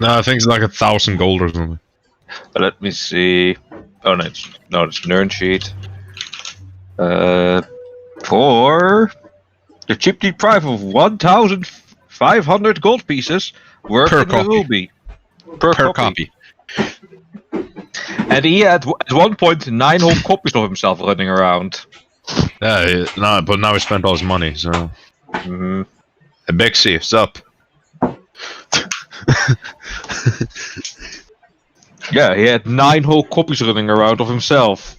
No, I think it's like 1,000 gold or something. Let me see. Oh no, it's Nern sheet. For the cheap deprive of 1,500 gold pieces worth Per in the copy. ruby. Per copy. And he had at one point 9 whole copies of himself running around. Yeah, no, but now he spent all his money, so. Mm-hmm. Hey, Bixie, what's up? Yeah, he had 9 whole copies running around of himself.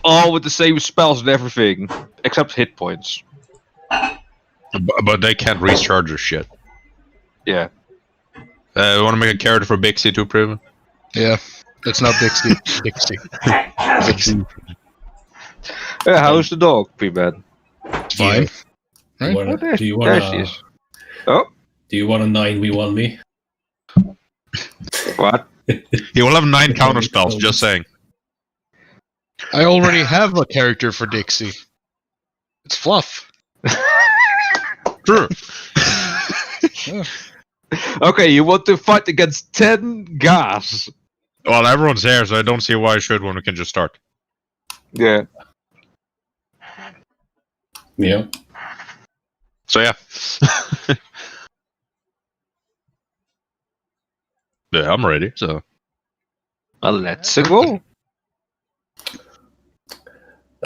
All with the same spells and everything. Except hit points. But they can't recharge their shit. Yeah. Want to make a character for Bixie to prove it? Yeah, it's not Dixie. Dixie. Bixie. How's the dog, P-Man? Fine. Do you There she wanna? is. Oh, Do you want a 9v1 me? what? He will have 9 counter spells, just saying. I already have a character for Dixie. It's Fluff. True. Yeah. Okay, you want to fight against 10 gas. Well, everyone's here, so I don't see why I should when we can just start. Yeah. Yeah. So yeah. Yeah, I'm ready, so. Well, let's go.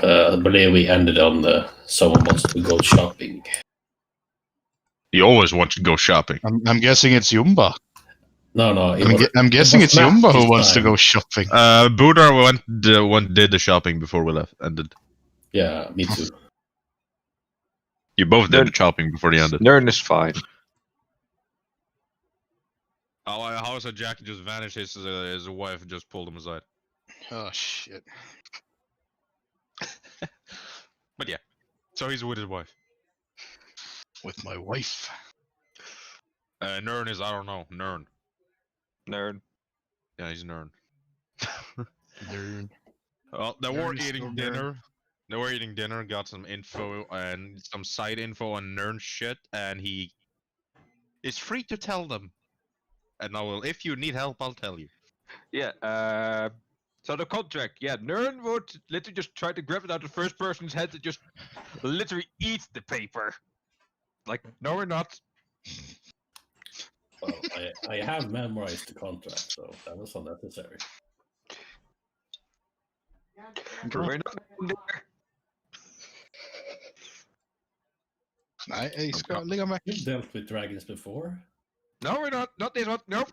I believe we ended on the someone wants to go shopping. You always want to go shopping. I'm guessing it's Yumba. No. I'm guessing it's Matt Yumba who this wants to time. go shopping. Buddha did the shopping before we left, ended. Yeah, me too. You both did the shopping before the ended. Nern is fine. How is it Jack just vanished? His wife just pulled him aside. Oh shit. But yeah, so he's with his wife. With my wife. Nern is, I don't know, Nern. Nern. Yeah, he's Nern. Nern. Well, they Nern were is still eating Nern. dinner. They were eating dinner, got some info and some side info on Nern shit, and he is free to tell them. And I will, if you need help, I'll tell you. Yeah, so the contract, yeah, Nern would literally just try to grab it out of the first person's head and just literally eat the paper. Like, no, we're not. Well, I have memorized the contract, so that was unnecessary. We're not going there. Nej, ska lägga mig. You've dealt with dragons before. No, we're not. Not this one. Nope.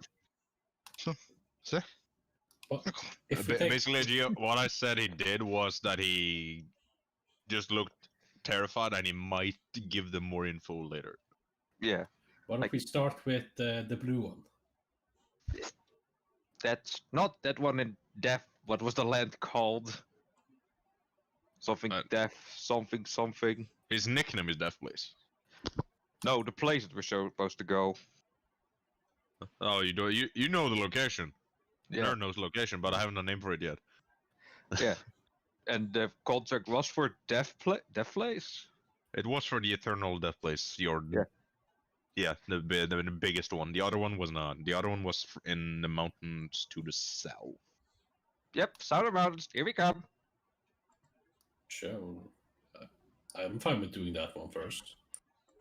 Well, if we take... Basically, Gio, what I said he did was that he just looked terrified and he might give them more info later. Yeah, What if we start with the blue one? that's not that one in Death. What was the land called? Something Death, something. His nickname is Death Place. No, the place that we're supposed to go. Oh, you do. You know the location. Yeah. Nerd knows location, but I haven't a name for it yet. Yeah. And the contract was for Death Place? It was for the Eternal Death Place. Yeah, the biggest one. The other one was not. The other one was in the mountains to the south. Yep, Southern Mountains. Here we come. Sure. I'm fine with doing that one first.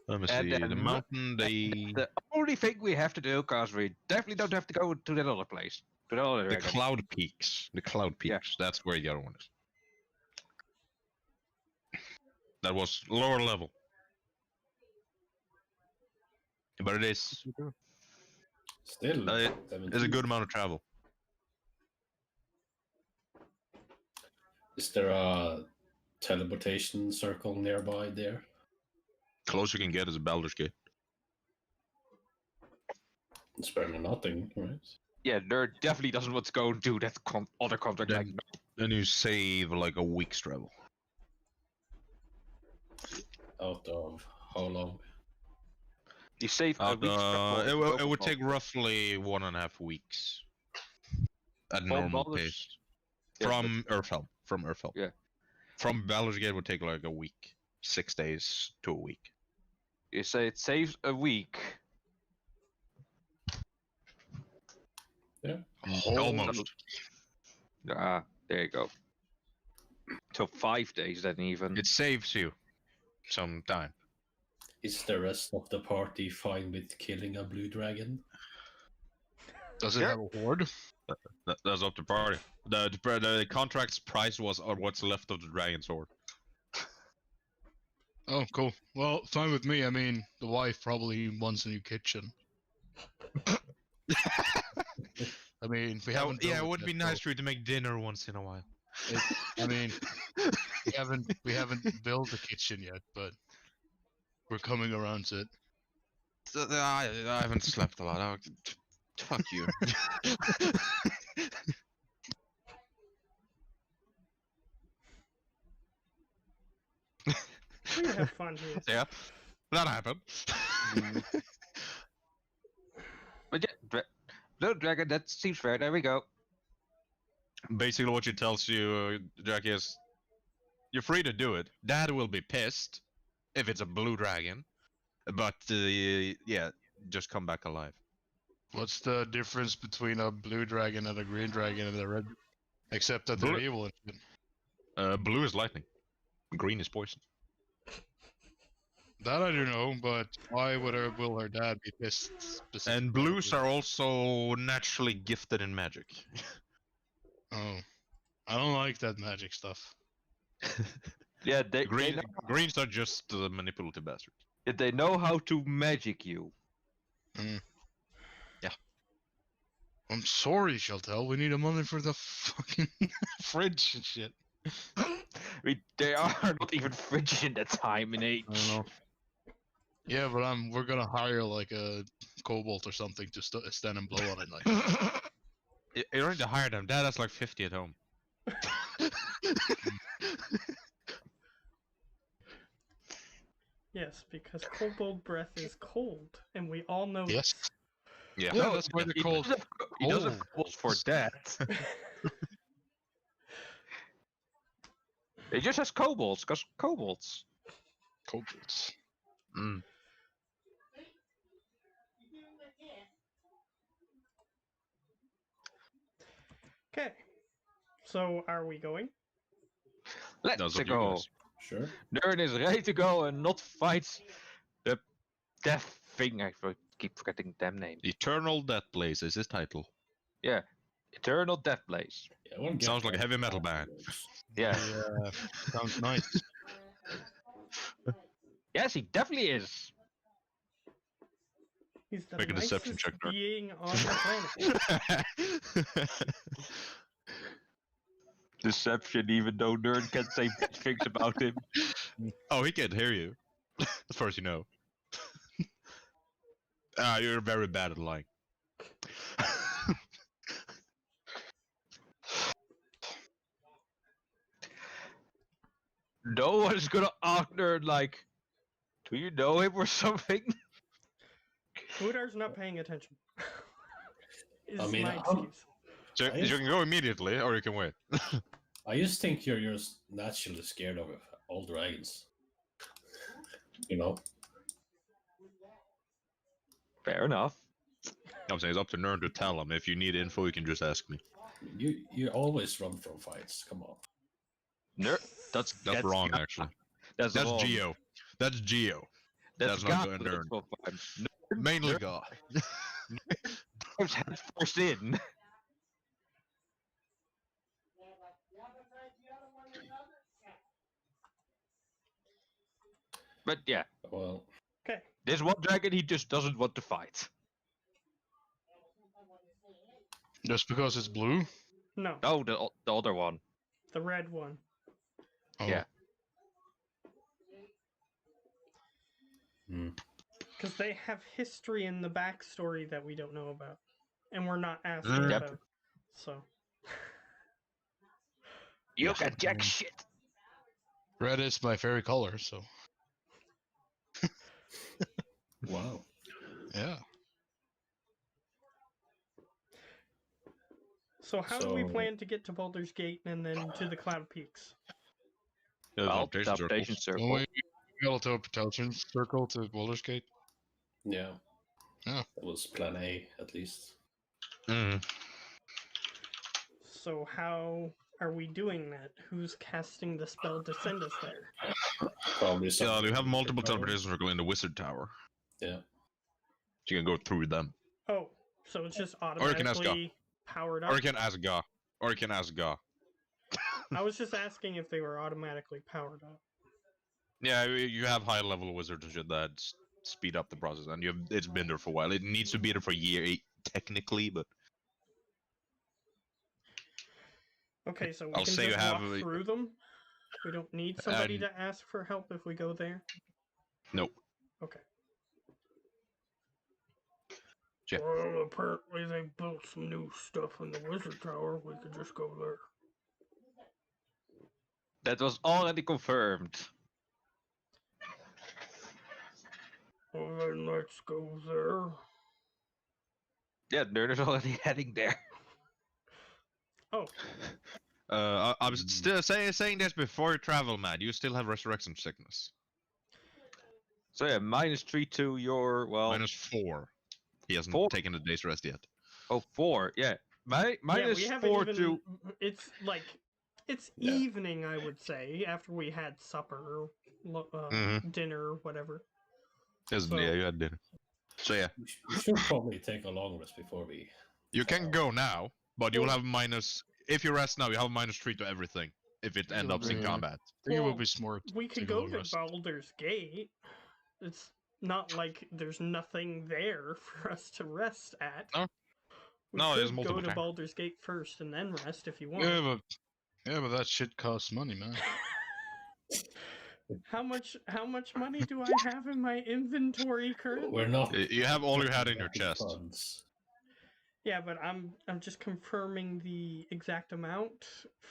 Let me And see. then The mountain, The only thing we have to do, because we definitely don't have to go to that other place. To the other the dragon. Cloud Peaks. The Cloud Peaks. Yeah. That's where the other one is. That was lower level. But it is. Still, It's a good amount of travel. Is there a teleportation circle nearby there? Close you can get is a Baldur's Gate. It's better than nothing, right? Yeah, Nerd definitely doesn't want to go and do that other contract. Like, Then you save like a week's travel. Out of how long? you save a week's travel. It would take roughly 1.5 weeks at From normal Baldur's- pace. Yeah, From Earthhelm. From Earthhelm. Yeah. From Baldur's Gate would take like a week. 6 days to a week. You say it saves a week. Almost. Ah, there you go. So 5 days then even. It saves you some time. Is the rest of the party fine with killing a blue dragon? Does it Sure. have a horde? That's up to party. The contract's price was what's left of the dragon's horde. Oh, cool. Well, fine with me. I mean, the wife probably wants a new kitchen. I mean, we haven't. Yeah, built it would yet, be so nice for you to make dinner once in a while. I mean, we haven't built a kitchen yet, but we're coming around to it. I haven't slept a lot. Fuck you. We have fun here. Yeah, that happened. But yeah, Blue Dragon, that seems fair. There we go. Basically, what she tells you, Jack, is you're free to do it. Dad will be pissed if it's a blue dragon, but yeah, just come back alive. What's the difference between a blue dragon and a green dragon and a red? Except that they're Blue- evil and shit. Blue is lightning, green is poison. That I don't know, but why will her dad be pissed? And blues are also naturally gifted in magic. Oh, I don't like that magic stuff. Yeah, they Greens are just manipulative bastards. they know how to magic you. I'm sorry, Chantel. We need the money for the fucking fridge and shit. They are not even fridges in that time and age. I don't know. Yeah, but we're gonna hire like a kobold or something to stand and blow on it. Like, You don't need to hire them. Dad has like 50 at home. Yes, because kobold breath is cold, and we all know yes. Yeah. Yeah, that's why they're He called. doesn't have calls for that. It just has kobolds, because kobolds. Kobolds. Mm. Okay. So, are we going? Let's Those of you go. guys. Sure. Nern is ready to go and not fight the death thing. I keep forgetting the damn name. Eternal Death Blaze is his title. Yeah. Eternal Death Blaze. Yeah, I wanna get Sounds like a that heavy metal band. afterwards. Yeah. Yeah, sounds nice. Yes, he definitely is. He's the Make a deception nicest check, Nerd. being on the planet. Deception, even though Nern can say bad things about him. Oh, he can't hear you. As far as you know. You're very bad at lying. No one's gonna ask Nern like, do you know him or something? Budar's not paying attention. Is I mean, my I'm- excuse. So I you just- can go immediately, or you can wait. I just think you're just naturally scared of all dragons. You know? Fair enough. I'm saying it's up to Nerd to tell him. If you need info, you can just ask me. You always run from fights. Come on. Nerd, that's Wrong, God. actually. That's That's wrong. Geo. That's Geo. That's That's not God. good, Nern. Nerd Mainly God. goes head first in. But yeah, Well, Okay. there's one dragon he just doesn't want to fight. Just because it's blue? No, Oh, the other one. the red one. Oh. Yeah. Because they have history in the backstory that we don't know about. And we're not asking Yep. about. So. You can jack shit. Red is my favorite color, so wow. yeah. So how do we So- plan to get to Boulder's Gate and then to the Cloud Peaks? Yeah, Well, the the adaptation adaptation circles. circle. We got a teleportation circle to Boulder's Gate. Yeah. Yeah. That was plan A, at least. Mm. So how are we doing that? Who's casting the spell to send us there? Probably Yeah, something. you have multiple Tower. teleportation circle in the wizard tower. Yeah. So you can go through them. Oh, so it's just Or you can ask God. automatically powered up? Or you can ask Ga. Or you can ask Ga. I was just asking if they were automatically powered up. Yeah, you have high level wizards and shit that speed up the process, and it's been there for a while. It needs to be there for a year, technically, but Okay, so we I'll can say just you have walk through them? We don't need somebody to ask for help if we go there? nope. Okay. Yeah. Well, apparently they built some new stuff in the wizard tower. We could just go there. That was already confirmed. Well, then let's go there. Yeah, Nerd is already heading there. Oh, I was still saying this before you travel, Matt. You still have resurrection sickness. So yeah, -3 to your, well... -4. He hasn't 4? taken a day's rest yet. Oh, 4, yeah. yeah, Minus we haven't 4 even. to... It's like. It's Yeah. evening, I would say, after we had supper, dinner, whatever. So- Yeah, you had dinner. So yeah, We should probably take a long rest before we. you can go now, but you will have minus. If you rest now, you have -3 to everything. If it ends up in Yeah. combat. I think it Well, would be smart. We could Take a go long to rest. Baldur's Gate. It's not like there's nothing there for us to rest at. No. We No, there's could multiple go to times. Baldur's Gate first and then rest if you want. Yeah, but that shit costs money, man. How much money do I have in my inventory currently? We're not. You have all you had in your Happy chest. funds. Yeah, but I'm just confirming the exact amount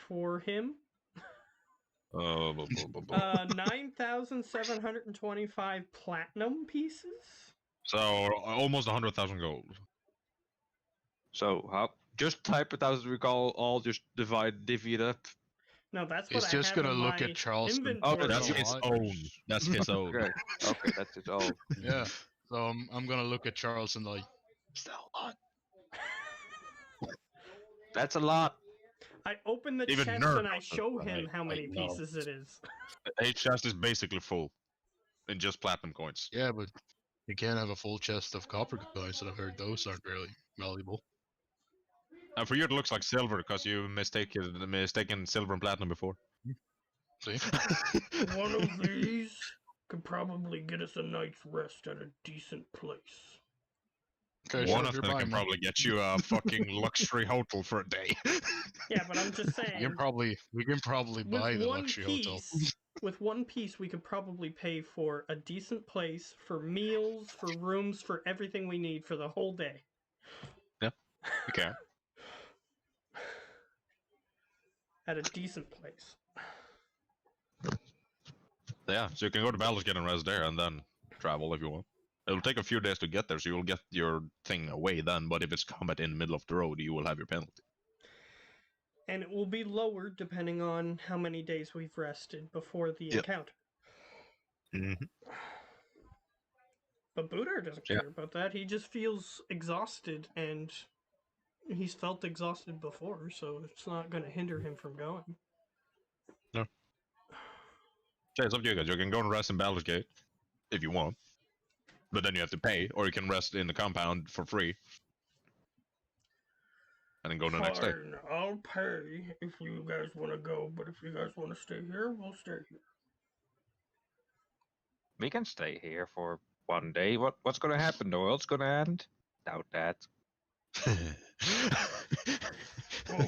for him. 9,725 platinum pieces. So almost 100,000 gold. So, how... Just type it out as we call all, just divvy it up. No, that's what He's I just have gonna in look my at Charles. inventory. That's That's his a lot. own. That's his own. Okay, okay, that's it all. Yeah. So I'm gonna look at Charles and like, still a lot. That's a lot. I open the Even chest Nerd and I knows show that, him right? how many I know. pieces it is. His chest is basically full, in just platinum coins. Yeah, but you can't have a full chest of copper coins, and I've heard those aren't really valuable. And for you, it looks like silver because you mistaken silver and platinum before. See? One of these could probably get us a night's rest at a decent place. Okay, One sure, of you're them buying can them. probably get you a fucking luxury hotel for a day. Yeah, but I'm just saying. We can probably buy the luxury hotel. With one piece, we could probably pay for a decent place, for meals, for rooms, for everything we need for the whole day. Okay. At a decent place. Yeah, so you can go to Baldur's Gate and rest there, and then travel if you want. It'll take a few days to get there, so you'll get your thing away then. But if it's combat in the middle of the road, you will have your penalty. And it will be lowered depending on how many days we've rested before the encounter. Mm-hmm. But Buddar doesn't care about that. He just feels exhausted, and he's felt exhausted before, so it's not going to hinder him from going. No. Yeah, it's up to you guys. You can go and rest in Baldur's Gate if you want, but then you have to pay, or you can rest in the compound for free and then go the next day. Fine, I'll pay if you guys want to go, but if you guys want to stay here, we'll stay here. We can stay here for one day. What's gonna happen? The world's gonna end? Doubt that.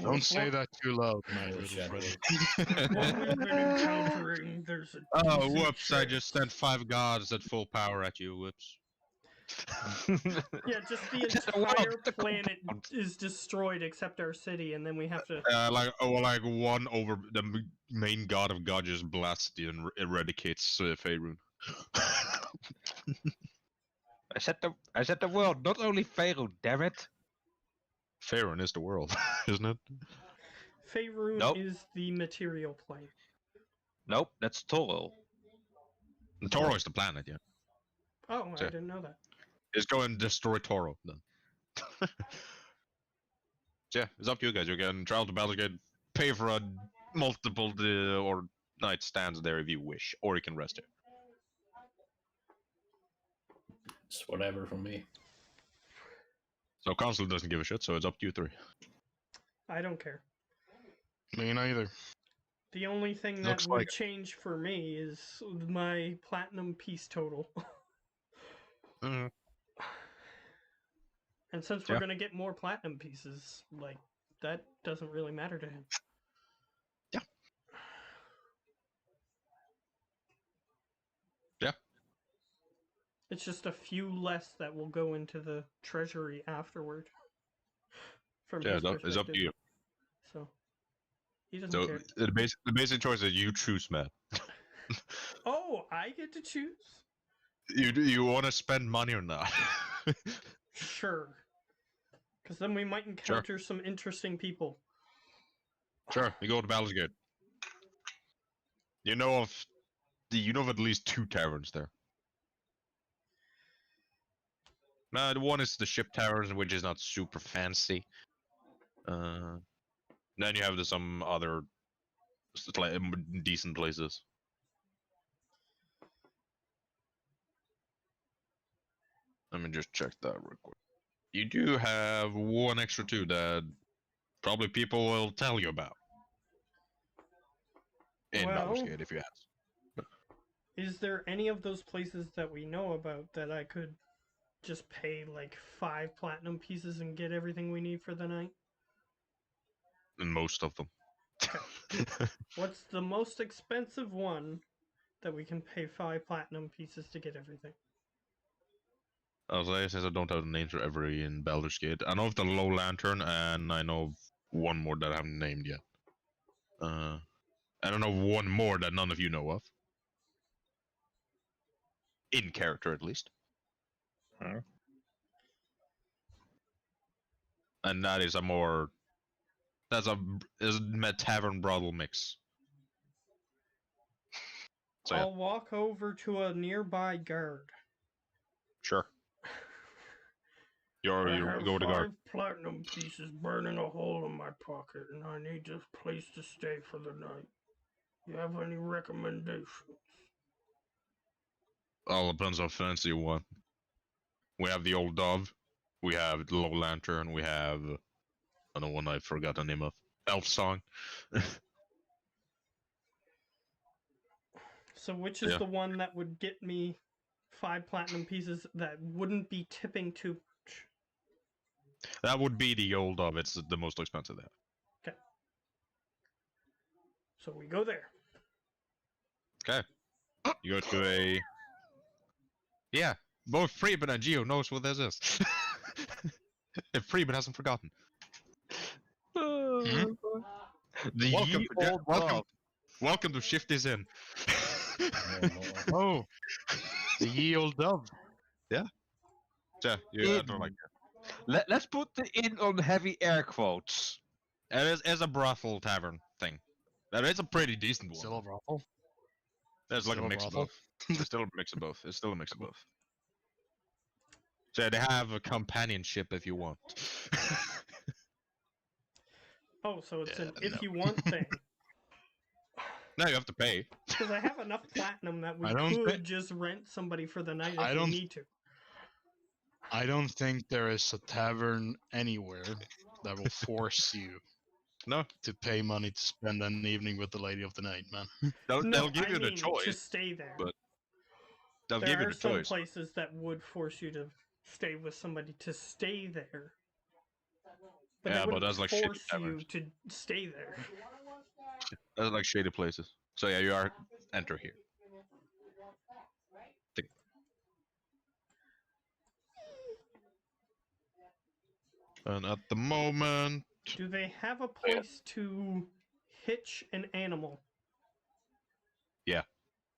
Don't say that too loud, my little Shadow. friend. What we've been encountering, there's a Oh, decent whoops! I chance. just sent 5 gods at full power at you. Whoops. Yeah, just the Just a wild entire the planet compound. is destroyed except our city, and then we have to. Like one over the main god of god just blasts you and eradicates Faerun. I said the world, not only Pharaoh, damn it. Faerun is the world, isn't it? Faerun Nope. is the material plane. Nope, that's Toro. Toro is the planet, yeah. Oh, I Sure. didn't know that. Just go and destroy Toro then. So yeah, it's up to you guys. You can travel to Baldur's Gate, pay for a multiple or night stands there if you wish, or you can rest here. It's whatever for me. So Council doesn't give a shit, so it's up to you three. I don't care. Me neither. The only thing that Looks would like it. change for me is my platinum piece total. Mm-hmm. And since we're Yeah. gonna get more platinum pieces, like, that doesn't really matter to him. Yeah. Yeah. It's just a few less that will go into the treasury afterward. From Yeah, his it's up to you. So he doesn't So care. the basic choice is you choose, Matt. Oh, I get to choose? You want to spend money or not? Sure. Because then we might encounter some interesting people. Sure, you go to Baldur's Gate. You know of at least 2 taverns there. The one is the ship tavern, which is not super fancy. Then you have some other decent places. Let me just check that real quick. You do have one extra too that probably people will tell you about in Baldur's Well, Gate if you ask. is there any of those places that we know about that I could just pay like 5 platinum pieces and get everything we need for the night? In most of them. What's the most expensive one that we can pay 5 platinum pieces to get everything? I'll say, since I don't have the names for every in Baldur's Gate, I know of the Low Lantern, and I know of one more that I haven't named yet. I don't know one more that none of you know of. In character, at least. Huh? And that is that's a tavern brothel mix. So yeah, I'll walk over to a nearby guard. sure. You I have go to 5 guard. platinum pieces burning a hole in my pocket, and I need this place to stay for the night. You have any recommendations? All depends how fancy you want. We have the Old Dove. We have the Low Lantern. We have another one I forgot the name of. Elf Song. So which is Yeah. the one that would get me 5 platinum pieces that wouldn't be tipping too much? That would be the Old Dove. It's the most expensive there. Okay. So we go there. Okay. You go to a... Yeah, both Freeman and Geo knows what this is. If Freeman hasn't forgotten. Hmm? The Welcome to welcome, welcome to Shift This In. Oh, the ye old dove. Yeah, you enter like Let's put the in on heavy air quotes. it's a brothel tavern thing. That is a pretty decent one. Still a brothel. There's like a still a mix of brothel? both. It's still a mix of both. It's still a mix of both. So they have a companionship if you want. Oh, so it's an Yeah, if no. you want thing. Now you have to pay. Because I have enough platinum that we I don't could thi- just rent somebody for the night I if we don't- need to. I don't think there is a tavern anywhere that will force you No, to pay money to spend an evening with the lady of the night, man. they'll No, give I you the mean to choice. stay there. but They'll There give you are the some choice. places that would force you to stay with somebody to stay there. But Yeah, they but wouldn't that's like shitty force you taverns. to stay there. That's like shady places. So yeah, you are enter here. And at the moment, Do they have a place to hitch an animal?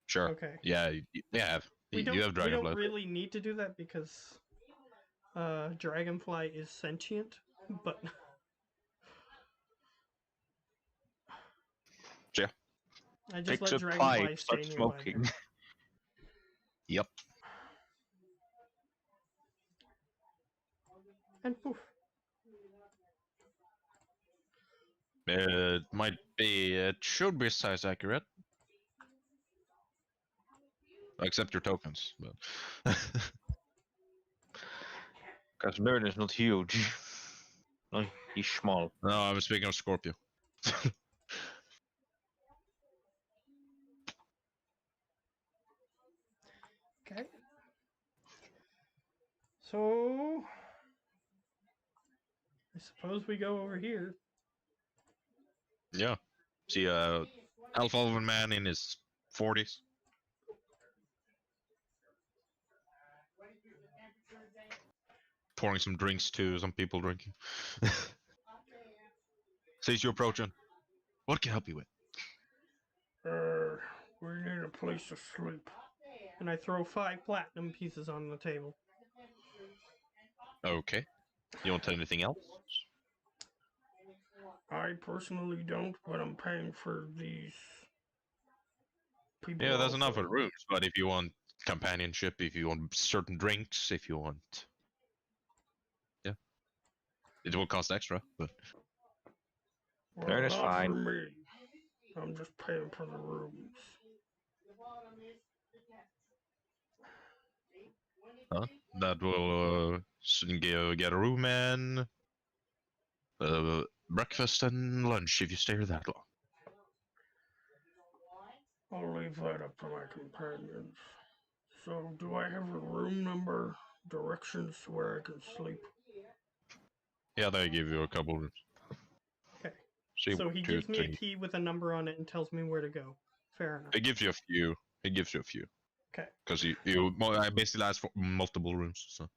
sure. Okay. Yeah, you have. We don't, You have we don't Dragonfly. really need to do that because Dragonfly is sentient, but Yeah. I just Fix let a Dragonfly pipe, stay start nearby. smoking. Yep. And poof. It might be. It should be size accurate. Except your tokens, but Because Nern is not huge. No, he's small. no, I was speaking of Scorpio. Okay. So I suppose we go over here. Yeah. See, half elven man in his 40s. Pouring some drinks to some people drinking. Says you approaching. What can I help you with? We need a place to sleep. And I throw 5 platinum pieces on the table. Okay. You want anything else? I personally don't, but I'm paying for these people. Yeah, that's enough also. for rooms. But if you want companionship, if you want certain drinks, if you want, yeah, it will cost extra. But Well, Nern is not fine. for me. I'm just paying for the rooms. that will get a room and breakfast and lunch if you stay here that long. I'll leave that up to my companions. So, do I have a room number, directions to where I can sleep? Yeah, they give you a couple rooms. Okay. See, So he 1, 2, gives me a 3. key with a number on it and tells me where to go. Fair enough. It gives you a few. It gives you a few. Okay. Because I basically asked for multiple rooms. So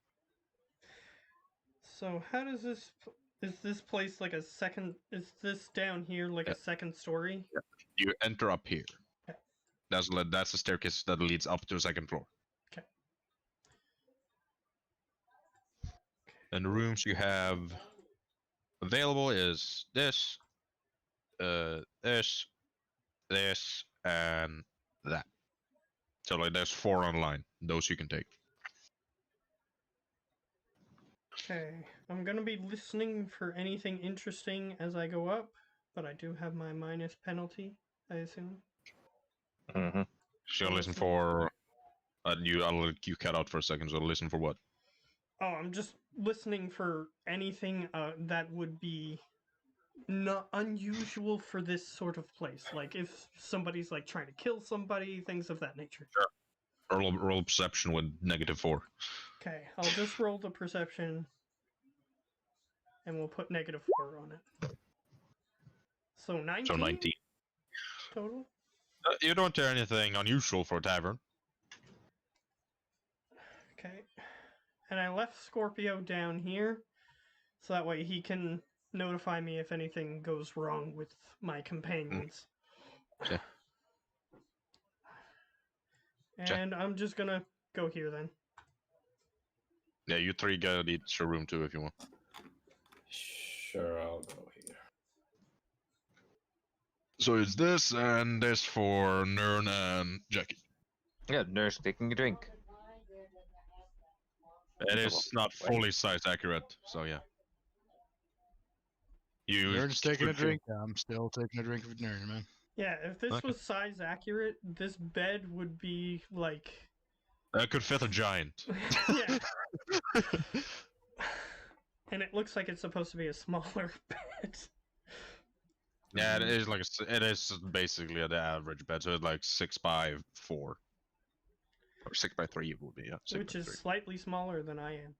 So how does this? Is this place like a second? Is this down here like Yeah. a second story? you enter up here. Okay. That's the staircase that leads up to the second floor. Okay. And the rooms you have available is this, this, and that. So like there's 4 online. Those you can take. Okay. I'm gonna be listening for anything interesting as I go up, but I do have my minus penalty, I assume. Mm-hmm. So listen for. I'll let you cut out for a second. So listen for what? Oh, I'm just listening for anything that would be not unusual for this sort of place. Like if somebody's like trying to kill somebody, things of that nature. Roll perception with -4. Okay, I'll just roll the perception and we'll put -4 on it. So 19? So 19. Total? You don't hear anything unusual for a tavern. Okay. And I left Scorpio down here so that way he can notify me if anything goes wrong with my companions. Okay. And I'm just gonna go here then. Yeah, you 3 get each a room too if you want. Sure, I'll go here. So it's this and this for Nern and Jackie. Yeah, nurse taking a drink. It is not fully size accurate, so yeah. You Nerd's taking a drink. I'm still taking a drink with Nerd, man. Yeah, if this Okay. was size accurate, this bed would be like That could fit a giant. yeah. And it looks like it's supposed to be a smaller bed. Yeah, it is like it is basically the average bed, so it's like 6x4 or 6x3 it would be, yeah. 6 Which by is 3. slightly smaller than I am.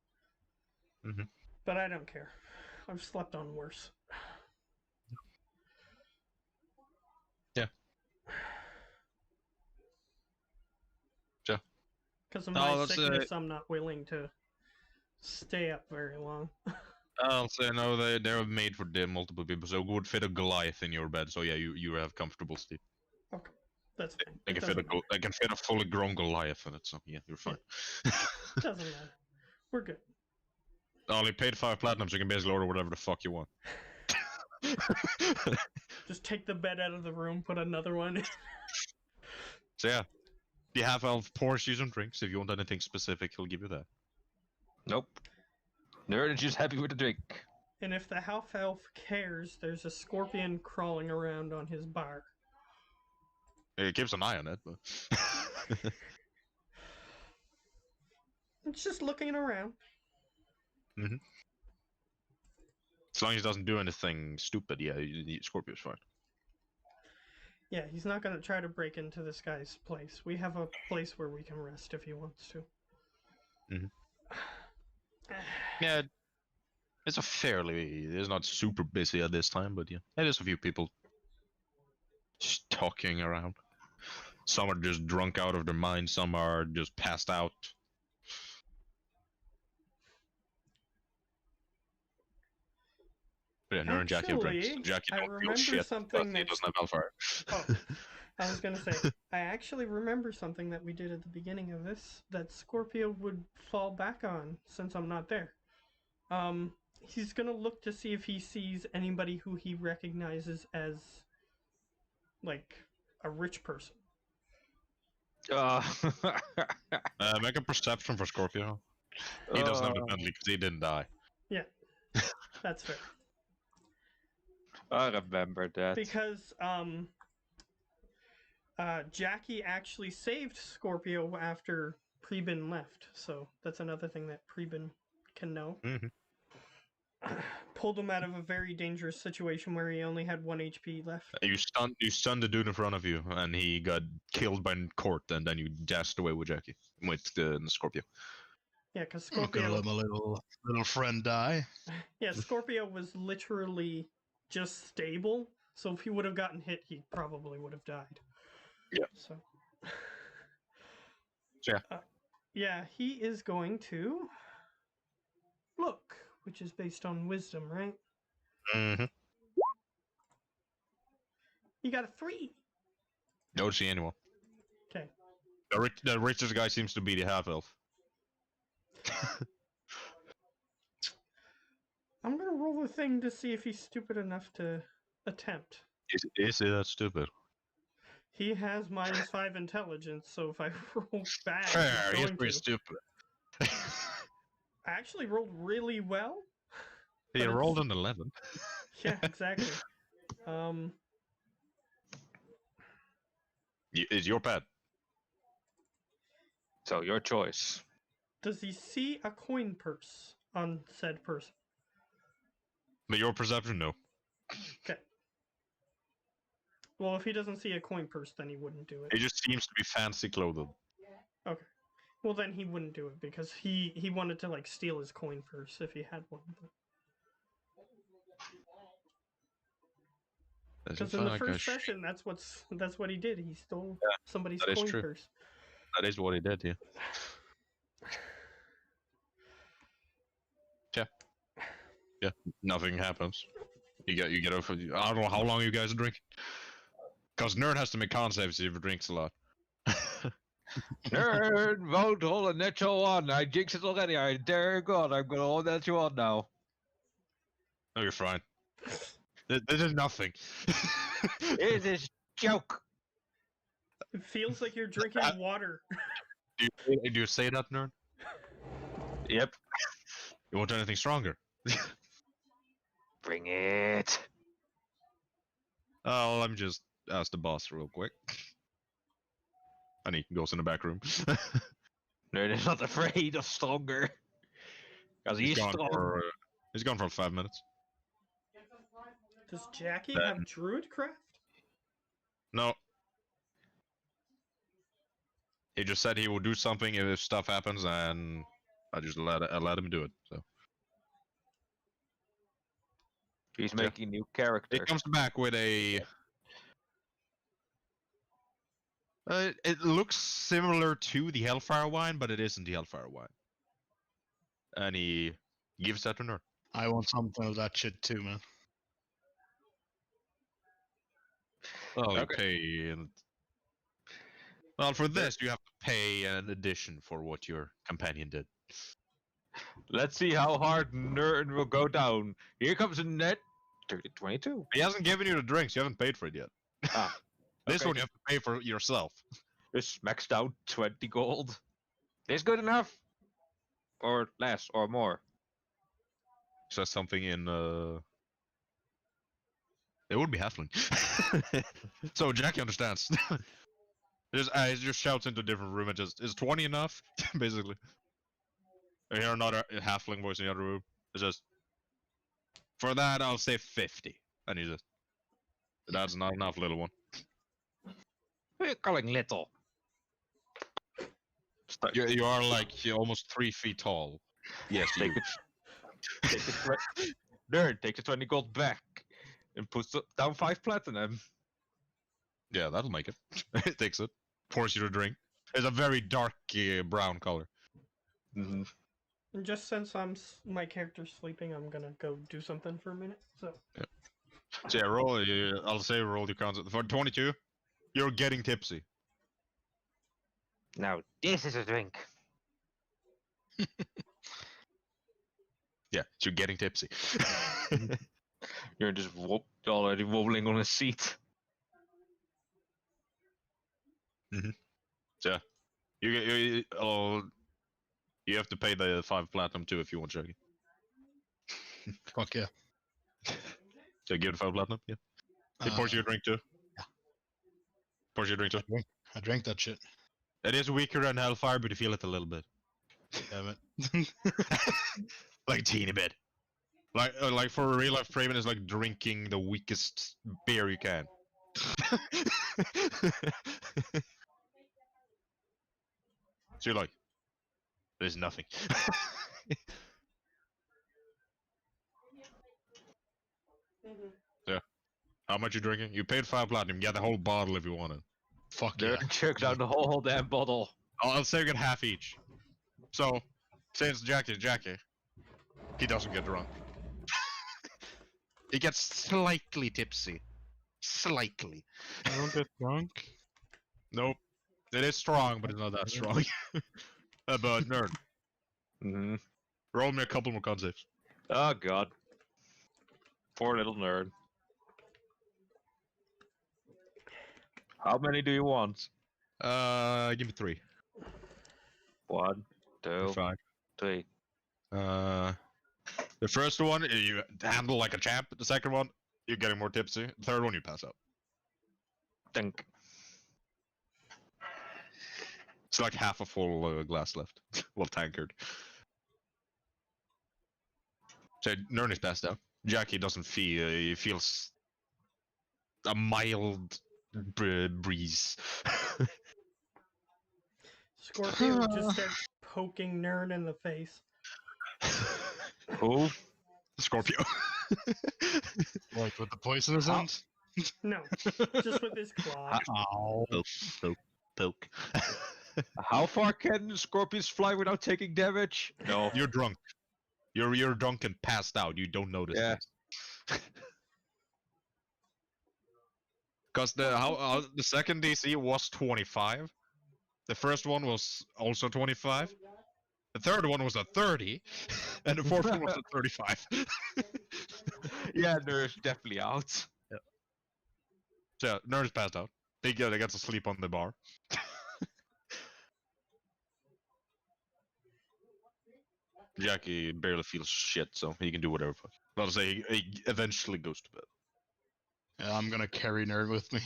Mhm. But I don't care. I've slept on worse. Yeah. Yeah. Because of No, my let's, sickness, I'm not willing to stay up very long. I'll say no. They're made for the multiple people, so it would fit a Goliath in your bed. So yeah, you have comfortable sleep. Okay, that's fine. I It can fit doesn't matter. I can fit a fully grown Goliath in it. So yeah, you're fine. Doesn't matter. We're good. I only paid 5 platinum, so you can basically order whatever the fuck you want. Just take the bed out of the room, put another one in. So yeah, the half elf pours you some drinks. If you want anything specific, he'll give you that. Nope. Nerd is just happy with the drink. And if the half elf cares, there's a scorpion crawling around on his bar. It keeps an eye on it, but It's just looking around. as long as he doesn't do anything stupid, yeah, Scorpio's fine. Yeah, he's not gonna try to break into this guy's place. We have a place where we can rest if he wants to. Yeah, it's it's not super busy at this time, but yeah, there's a few people just talking around. Some are just drunk out of their minds, some are just passed out. But yeah, Nur and Jackie have drinks. Actually, Jackie I don't feel remember shit something because he that- doesn't have Hellfire. Oh, I was gonna say, I actually remember something that we did at the beginning of this that Scorpio would fall back on since I'm not there. He's gonna look to see if he sees anybody who he recognizes as, like, a rich person. Make a perception for Scorpio. He doesn't have the penalty because he didn't die. That's fair. I remember that. Because, Jackie actually saved Scorpio after Preben left, so that's another thing that Preben can know. Pulled him out of a very dangerous situation where he only had 1 HP left. You stunned the dude in front of you, and he got killed by Court, and then you dashed away with Jackie, with the Scorpio. Yeah, because I'm not gonna Scorpio... let my little friend die. Yeah, Scorpio was literally just stable, so if he would have gotten hit, he probably would have died. Yeah. So... Yeah. Yeah, he is going to... Look, which is based on wisdom, right? You got a 3! Don't see anyone. Okay. The richest guy seems to be the half-elf. I'm gonna roll the thing to see if he's stupid enough to attempt. Is he that stupid? He has -5 intelligence, so if I roll bad, Fair, he's he's going pretty to. stupid. I actually rolled really well. He But rolled it's- an 11. Yeah, exactly. It's your pet. So your choice. Does he see a coin purse on said person? But your perception, no. Okay. Well, if he doesn't see a coin purse, then he wouldn't do it. He just seems to be fancy clothed. Okay. Well, then he wouldn't do it because he wanted to like steal his coin purse if he had one. Because in the first session, that's what he did. He stole somebody's that is coin true. purse. That is what he did, yeah. Yeah, nothing happens. You get over. I don't know how long you guys are drinking. Because Nerd has to make con saves if he drinks a lot. Nerd, won't hold a natural 1. I jinxed it already. I dare God, I'm gonna hold that you on now. No, you're fine. This is nothing. It is joke. It feels like you're drinking water. Do you say that, Nerd? Yep. You want anything stronger? Bring it. Oh, let me just ask the boss real quick. And he goes in the back room. Nerd is not afraid of stronger. Because he's gone strong. for he's gone for 5 minutes. Does Jackie Then- have Druidcraft? No. He just said he will do something if stuff happens, and I just let him do it. So He's Yeah. making new he characters. comes back with a. It looks similar to the Hellfire wine, but it isn't the Hellfire wine. And he gives that to Nerd. I want something of that shit too, man. Oh, you Okay. pay. Well, for this, you have to pay an addition for what your companion did. Let's see how hard Nerd will go down. Here comes a net. 22. He hasn't given you the drinks. You haven't paid for it yet. Ah, This okay. one you have to pay for yourself. This maxed out 20 gold. Is good enough? Or less, or more? says something in it would be halfling. So Jackie understands. He just shouts into a different room and just, is 20 enough? Basically. I hear another halfling voice in the other room. It's just, for that I'll say 50. And he just, that's not enough, little one. Who are you calling little? You are like, you're almost 3 feet tall. Yes, you. Take the nerd, take the 20 gold back and puts down 5 platinum. Yeah, that'll make it. It takes it. Pours you a drink. It's a very dark brown color. Mm-hmm. And just since my character's sleeping, I'm gonna go do something for a minute. So. Yeah. So yeah, roll. I'll say roll your cons for 22. You're getting tipsy. Now this is a drink. Yeah, you're getting tipsy. You're just already wobbling on a seat. Mm-hmm. So you have to pay the 5 platinum too if you want, Jackie. Fuck yeah. So give it 5 platinum. Yeah. He pours you a drink too. Yeah. Pours you a drink too. I drank that shit. It is weaker than Hellfire, but you feel it a little bit. Damn it. Like a teeny bit. Like for a real life Praven is like drinking the weakest beer you can. So you're like, there's nothing. Yeah. How much you drinking? You paid 5 platinum. You get the whole bottle if you want it. Fuck yeah. Nerd jerk down the whole damn bottle. I'll say you get half each. So, since Jackie, he doesn't get drunk. He gets slightly tipsy. Slightly. I don't get drunk. Nope. It is strong, but it's not that strong. But nerd, Mm-hmm. roll me a couple more con saves. Oh god. Poor little nerd. How many do you want? Give me 3. 1, 2, 5. 3. The first one you handle like a champ. The second one, you're getting more tipsy. The third one, you pass out. Think. It's like half a full glass left. Well, tankard. So Nern is passed out. Jackie doesn't feel. He feels a mild breeze. Scorpio just starts poking Nern in the face. Who? Scorpio. Like with the poisonous ends? No, just with his claw. Ow. Poke. How far can scorpions fly without taking damage? No. You're drunk. You're drunk and passed out. You don't notice. Yeah. Because the second DC was 25. The first one was also 25. The third one was a 30, and the fourth one was a 35. Yeah, Nerd's definitely out. So yeah, Nerd's passed out. They get to sleep on the bar. Jackie barely feels shit, so he can do whatever. I'll say he eventually goes to bed. Yeah, I'm gonna carry Nerd with me.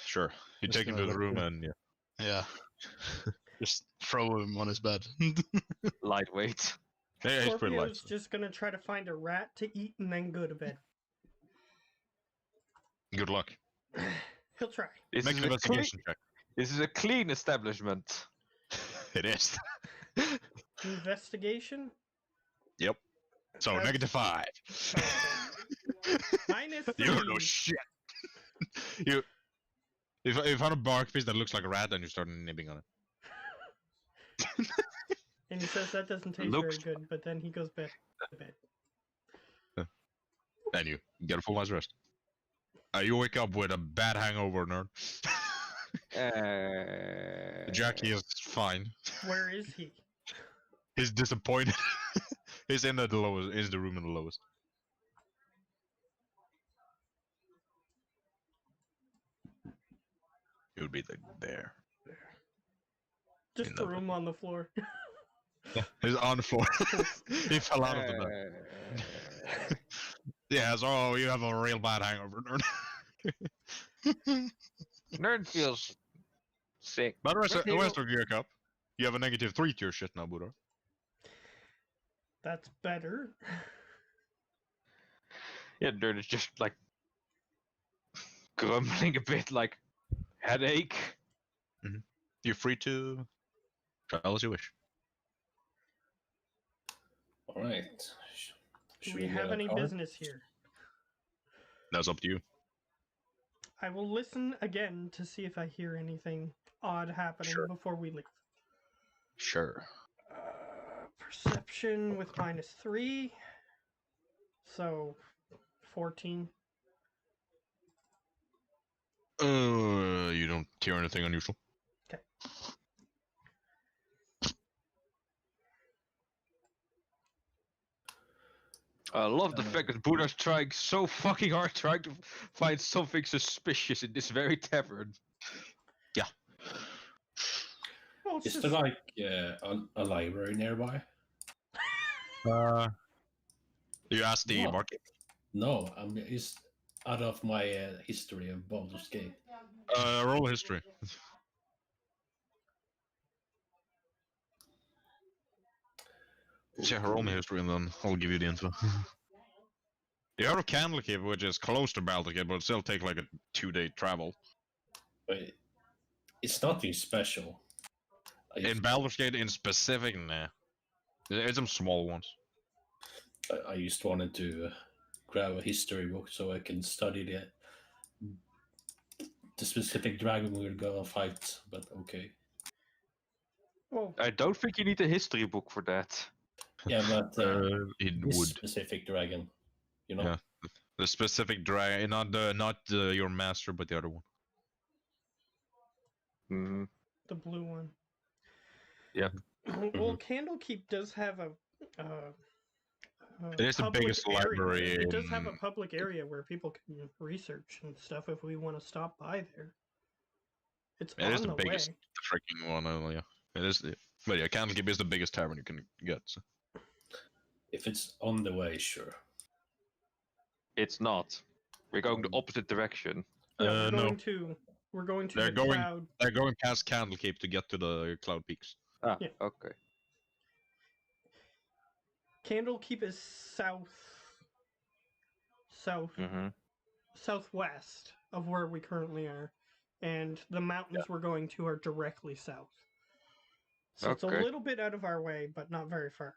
Sure. You Just take him gonna to the let room him- and yeah. Yeah. Just throw him on his bed. Lightweight. Yeah, he's pretty light. Scorpio's just gonna try to find a rat to eat and then go to bed. Good luck. He'll try. This Make is, an a clean, investigation check. this is a clean establishment. It is. Investigation? Yep. So That's- -5. Minus 3. You don't know shit. If you found a bark fish that looks like a rat, then you start nibbing on it. And he says that doesn't taste Looks- very good, but then he goes back to bed. And you get a full night's rest. You wake up with a bad hangover, Nerd. Jackie is fine. Where is he? He's disappointed. He's in the lowest. Is the room in the lowest. He would be there. Just In throw the- him on the floor. He's on the floor. He fell out of the bed. Yeah, so you have a real bad hangover, nerd. Nerd feels sick. But the But, you rest know- of Gear Cup, you have a -3 to your shit now, Buddha. That's better. Yeah, Nerd is just like grumbling a bit, like headache. You're free to travel as you wish. All right. Do Should we get have a any car? business here? That's up to you. I will listen again to see if I hear anything odd happening Sure. before we leave. Sure. Perception with -3. So 14. You don't hear anything unusual. Okay. I love the fact that Buddha's trying so fucking hard trying to find something suspicious in this very tavern. Well, it's Is just, there like a library nearby? You asked the What? market. No, I'm it's out of my history of Baldur's Gate. Roll history. Yeah, roll me history and then I'll give you the info. You have a Candlekeep, which is close to Baldur's Gate, but it still take like a 2-day travel. But it's nothing special. In Baldur's Gate, in specific, nah. It's some small ones. I just wanted to grab a history book so I can study the specific dragon we're gonna fight. But okay, well, I don't think you need a history book for that. yeah, but It this would. specific dragon, you know. Yeah. The specific dragon, not your master, but the other one. Mm-hmm. the blue one. Yep. Well, Candlekeep does have a It is the public biggest area. library It does have a in- public area where people can research and stuff if we want to stop by there. It's It on is the the biggest, way. the freaking one. Yeah, it is. But yeah, Candlekeep is the biggest tavern you can get. So. If it's on the way, sure. It's not. We're going the opposite direction. Yeah, no. we're going to They're the going- cloud. They're going past Candlekeep to get to the Cloud Peaks. Ah, Yeah. okay. Candlekeep is Mm-hmm. southwest of where we currently are, and the mountains we're going to are directly south. So it's a Okay. little bit out of our way, but not very far.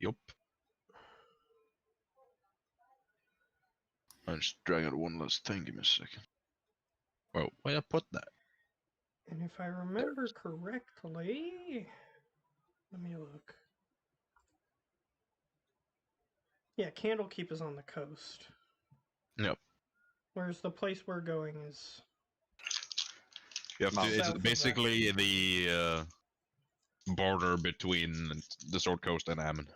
Yup. I'm just dragging out one last thing. Give me a second. Well, where I put that? And if I remember correctly, let me look. Yeah, Candlekeep is on the coast. Yep. Whereas the place we're going is You have to. South It's of that. basically the border between the Sword Coast and Ammon.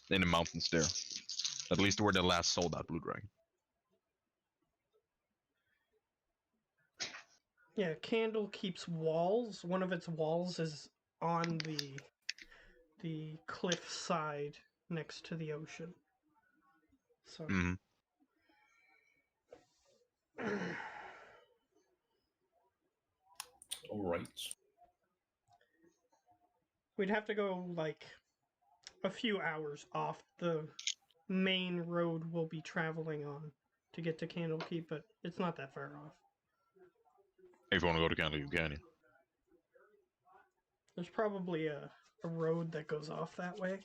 In the mountains there. At least where they last saw that blue dragon. yeah, Candlekeep's walls. One of its walls is on the cliff side next to the ocean. So Mm-hmm. All right. we'd have to go like a few hours off the main road we'll be traveling on to get to Candlekeep, but it's not that far off. If you want to go to Candlekeep, can you? There's probably a road that goes off that way,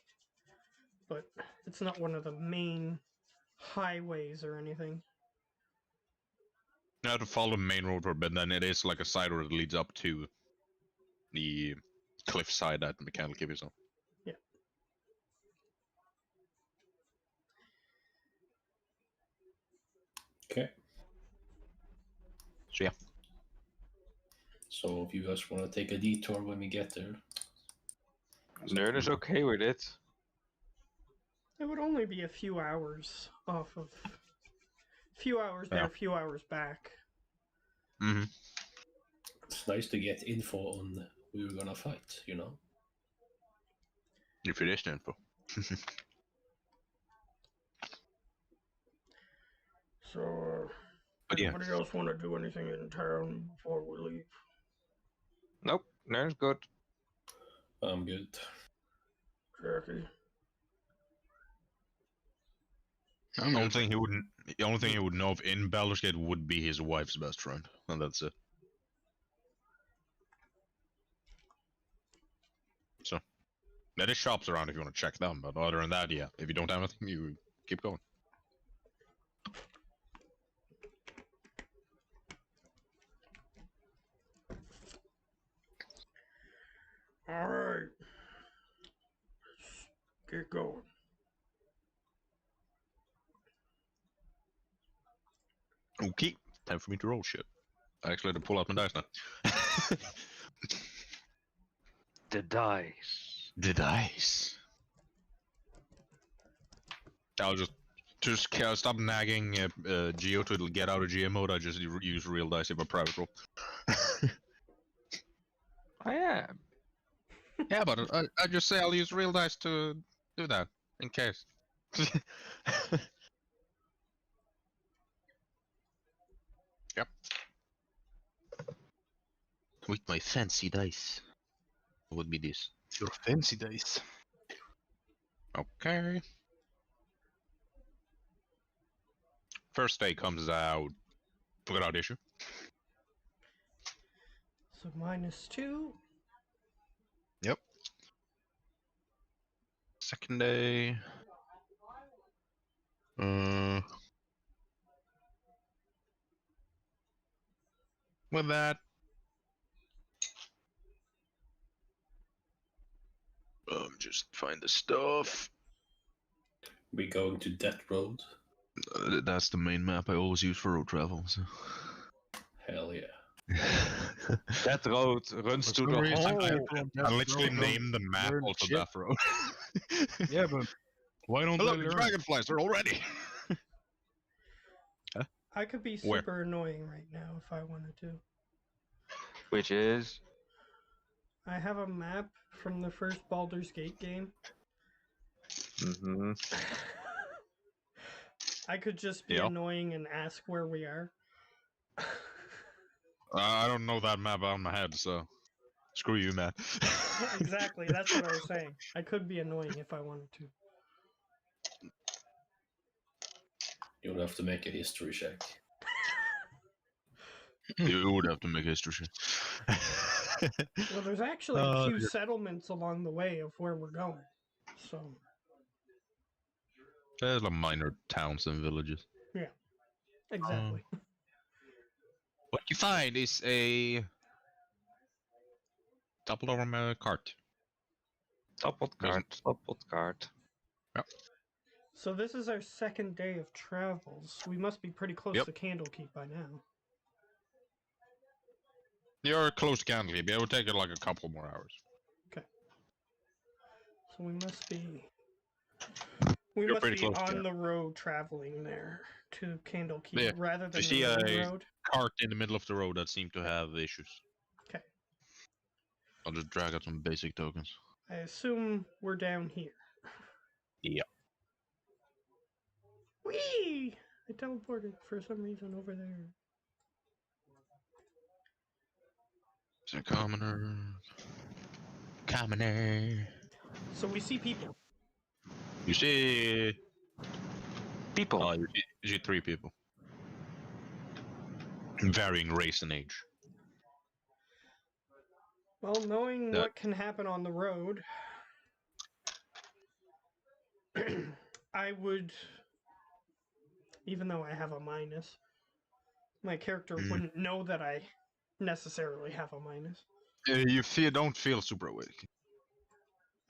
but it's not one of the main highways or anything. You have to follow the main road for a bit, then it is like a side road that leads up to the cliffside that the Candlekeep is on. Okay. So yeah. So if you guys want to take a detour when we get there, Nerd is okay with it. It would only be a few hours off of. Few hours there, Yeah. few hours back. Mm-hmm. it's nice to get info on who you're gonna fight. You know. If it is info. So, But yeah. anybody else want to do anything in town before we leave? Nope, Nern's good. I'm good. Jackie? I'm The only good. thing he would know of in Baldur's Gate would be his wife's best friend, and that's it. So, there is shops around if you want to check them, but other than that, yeah. If you don't have anything, you keep going. Alright. Let's get going. Okay, time for me to roll shit. I actually had to pull out my dice now. The dice. The dice. I'll just stop nagging Geo to get out of GM mode. I just use real dice in my private roll. I am. Yeah, but I just say I'll use real dice to do that in case. Yep. With my fancy dice, it would be this. Your fancy dice. Okay. First day comes out without issue. So -2. Yep. Second day. With that. Just find the stuff. We going to that road? That's the main map I always use for road travel. So. Hell yeah. That road runs For to some the reason, whole. I literally named the map learn also shit. that road. Yeah, but why don't Look, they the learn? dragonflies are already. I could be Where? super annoying right now if I wanted to. Which is. I have a map from the first Baldur's Gate game. Mm-hmm. I could just be Yeah. annoying and ask where we are. I don't know that map out of my head, so screw you, man. Exactly, that's what I was saying. I could be annoying if I wanted to. You would have to make a history check. You would have to make history shit. Well, there's actually a Oh, few dear. settlements along the way of where we're going. So, There's like minor towns and villages. exactly. What you find is a double over cart. Toppled cart. So this is our second day of travels. We must be pretty close Yep. to Candlekeep by now. You're close to Candlekeep. It would take it like a couple more hours. So we must be. We You're must pretty be close, on yeah. the road traveling there to Candlekeep Yeah. rather than see the a- main road. Cart in the middle of the road that seemed to have issues. Okay. I'll just drag out some basic tokens. I assume we're down here. Yep. Whee! I teleported for some reason over there. It's a commoner. Commoner. So we see people. You see. People. Oh, you see 3 people. Varying race and age. Well, knowing That- what can happen on the road, I would, even though I have a minus, my character wouldn't know that I necessarily have a minus. You don't feel super awake.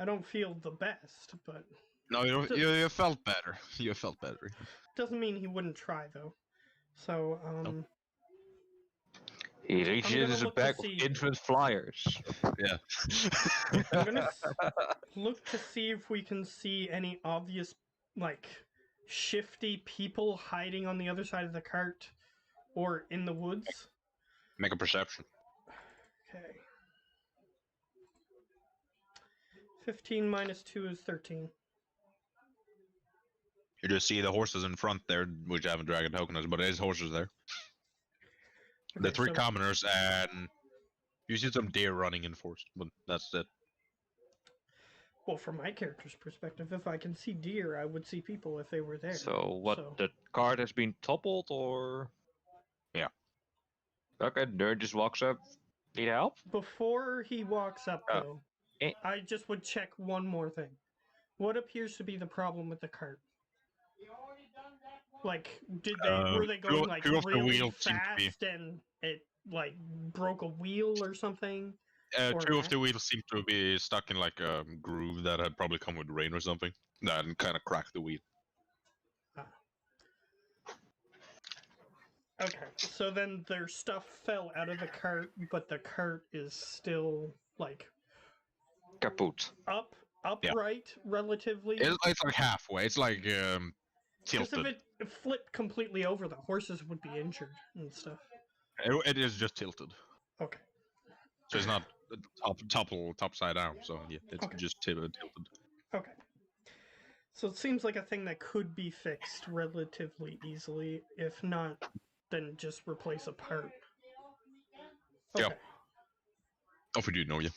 I don't feel the best, but No, you don't. You felt better. You felt better. doesn't mean he wouldn't try though. So, Nope. He reaches I'm gonna into a look to bag of see- infant flyers. Yeah. I'm gonna look to see if we can see any obvious, like, shifty people hiding on the other side of the cart or in the woods. Make a perception. Okay. 15 minus 2 is 13. You just see the horses in front there, which haven't dragon tokens, but there's horses there. The Okay, three so- commoners, and you see some deer running in forest, but that's it. Well, from my character's perspective, if I can see deer, I would see people if they were there. So what? So- The cart has been toppled, or? Yeah. Okay, nerd just walks up. Need help? Before he walks up, Oh. though, Eh. I just would check one more thing. What appears to be the problem with the cart? Like, were they going like two of the really wheels seem to be- fast and it like broke a wheel or something? Or Two of not? the wheels seem to be stuck in like a groove that had probably come with rain or something. That kind of cracked the wheel. Okay, so then their stuff fell out of the cart, but the cart is still like Kaput. upright relatively. It's like halfway. It's like Because tilted. if it flipped completely over, the horses would be injured and stuff. It is just tilted, Okay. so it's not top side down. So yeah, it's Okay. just tilted. Okay. So it seems like a thing that could be fixed relatively easily. If not, then just replace a part. Yeah. Okay. If we do know you.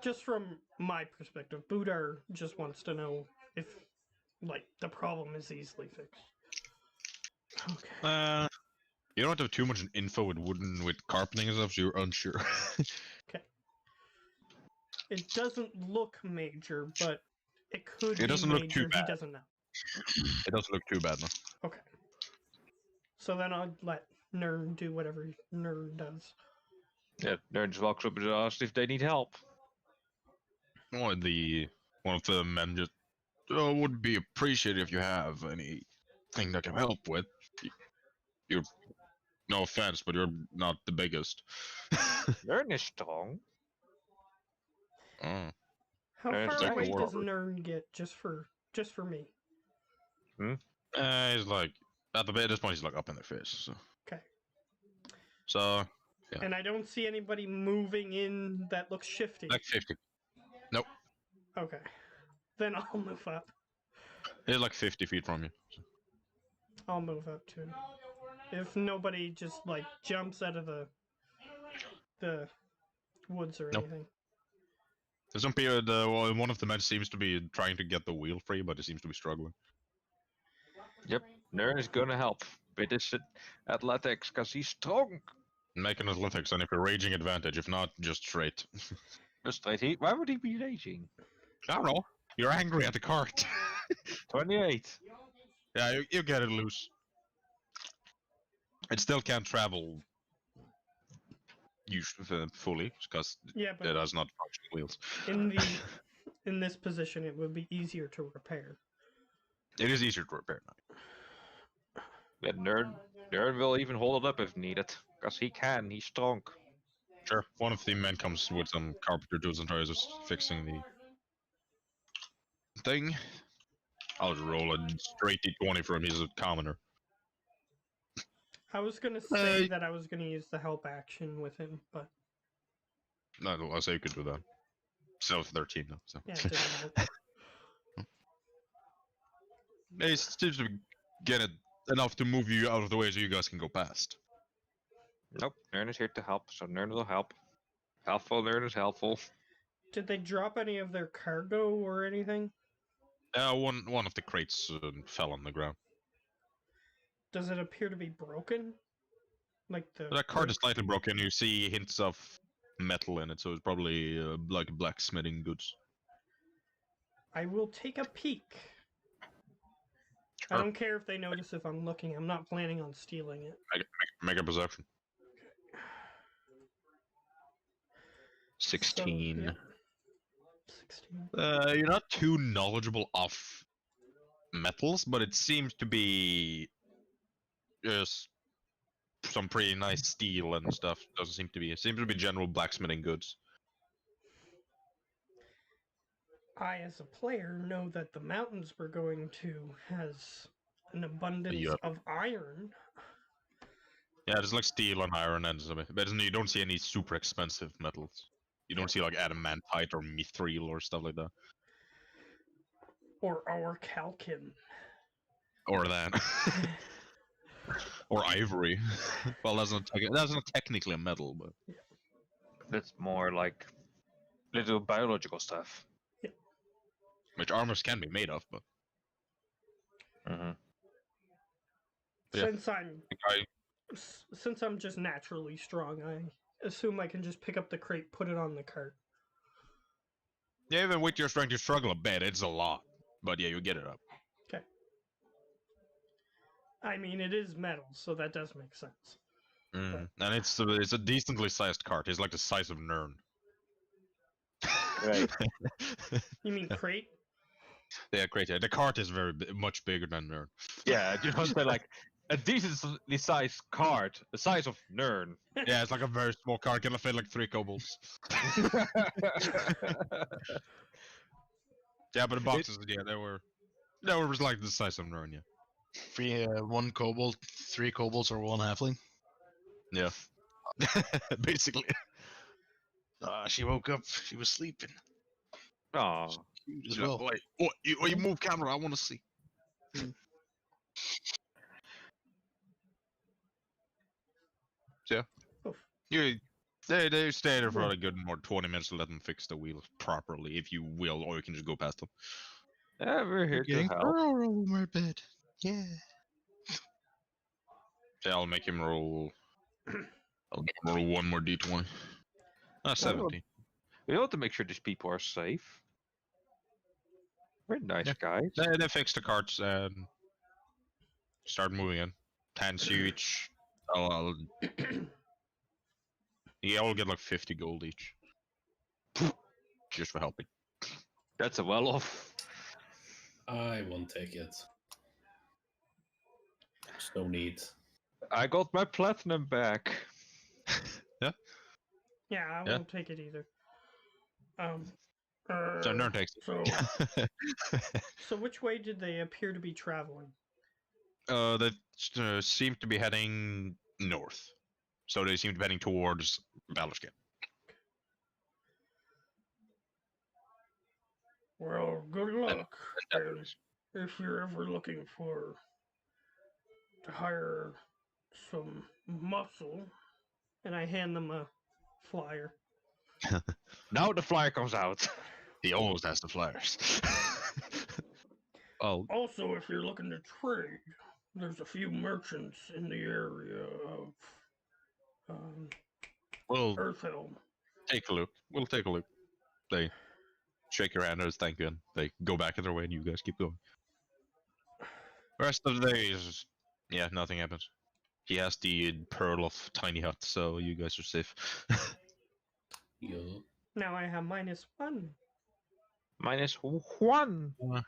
Just from my perspective, Buddar just wants to know if, like, the problem is easily fixed. Okay. You don't have too much info with carpeting and stuff, so you're unsure. It doesn't look major, but it could It be doesn't look too major. He bad. doesn't know. It doesn't look too bad, no. Okay. So then I'll let Nerd do whatever Nerd does. Yeah, nerd just walks up and asks if they need help. One of the men just would be appreciated if you have anything that can help with. You're no offense, but you're not the biggest. Nerd is strong. Oh. How Nerd's far like away a does warlord. Nerd get just for me? He's like at this point he's like up in their face. So, Okay. so yeah. And I don't see anybody moving in that looks shifty. Like 50. Okay. Then I'll move up. He's like 50 feet from you. I'll move up too. If nobody just like jumps out of the woods or Nope. anything. There's some period. One of the men seems to be trying to get the wheel free, but he seems to be struggling. Yep, nerd is gonna help with his athletics because he's strong. Make an athletics, and if you're raging, advantage. If not, just straight. Just like why would he be raging? I don't know. You're angry at the cart. 28. Yeah, you get it loose. It still can't travel fully because Yeah, it but has not functioning wheels. in this position, it would be easier to repair. It is easier to repair now. Yeah, nerd will even hold it up if needed because he can. He's strong. Sure. One of the men comes with some carpenter tools and tries just fixing the thing. I'll just roll a straight D20 for him. He's a commoner. I was gonna say that I was gonna use the help action with him, but No, I'll say you could do that. Still 13 though. So. yeah, it didn't help. He seems to get it enough to move you out of the way so you guys can go past. Nope, nerd is here to help, so nerd will help. Helpful, nerd is helpful. Did they drop any of their cargo or anything? One of the crates fell on the ground. Does it appear to be broken? Like the That cart is slightly broken. You see hints of metal in it, so it's probably like blacksmithing goods. I will take a peek. I Sure. don't care if they notice if I'm looking. I'm not planning on stealing it. Make a perception. 16. So, yeah. 16. You're not too knowledgeable of metals, but it seems to be just some pretty nice steel and stuff. Doesn't seem to be. It seems to be general blacksmithing goods. I, as a player, know that the mountains we're going to has an abundance Yeah. of iron. Yeah, there's like steel and iron and stuff, but you don't see any super expensive metals. You don't see like adamantite or mithril or stuff like that. Or orichalcum. Or that. Or ivory. Well, that's not technically a metal, but That's more like little biological stuff. which armors can be made of. But Mm-hmm. Yeah. Since I'm just naturally strong, I assume I can just pick up the crate, put it on the cart. yeah, even with your strength, you struggle a bit. It's a lot, but yeah, you get it up. Okay. I mean, it is metal, so that does make sense. And it's a decently sized cart. It's like the size of Nern. Right. You mean crate? Yeah, great. Yeah, the cart is much bigger than Nern. Yeah, you know, say like a decently sized cart, the size of Nern. Yeah, it's like a very small cart. Can fit like 3 kobolds. Yeah, but the boxes, yeah, they were like the size of Nern. Yeah. 1 kobold, 3 kobolds, or 1 halfling. Yeah. Basically. She woke up. She was sleeping. Oh, Cute as Yeah, well. wait, you move camera. I want to see. Yeah. Oof. They stay there for a good more 20 minutes to let them fix the wheels properly, if you will, or you can just go past them. yeah, we're here to Getting help. Burrow over my bed. Yeah. Yeah, I'll make him roll. I'll make him roll 1 more d20. 17. We ought to make sure these people are safe. We're nice Yeah. guys. They fix the carts and start moving in. 10 each. Yeah, I'll get like 50 gold each. Just for helping. That's a well off. I won't take it. There's no need. I got my platinum back. Yeah, I Yeah. won't take it either. So Nern takes it. So which way did they appear to be traveling? They seem to be heading north. So they seem to be heading towards Baldur's Well, good luck. And if you're ever looking to hire some muscle, and I hand them a flyer. Now the flyer comes out. He almost has the flyers. Oh, Also, if you're looking to trade, there's a few merchants in the area of we'll Earthhelm. take a look. We'll take a look. They shake your hand as thank you, and they go back in their way, and you guys keep going. Rest of the day is, yeah, nothing happens. He has the pearl of tiny hut, so you guys are safe. Yo. Now I have -1. -1.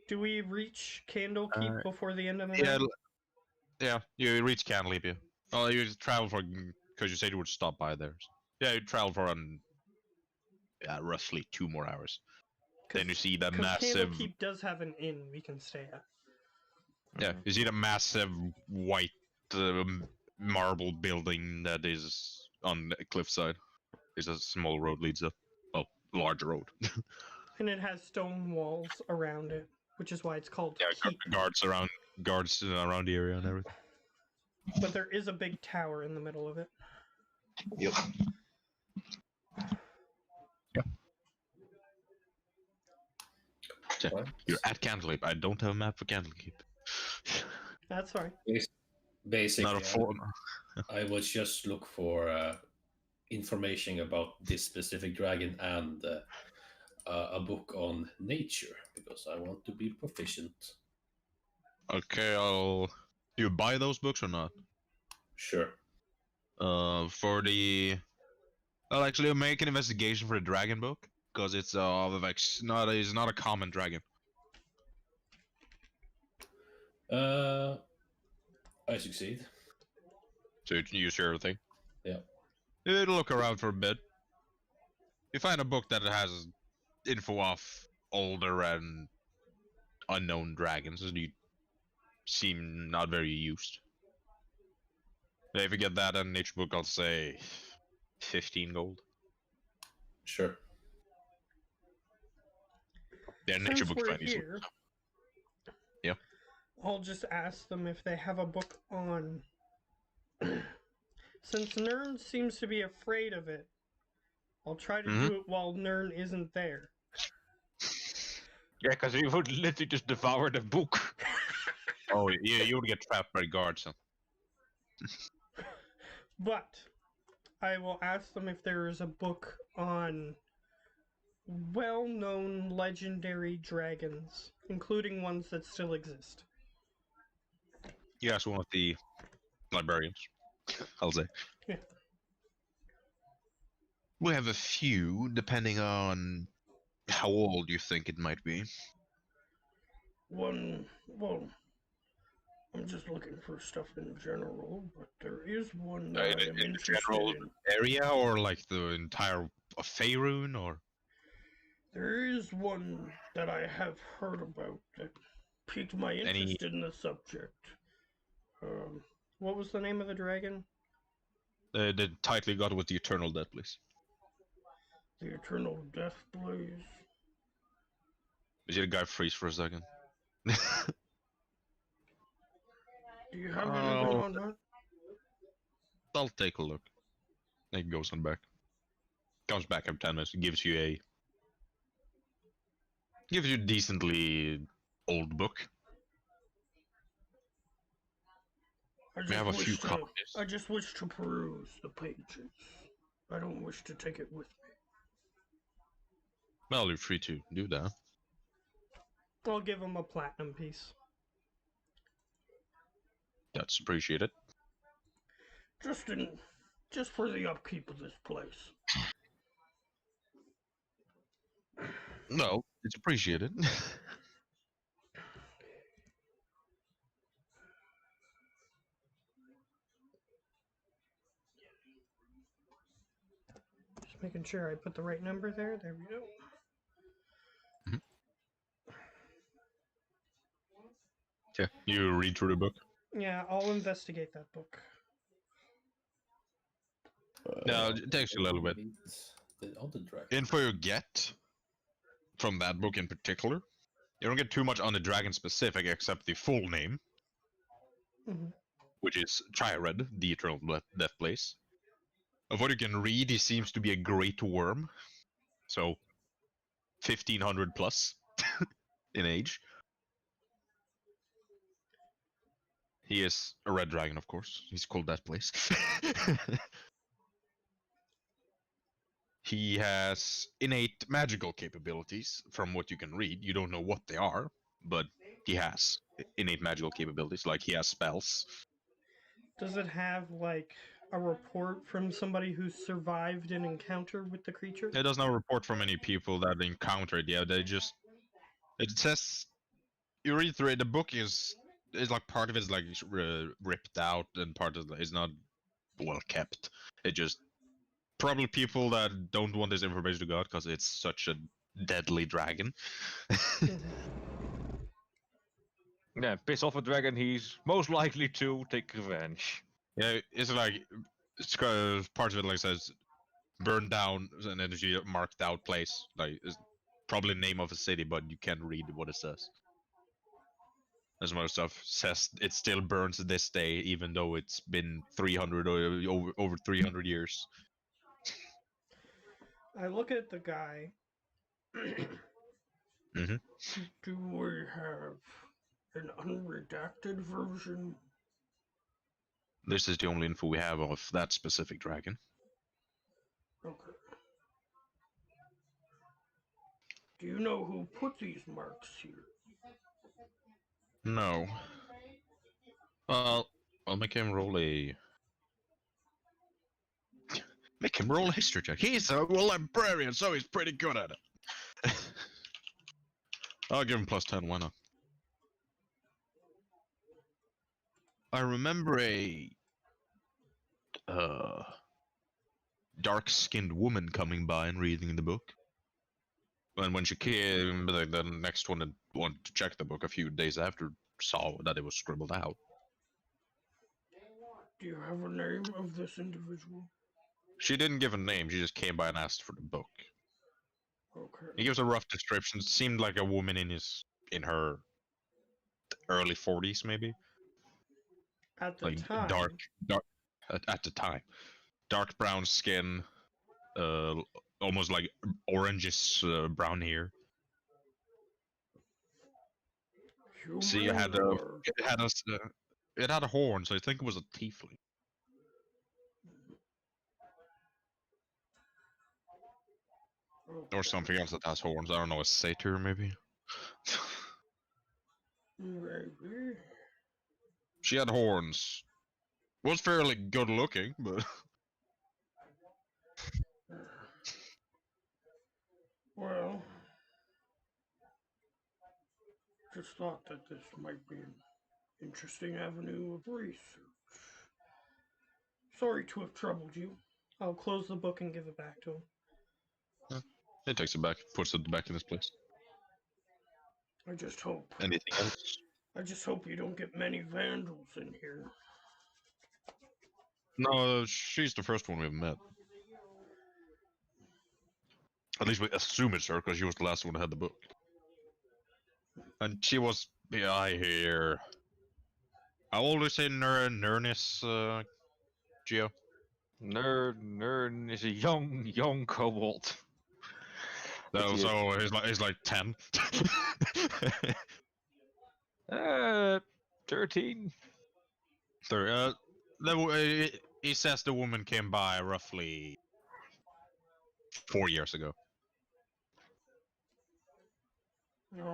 Do we reach Candlekeep before the end of the Yeah, night? yeah. You reach Candlekeep. Yeah. Oh, you travel for because you said you would stop by there. Yeah, you travel for roughly 2 more hours. Then you see the 'Cause massive. Candlekeep does have an inn we can stay at. Yeah, you see the massive white marble building that is on the cliffside. There's a small road leads up. Well, large road. And it has stone walls around it, which is why it's called Yeah, Keep. guards around the area and everything. But there is a big tower in the middle of it. Yep. Yeah, you're at Candlekeep. I don't have a map for Candlekeep. That's fine. Basically, Not a form. I would just look for information about this specific dragon and a book on nature because I want to be proficient. Okay, you buy those books or not? Sure. For the. I'll actually make an investigation for the dragon book because it's it's not a common dragon. I succeed. So you use your everything. Yeah. You look around for a bit. You find a book that has info off older and unknown dragons, and you seem not very used. If you get that in each book, I'll say 15 gold. Sure. They're nature Since books we're Chinese. here, Yeah. I'll just ask them if they have a book on. Since Nern seems to be afraid of it, I'll try to do it while Nern isn't there. Yeah, because he would literally just devour the book. Oh, you would get trapped by guards. Huh? But I will ask them if there is a book on well-known legendary dragons, including ones that still exist. You ask one of the librarians, I'll say. Yeah. We have a few, depending on how old you think it might be. Well, I'm just looking for stuff in general, but there is one that I am In the interested general in. area, or like the entire of Faerun, or There is one that I have heard about that piqued my interest in the subject. What was the name of the dragon? the tightly got with the Eternal Death, please. The Eternal Death Blaze. Did you guy freeze for a second? Do you have anything on that? I'll take a look. It goes on back. Comes back every 10 minutes. Gives you a decently old book. We have a few copies. I just wish to peruse the pages. I don't wish to take it with me. Well, you're free to do that. I'll give him a platinum piece. That's appreciated. Just for the upkeep of this place. No, it's appreciated. Just making sure I put the right number there. There we go. Yeah, you read through the book. Yeah, I'll investigate that book. No, it takes you a little bit. The other dragon. Info you get from that book in particular, you don't get too much on the dragon specific except the full name, which is Trired, the Eternal Death Place. Of what you can read, he seems to be a great worm, so 1500 plus in age. He is a red dragon, of course. He's called that place. He has innate magical capabilities, from what you can read. You don't know what they are, but he has innate magical capabilities, like he has spells. Does it have, like, a report from somebody who survived an encounter with the creature? It does not report from any people that encountered. Yeah, they just... It says... You read through it, the book is like part of it is like ripped out, and part of it is not well kept. It just... Probably people that don't want this information to go out because it's such a deadly dragon. Yeah, piss off a dragon, he's most likely to take revenge. Yeah, it's like it's part of it like says burned down an energy marked out place. Like it's probably the name of a city, but you can't read what it says. As most stuff says, it still burns to this day, even though it's been 300 or over 300 years. I look at the guy. Mm-hmm. Do we have an unredacted version? This is the only info we have of that specific dragon. Okay. Do you know who put these marks here? No. Well, I'll make him roll a... Make him roll a history check. He's a librarian, so he's pretty good at it. I'll give him +10, why not? I remember a... dark-skinned woman coming by and reading the book. And when she came, the next one that wanted to check the book a few days after saw that it was scribbled out. Do you have a name of this individual? She didn't give a name, she just came by and asked for the book. He Okay. gives a rough description. Seemed like a woman in her early 40s, maybe. At the Like time. dark at the time. Dark brown skin, uh, almost like orangish brown hair. See, it had Human or... it had a horn, so I think it was a tiefling or something else that has horns. I don't know, a satyr maybe. Maybe. She had horns. Was fairly good looking, but Well, just thought that this might be an interesting avenue of research. Sorry to have troubled you. I'll close the book and give it back to him. he takes it back, puts it back in its place. I just hope. Anything else? I just hope you don't get many vandals in here. No, she's the first one we've met. At least we assume it's her because she was the last one that had the book. And she was, yeah, I hear. I always say Nerness, Geo. Nern is a young kobold. No, so he's like 10. 13. He says the woman came by roughly 4 years ago. Okay.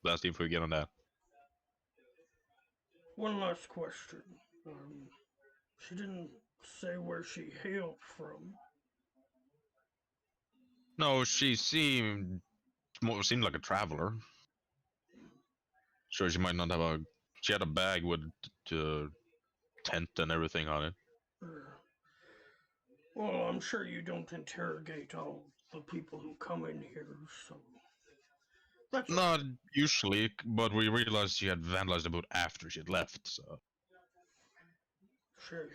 That's the info we get on that. One last question. She didn't say where she hailed from. No, she seemed like a traveler. Sure, she might not have a. She had a bag with tent and everything on it. Well, I'm sure you don't interrogate all the people who come in here, so... That's Not usually, but we realized she had vandalized the boat after she had left, so. Sure.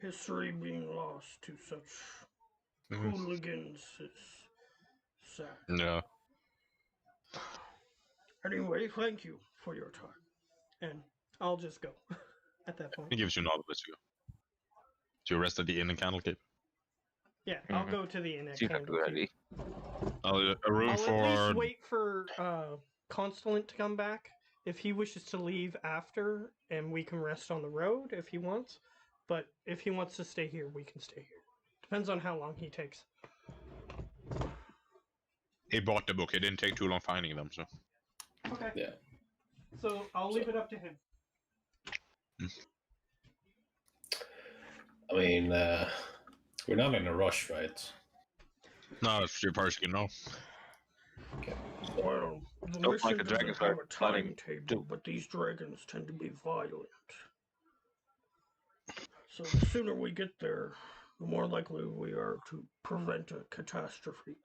History being lost to such Mhm. hooligans is sad. Yeah. Anyway, thank you for your time. And I'll just go at that point. He gives you an obelisk to go. So you rest at the inn in Candlekeep. Yeah, I'll go to the inn at Seems like Candlekeep. ready. A room I'll for. at least wait for Constellant to come back if he wishes to leave after, and we can rest on the road if he wants. But if he wants to stay here, we can stay here. Depends on how long he takes. He bought the book. It didn't take too long finding them, so. Okay. Yeah. So I'll leave it up to him. I mean, we're not in a rush, right? No, it's your first, you know. Okay. Well, the Don't mission like the doesn't dragons have are a planning timetable, to- but these dragons tend to be violent. So the sooner we get there, the more likely we are to prevent a catastrophe.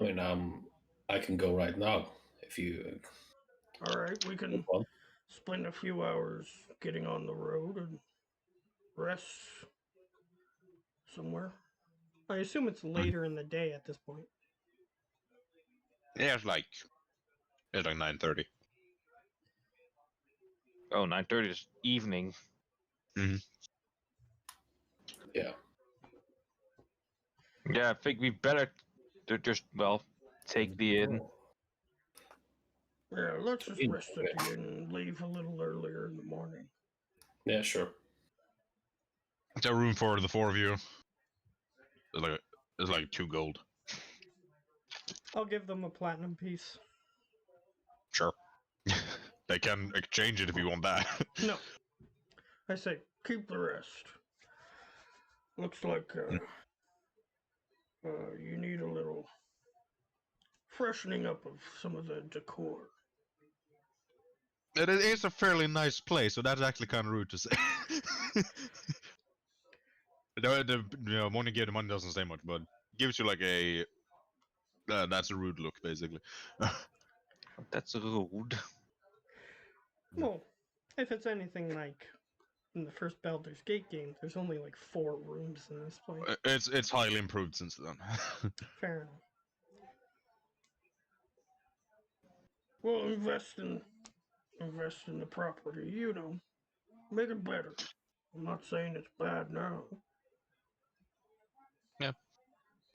I mean, I can go right now if you All right, we can want. spend a few hours getting on the road and rest somewhere. I assume it's later in the day at this point. Yeah, it's like 9:30. Oh, 9:30 is evening. Yeah. Yeah, I think we better to just, take the inn. Yeah, let's just Inn, rest at the inn and leave a little earlier in the morning. Yeah, sure. It's a room for the four of you. It's like 2 gold. I'll give them a platinum piece. Sure. They can exchange it if you want that. No. I say, keep the rest. Looks like you need a little freshening up of some of the decor. It is a fairly nice place, so that's actually kind of rude to say. Money give the money doesn't say much, but gives you like a. That's a rude look, basically. That's rude. Well, If it's anything like in the first Baldur's Gate game, there's only like 4 rooms in this place. It's highly improved since then. Fair enough. Well, invest in the property, you know. Make it better. I'm not saying it's bad now.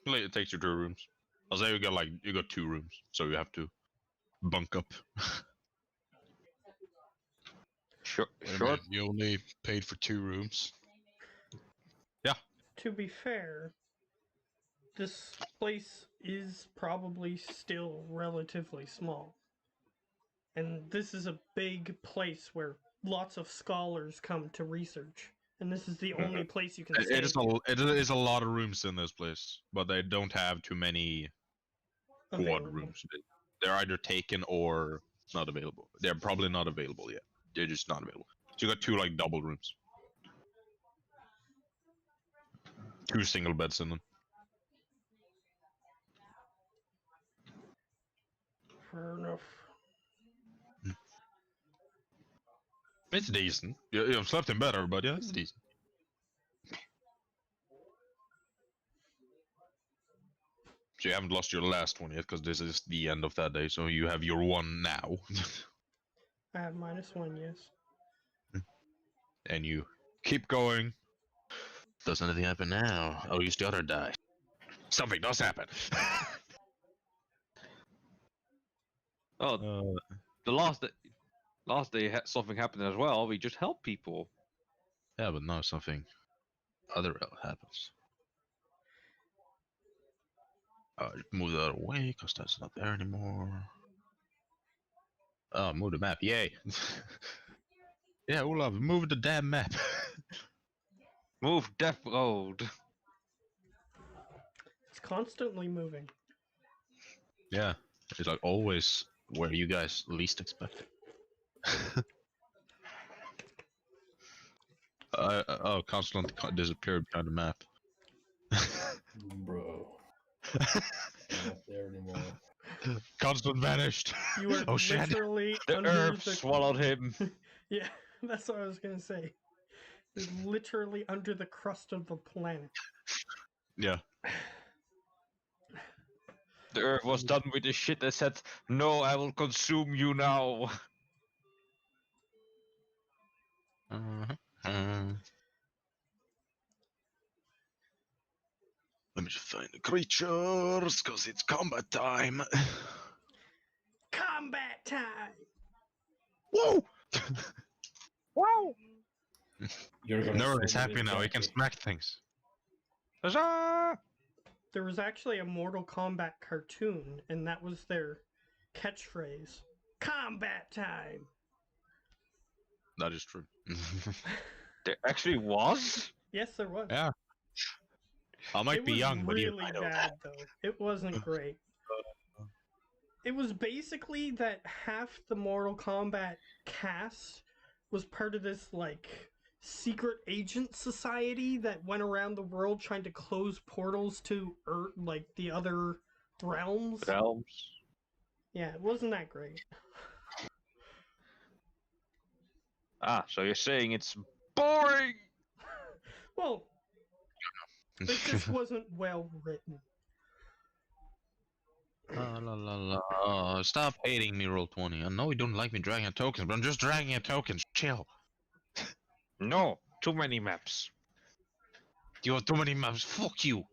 Like, it takes you 2 rooms. I'll say you got 2 rooms, so you have to bunk up. Sure. Wait a Sure. minute, you only paid for 2 rooms. To be fair, this place is probably still relatively small. And this is a big place where lots of scholars come to research. And this is the only place you can stay. It is a lot of rooms in this place, but they don't have too many quad available. rooms. They're either taken or not available. They're probably not available yet. They're just not available. So you got 2 like double rooms. 2 single beds in them. Fair enough. It's decent. I've slept in better, but yeah, it's decent. So you haven't lost your last one yet, because this is the end of that day, so you have your one now. I have -1, yes. And you keep going. Does anything happen now? I'll use the other die. Something does happen. Oh, the last day something happened as well. We just help people. Yeah, but now something other happens. Move that away, because that's not there anymore. Oh, move the map. Yay. Yeah, Olaf, move the damn map. Move Death Road. It's constantly moving. Yeah, it's like always where you guys least expect it. Oh, constantly disappeared behind the map. Bro. Not there anymore. Constant vanished. You are Oh shit. literally The under herb the... swallowed him. Yeah, that's what I was gonna say. You're literally under the crust of the planet. Yeah. The herb was done with the shit that said, "No, I will consume you now." Let me just find the creatures, cause it's combat time. Combat time! Whoa! Wow! You're gonna Nerd is follow happy this now. He Jackie. can smack things. Huzzah! There was actually a Mortal Kombat cartoon, and that was their catchphrase. Combat time! That is true. There actually was? Yes, there was. Yeah. I might It be was young, but really I don't. bad, though. It wasn't great. It was basically that half the Mortal Kombat cast was part of this, like, secret agent society that went around the world trying to close portals to Earth, like, the other realms. Realms. Yeah, it wasn't that great. Ah, so you're saying it's boring? Well, it just wasn't well written. La la la la. Stop hating me, Roll20. I know you don't like me dragging out tokens, but I'm just dragging out tokens. Chill. No, too many maps. You have too many maps. Fuck you.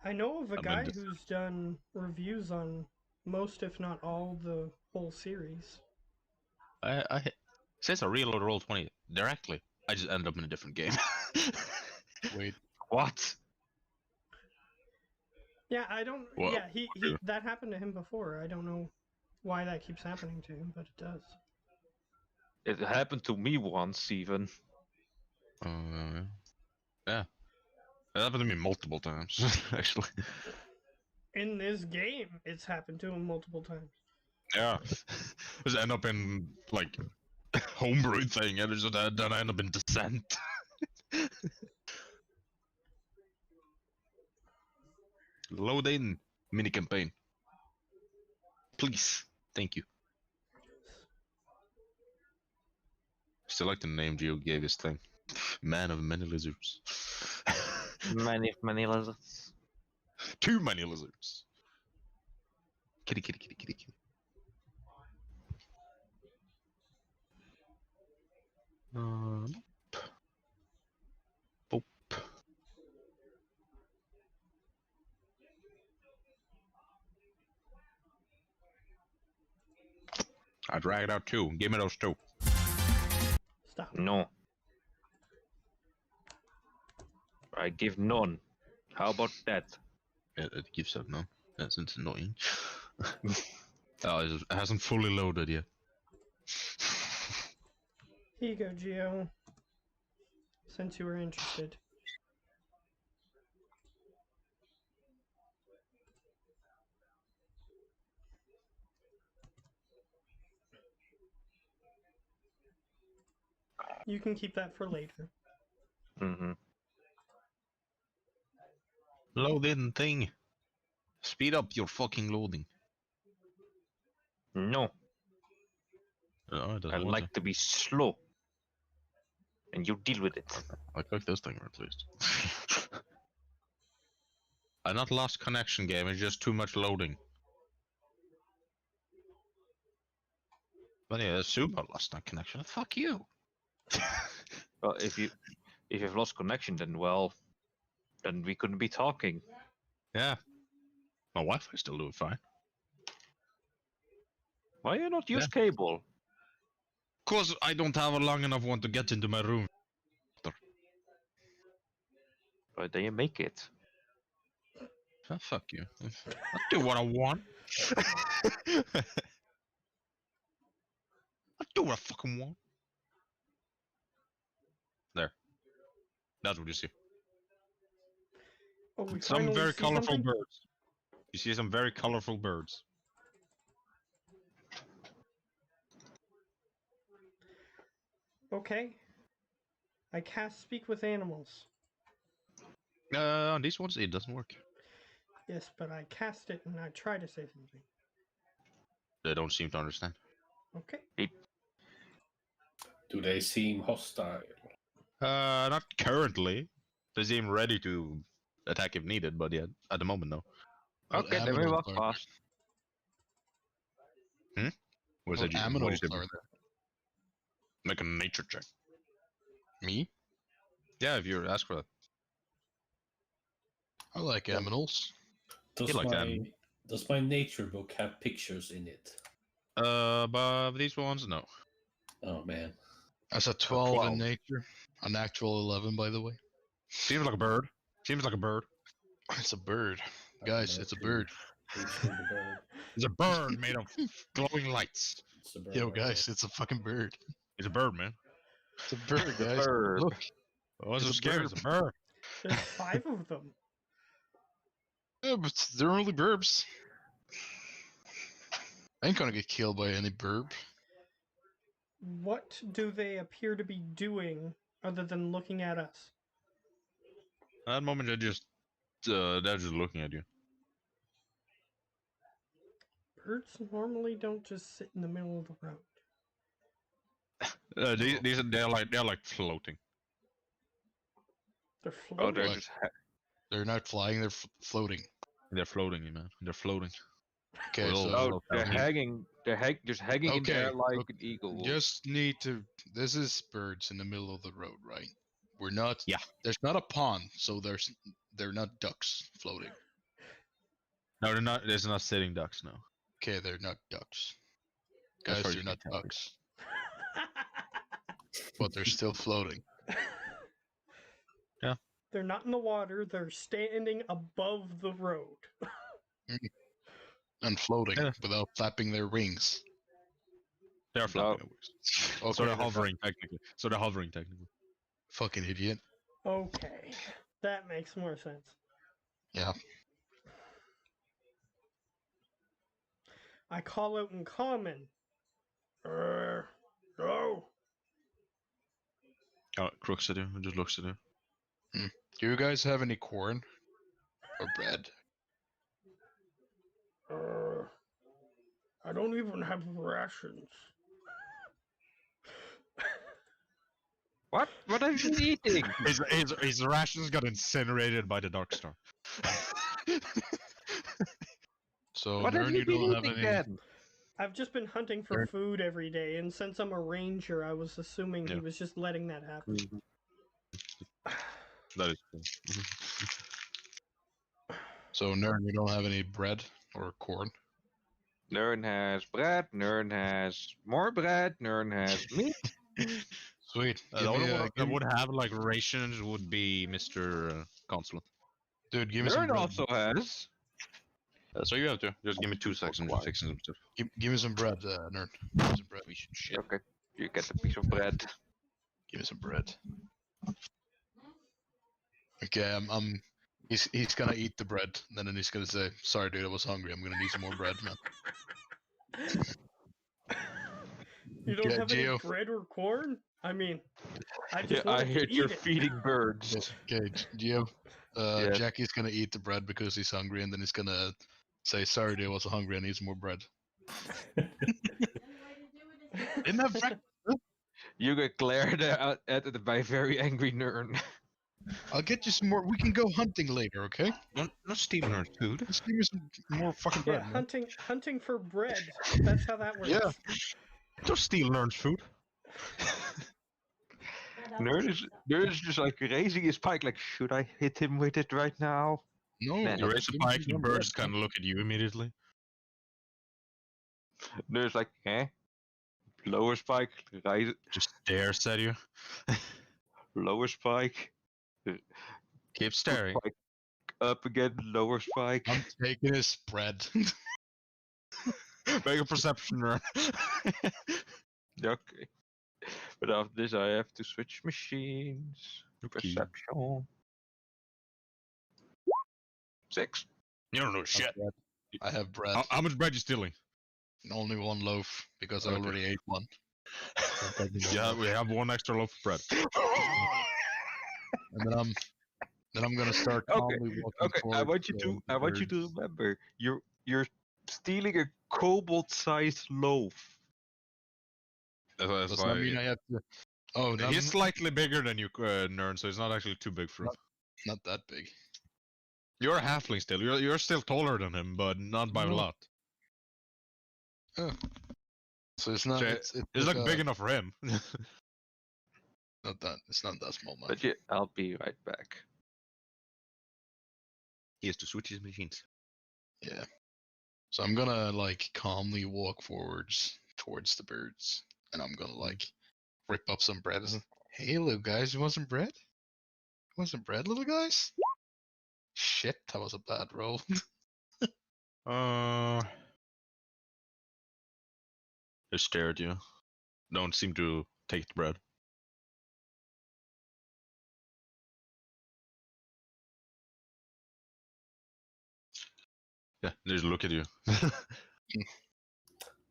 I know of a I'm guy into- who's done reviews on most, if not all, the whole series. Since I reload Roll20 directly, I just end up in a different game. Wait, What? Yeah, I don't. Well, yeah, he that happened to him before. I don't know why that keeps happening to him, but it does. It happened to me once, even. Yeah. It happened to me multiple times, actually. In this game, it's happened to him multiple times. Yeah. Just end up in, like, homebrew thing, and then I end up in Descent. Load in mini campaign. Please. Thank you. Still like the name Geo gave his thing. Man of many lizards. Many lizards. Too many lizards. Kitty, kitty, kitty, kitty, kitty. Boop. I drag it out too. Give me those two. Stop. No. I give none. How about that? It gives up now. That's annoying. Oh, it hasn't fully loaded yet. Here you go, Geo. Since you were interested. You can keep that for later. Mm-hmm. Loading thing. Speed up your fucking loading. No. Oh, it I doesn't like to be slow. And you deal with it. I click this thing at least. I not lost connection game, it's just too much loading. But yeah, assume I lost that connection. Fuck you. Well, if you've lost connection, then we couldn't be talking. Yeah. My Wi-Fi still doing fine. Why you not use cable? Cause I don't have a long enough one to get into my room. Right, then you make it. Oh, fuck you. I'll do what I want. I'll do what I fucking want. There. That's what you see. Oh, we Some finally very see colorful something? birds. You see some very colorful birds. Okay. I cast Speak with Animals. On these ones, it doesn't work. Yes, but I cast it and I try to say something. They don't seem to understand. Okay. Do they seem hostile? Not currently. They seem ready to attack if needed, but yeah, at the moment, no. What Okay, then we aminals walk are past. What What did you aminals are there? Make a nature check. Me? Yeah, if you ask for that. I like Yeah. aminals. Does You like my them. does my nature book have pictures in it? But these ones, no. Oh man. That's a 12 12. in nature. An actual 11, by the way. Seems like a bird. Seems like a bird. It's a bird. Guys, it's a bird. Who's the bird? It's a bird made of glowing lights. It's a bird. Yo, okay. guys, it's a fucking bird. It's a bird, man. It's a bird, guys. Bird. Look. Oh, what's so It's a scary? bird. It's a bird. There's 5 of them. Yeah, but they're only burbs. I ain't gonna get killed by any burb. What do they appear to be doing other than looking at us? At the moment, they're just looking at you. Birds normally don't just sit in the middle of the road. They're like floating. They're Oh, floating. they're What? just They're not flying, they're floating. They're floating, man. They're floating. Okay, Well, so oh, they're Okay. hanging. Just hanging in the Okay, air like okay, an eagle. just need to. This is birds in the middle of the road, right? We're not. Yeah. There's not a pond, so they're not ducks floating. No, they're not. There's not sitting ducks now. Okay, they're not ducks. As Guys, far as they're you not can tell. ducks, but they're still floating. They're not in the water, they're standing above the road. And floating Yeah. without flapping their wings. They're flapping. Okay, So they're hovering technically. Fucking idiot. Okay. That makes more sense. Yeah. I call out in common. No. Oh, Crooks at you. It just looks at you. Do you guys have any corn or bread? I don't even have rations. What? What have you been eating? His rations got incinerated by the Dark Star. So What have Nern, you you been don't have eating any. then? I've just been hunting for Sure. food every day, and since I'm a ranger, I was assuming he Yeah. was just letting that happen. That is cool. So Nern, you don't have any bread or corn. Nern has bread. Nern has more bread. Nern has meat. Sweet. The Give only me, one that give me- would have like rations would be Mr. Consulate. dude, give me some Nern bread. also has. So you have to just give me 2 seconds to fix some stuff. Give me some bread, Nern. Give me some bread. Shit. Okay, you get a piece of bread. Give me some bread. Okay, he's gonna eat the bread, and then he's gonna say, "Sorry, dude, I was hungry. I'm gonna need some more bread, man." You don't Yeah, have Gio. any bread or corn? I mean, I Yeah, just I wanted heard to you're eat it. feeding birds. Okay, Gio. Yes. Jackie's gonna eat the bread because he's hungry, and then he's gonna say, "Sorry, dude, I was hungry. I need some more bread." Didn't have breakfast. You get glared at by very angry Nern. I'll get you some more. We can go hunting later, okay? Not stealing our food. Just give me some more fucking Yeah, bread, man. hunting for bread. That's how that works. Yeah. Don't steal Nern's food. Nern is just like raising his pike, like, should I hit him with it right now? No, Man, You Give raise a pike and the birds kind of look at you immediately. Nern's like, eh? Lower spike, rise, Just stares at you. lower spike, Keep staring. spike up again, lower spike. I'm taking his bread. Make a perception roll. Okay. But after this, I have to switch machines. Okay. Perception. 6. You don't know shit. I have bread. How much bread you stealing? Only one loaf because I Okay. already ate one. Yeah, we have 1 extra loaf of bread. And then I'm gonna start Okay, calmly walking Okay, towards I want you the to birds. remember you're stealing a kobold-sized loaf. That's Does why that mean I have to? Oh, no, he's slightly bigger than you, Nern, so it's not actually too big for him. not that big. You're a halfling still. You're still taller than him, but not by a No. lot. So it's not. So It's like big enough for him. Not that. It's not that small, man. But yeah, I'll be right back. He has to switch his machines. Yeah. So I'm gonna like calmly walk forwards towards the birds, and I'm gonna like rip up some bread. And, hey, little guys, you want some bread? You want some bread, little guys? Shit, that was a bad roll. They stare at you. Don't seem to take the bread. Yeah, they just look at you.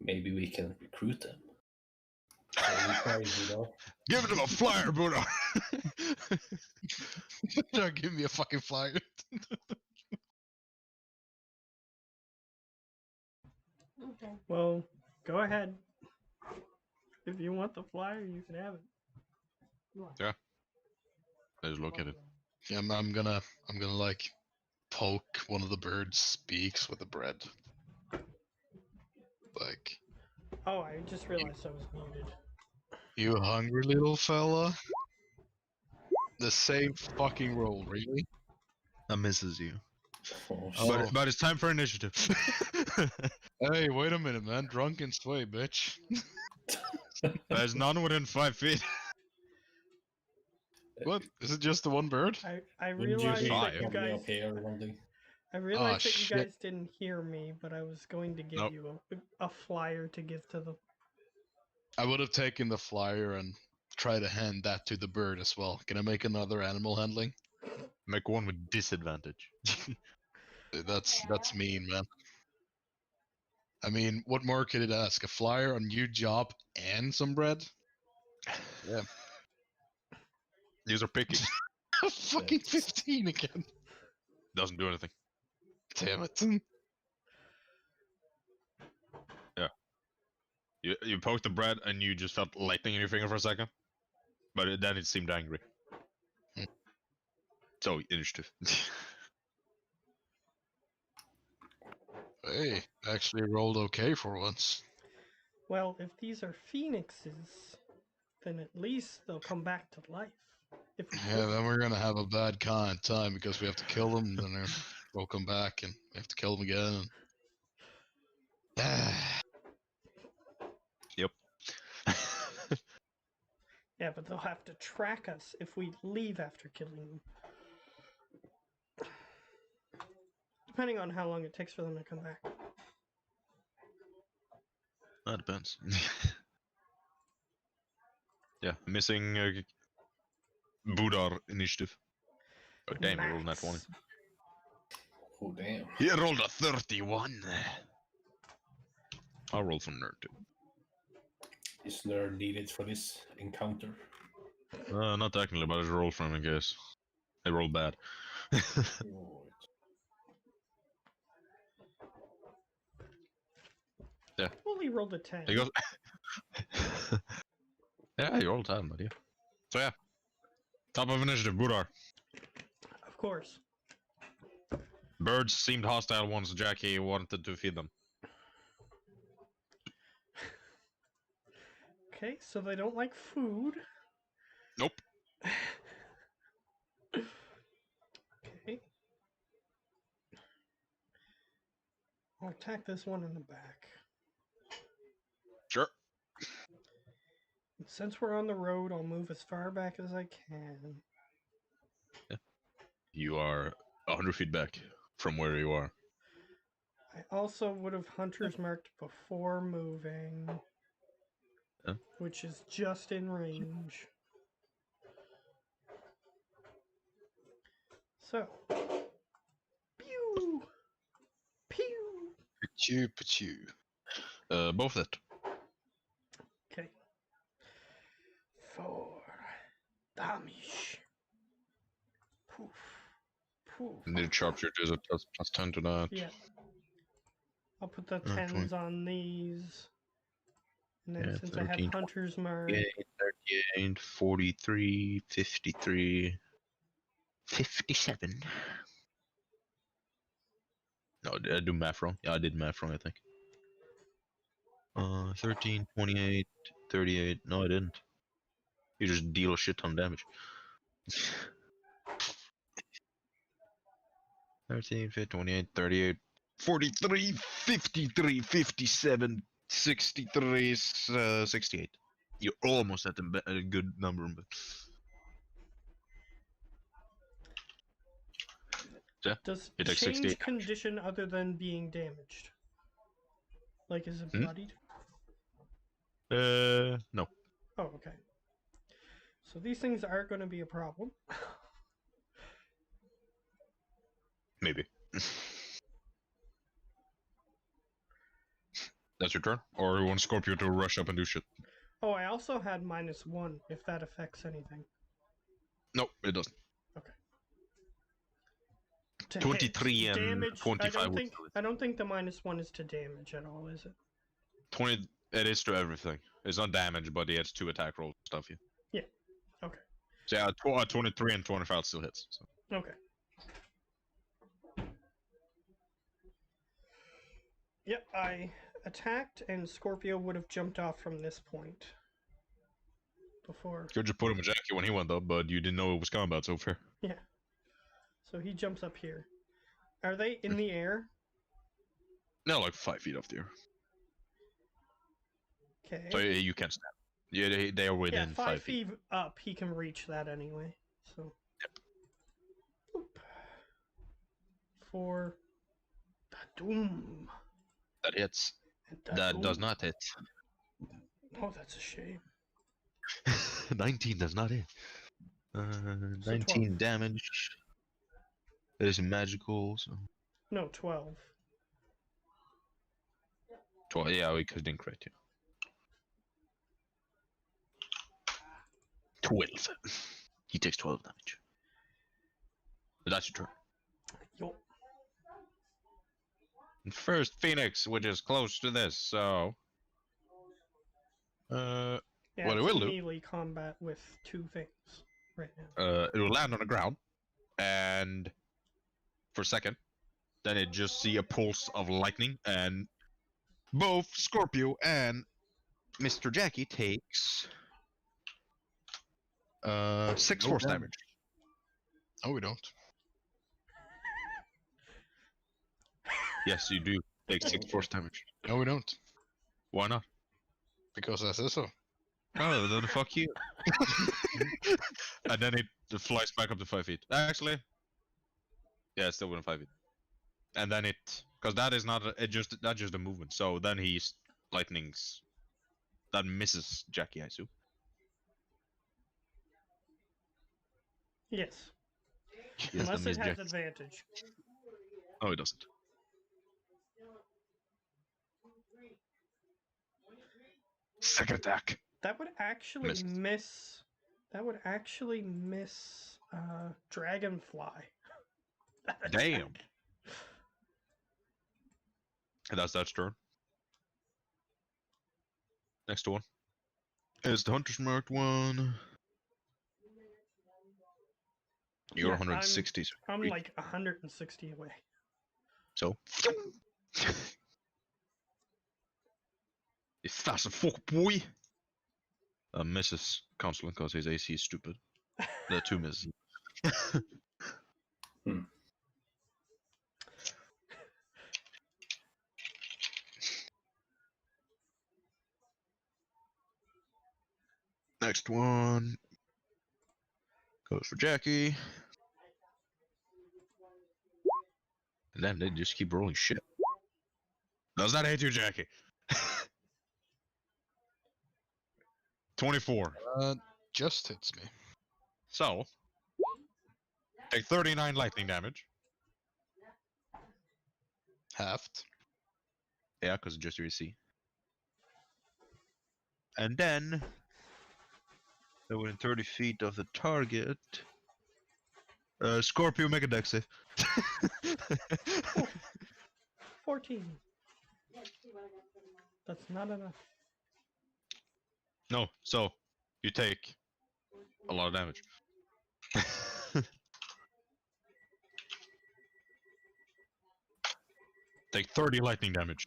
Maybe we can recruit them. So we try, Give them a flyer, Buddha! Don't give me a fucking flyer. Well, go ahead. If you want the flyer, you can have it. They just look at it. Yeah, I'm gonna like poke one of the birds' beaks with the bread. Like, Oh, I just realized I was muted. you hungry little fella? The same fucking roll, really? That misses you. oh, Oh. But it's time for initiative. Hey, wait a minute, man. Drunken sway, bitch. There's none within 5 feet. What? Is it just the one bird? I wouldn't realized you that hate you coming guys. up here or something? I realized that shit. you guys didn't hear me, but I was going to give Nope. you a flyer to give to them. I would have taken the flyer and tried to hand that to the bird as well. Can I make another animal handling? Make one with disadvantage. That's mean, man. I mean, what more could it ask? A flyer, a new job, and some bread? Yeah. These are picky. Fucking 15 again. Doesn't do anything. Damn it. You poked the bread and you just felt lightning in your finger for a second. But then it seemed angry. Hmm. So, initiative. Hey, actually rolled okay for once. Well, if these are phoenixes, then at least they'll come back to life. If we Yeah, kill then them. we're gonna have a bad time because we have to kill them, then they'll come back and we have to kill them again. Yep. Yeah, but they'll have to track us if we leave after killing them. Depending on how long it takes for them to come back. That depends. Yeah, missing Buddar initiative. Oh damn, he rolled that 20. Max. Oh damn. He rolled a 31. I'll roll for nerd too. Is nerd needed for this encounter? Not technically, but I just rolled for him in case. I rolled bad. Right. Well, he rolled a 10. He goes. Yeah, you rolled 10, but yeah. So yeah. Top of initiative, Buddar. Of course. Birds seemed hostile once Jackie wanted to feed them. Okay, so they don't like food. Nope. Okay. I'll attack this one in the back. Sure. And since we're on the road, I'll move as far back as I can. You are 100 feet back from where you are. I also would have hunter's marked before moving, Huh? which is just in range. So, pew, pew. Pachoo. Both that. Okay. 4 damage. Poof, poof. Need sharpshooter is a plus 10 to that. Yeah. I'll put the Okay. 10s on these. And then Yeah, since I have 13, hunter's mark, 38, 43, 53, 57. No, did I do math wrong? Yeah, I did math wrong, I think. 13, 28, 38. No, I didn't. You just deal a shit ton of damage. 13, 15, 28, 38, 43, 53, 57, 63, 68. You're almost at a good number, but... Yeah, does it takes change 68 condition other than being damaged? Like, is it Hmm? bloodied? No. Oh, okay. So these things are going to be a problem. Maybe. That's your turn? Or you want Scorpio to rush up and do shit? Oh, I also had -1, if that affects anything. No, it doesn't. To 23 hit. and Damage, 25 would kill it. I don't think the -1 is to damage at all, is it? 20, it is to everything. It's not damage, but it's 2 attack roll stuff, yeah. Yeah, okay. So yeah, 23 and 25 still hits. So. Okay. Yep, I attacked, and Scorpio would have jumped off from this point. Before. Could just put him in Jackie when he went up, but you didn't know it was combat, so fair. Yeah. So he jumps up here. Are they in the air? No, like 5 feet off the air. Okay. So yeah, you can snap. Yeah, they are within yeah, 5 feet. up, he can reach that anyway. So. Yep. Oop. For. Doom. That hits. That does not hit. Oh, that's a shame. 19 does not hit. So 19 12. damage. It is magical, so. No, 12. 12, yeah, because it didn't crit you. 12. He takes 12 damage. That's your turn. Yo. First, Phoenix, which is close to this, so. Yeah, Yeah, What it it's will do- melee combat with two things right now. It will land on the ground, and for a second, then it just see a pulse of lightning, and both Scorpio and Mr. Jackie takes 6 No force damage. damage. No, we don't. Yes, you do take 6 force damage. No, we don't. Why not? Because I said so. Oh, then fuck you. And then it flies back up to 5 feet. Actually, yeah, it's still within 5 feet. And then because that is not that's just a movement. So then he's lightnings. That misses Jackie, I assume. Yes. Yes, Unless that it misses has Jackie. advantage. Oh, it doesn't. Second attack. That would actually Missed. miss. That would actually miss Dragonfly. Damn. And that's that turn. Next one is the Hunter's Marked one. You're Yeah, 160. I'm like 160 away. So. You fast as fuck, boy! Misses Counseling because his AC is stupid. There are 2 misses. Next one goes for Jackie. And then they just keep rolling shit. Does that hit you, Jackie? 24. Just hits me. So, take 39 lightning damage. Halved. Yeah, because just your AC. And then, they're within 30 feet of the target. Scorpio, make a dex save. 14. That's not enough. No, so you take a lot of damage. Take 30 lightning damage.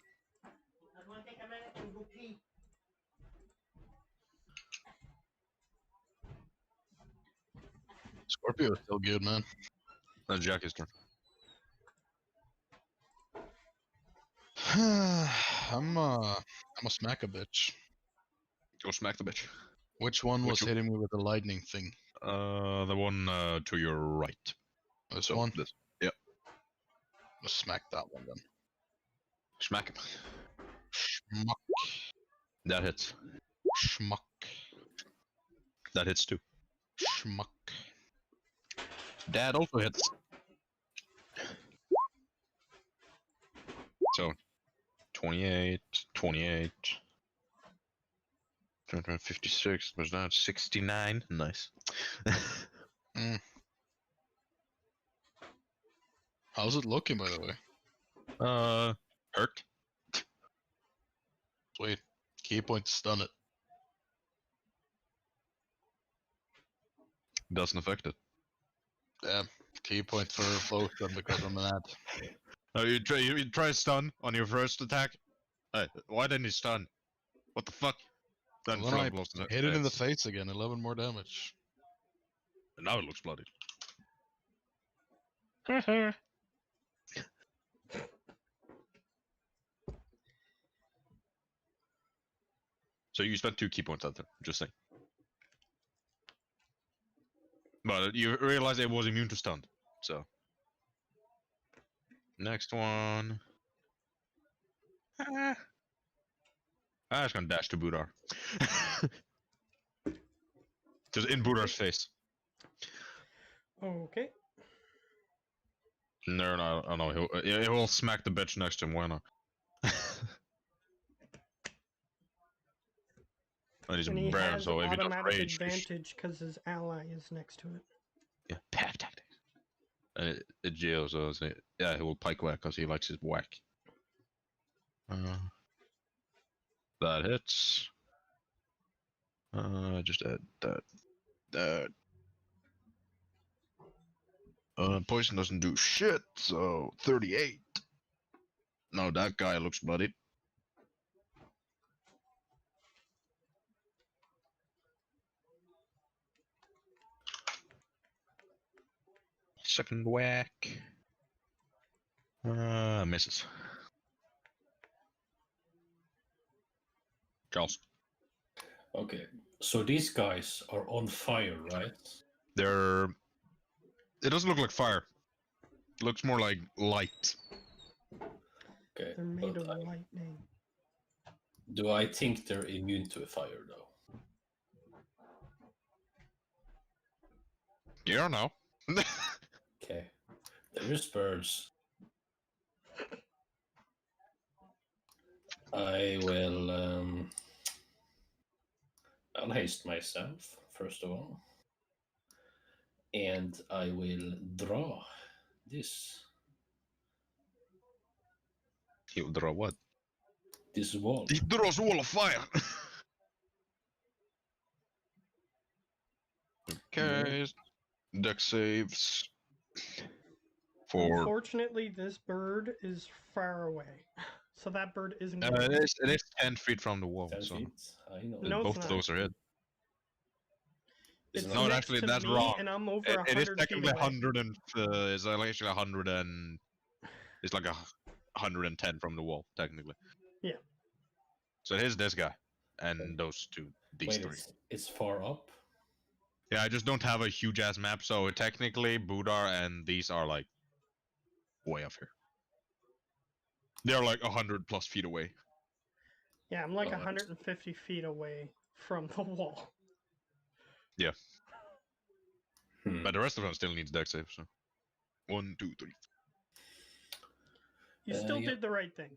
Scorpio is still good, man. That's Jackie's turn. I'm gonna smack a bitch. Go smack the bitch. Which one was Which hitting me with the lightning thing? The one to your right. This So one? this. Yeah. Let's smack that one then. Smack him. Schmuck. That hits. Schmuck. That hits too. Schmuck. That also hits. So, 28, 28. 256, was that 69? Nice. How's it looking, by the way? Hurt. Sweet. Key point to stun it. Doesn't affect it. Damn. Key point for both of them because I'm an ad. You try stun on your first attack. Why didn't he stun? What the fuck? Then Well, frog I blows the hit it in the heads. face again. 11 more damage. And now it looks bloody. So you spent 2 key points out there, just saying. But you realize it was immune to stun, so. Next one. I'm just gonna dash to Buddar. Just in Buddar's face. Okay. No, he'll smack the bitch next to him, why not? And he's And he bear, has so if he does automatic rage, advantage because his ally is next to it. yeah, pack tactics. And it jails, so yeah, he will pike whack because he likes his whack. That hits. Just add that. Poison doesn't do shit, so 38. No, that guy looks bloodied. Second whack. Misses. Charles. Okay, so these guys are on fire, right? They're. It doesn't look like fire. It looks more like light. Okay, They're made but of lightning. do I think they're immune to a fire though? You don't know. Okay, there is birds. I will. I'll haste myself first of all, and I will draw this He'll draw what? this wall. He draws wall of fire. Okay. Deck saves. For Unfortunately, this bird is far away, so that bird isn't. gonna it is 10 feet from the wall. 10 So feet. I know. No, both it's of not. those are hit. It's Isn't No, it? next actually, to that's me, wrong. and I'm over It is 100 feet technically away. 100 and it's actually 100 and it's like 110 from the wall technically. Yeah. So it is this guy and those two, these Wait, three. it's far up. Yeah, I just don't have a huge ass map, so technically Buddar and these are like way up here. They're like 100 plus feet away. Yeah, I'm like Alright. 150 feet away from the wall. But the rest of them still needs deck save. So 1, 2, 3. You still yeah. did the right thing.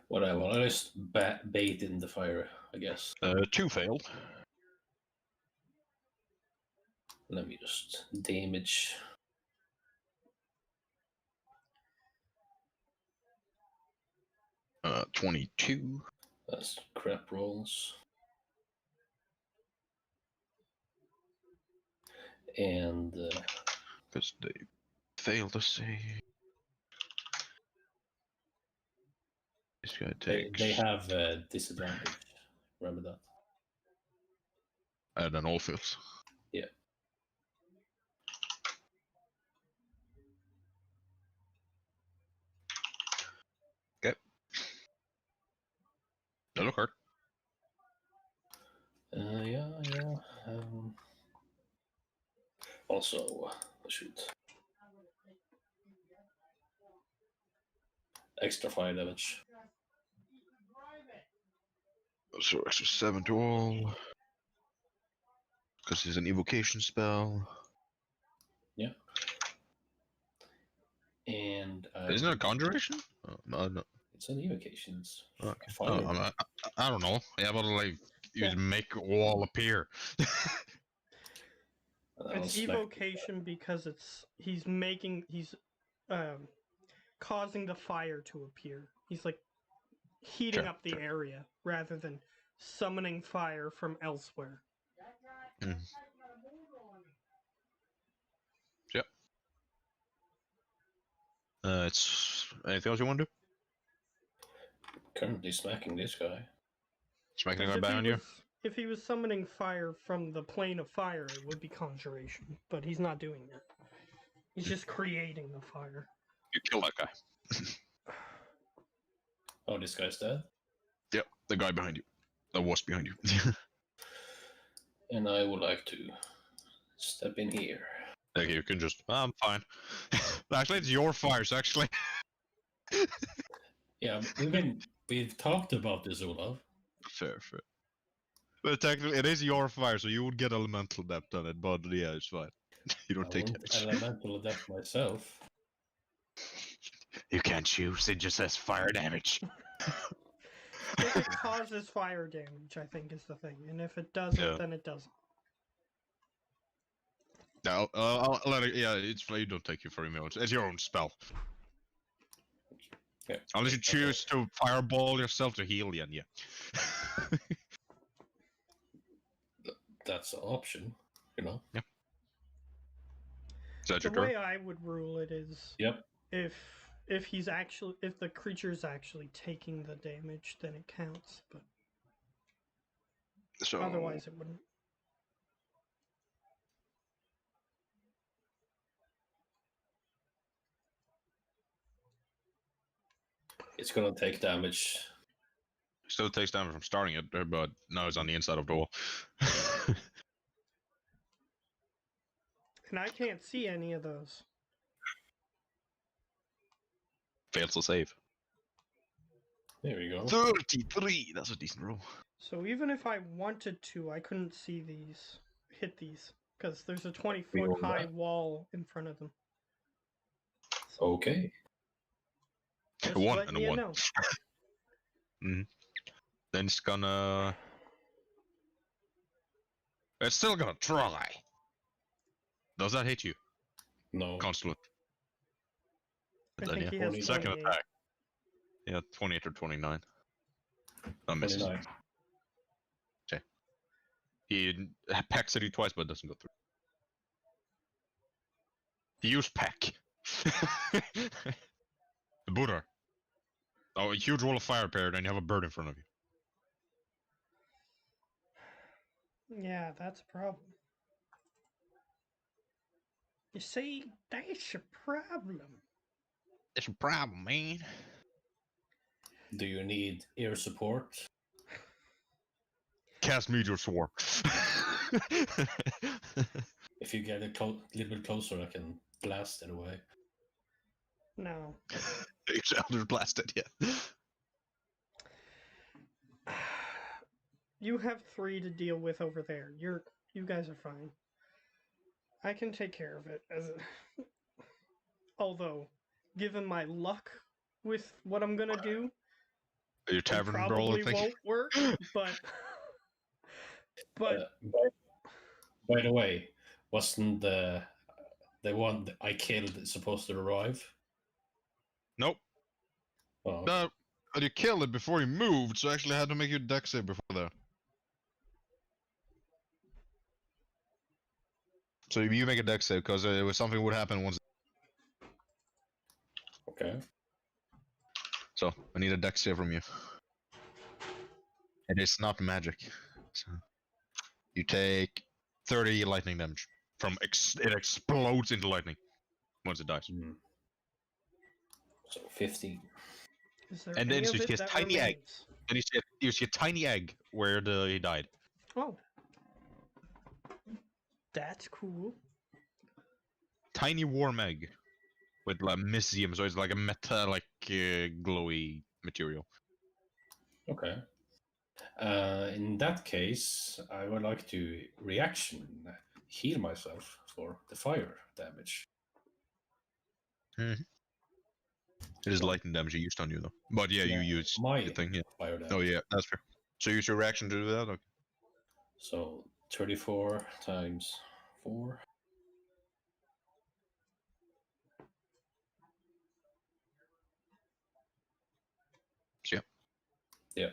Whatever. I just bait in the fire, I guess. 2 failed. Let me just damage. Uh, 22. That's crap rolls. And Because they failed to save. This guy takes. they have disadvantage. Remember that. And then all fails. Yeah. Okay. That look hard. Yeah. Also, shoot. Extra fire damage. So extra 7 to all. Because it's an evocation spell. Yeah. And Isn't it a conjuration? Oh, no. it's an evocation. It's Okay. fire. Oh, I don't know. Yeah, but like you Yeah. make a wall appear. I'll It's smack- evocation because he's causing the fire to appear. He's like heating Sure, up the sure. area rather than summoning fire from elsewhere. Yep. It's anything else you want to do? Currently smacking this guy. Smacking the If guy he behind you? was- If he was summoning fire from the plane of fire, it would be conjuration, but he's not doing that. He's just creating the fire. You kill that guy. Oh, this guy's dead. Yep, the guy behind you. The wasp behind you. And I would like to step in here. Okay, you can just. I'm fine. Actually, it's your fires. Actually. Yeah, we've talked about this, Olaf. Fair. But technically, it is your fire, so you would get elemental depth on it. But yeah, it's fine. You don't I take want damage. elemental adept myself. You can't choose. It just says fire damage. If it causes fire damage, I think is the thing, and if it doesn't, Yeah. then it doesn't. No, I'll let it. Yeah, it's you don't take your free minutes. It's your own spell. Yeah. Unless you choose to fireball yourself to heal, then yeah. That's an option, you know. Is that The your turn? way I would rule it is Yep. if if the creature's actually taking the damage, then it counts. But So otherwise, it wouldn't. It's gonna take damage. still takes damage from starting it, but now it's on the inside of the wall. And I can't see any of those. Fails to save. There we go. 33. That's a decent roll. So even if I wanted to, I couldn't see these, hit these, because there's a 20-foot Real high bad. wall in front of them. So Okay. just One letting and a you one. know. Then it's gonna. It's still gonna try. Does that hit you, No. Consulate? I Then, think yeah. he has 28. Second 28. attack. Yeah, 28 or 29. That misses. 29. He pecks at you twice, but doesn't go through. He used peck. The Buddha. Oh, a huge wall of fire appeared, and you have a bird in front of you. Yeah, that's a problem. You see, that's a problem. It's a problem, man. Do you need ear support? Cast Meteor Swarm. If you get a little bit closer, I can blast it away. No. Elders blasted, yeah. You have 3 to deal with over there. You guys are fine. I can take care of it. Although, given my luck with what I'm gonna do, Your it tavern brawler probably thing. won't work. But By the way, wasn't the one that I killed supposed to arrive? Nope. Oh, okay. No, but you killed it before you moved, so actually I had to make you a dex save before that. So you make a dex save because it was something would happen once. Okay. So I need a dex save from you. It is not magic. So you take 30 lightning damage from it explodes into lightning once it dies. Hmm. So 15. is there And then any so of you it get that tiny egg. remains? And you see a tiny egg where he died. Oh, that's cool. Tiny warm egg with like mycelium, so it's like a metallic glowy material. Okay. In that case, I would like to reaction heal myself for the fire damage. It is lightning damage you used on you though. But yeah, you use my the thing, yeah. fire damage. Oh yeah, that's fair. So use your reaction to do that? Okay. So 34 times 4. Yeah. Yeah.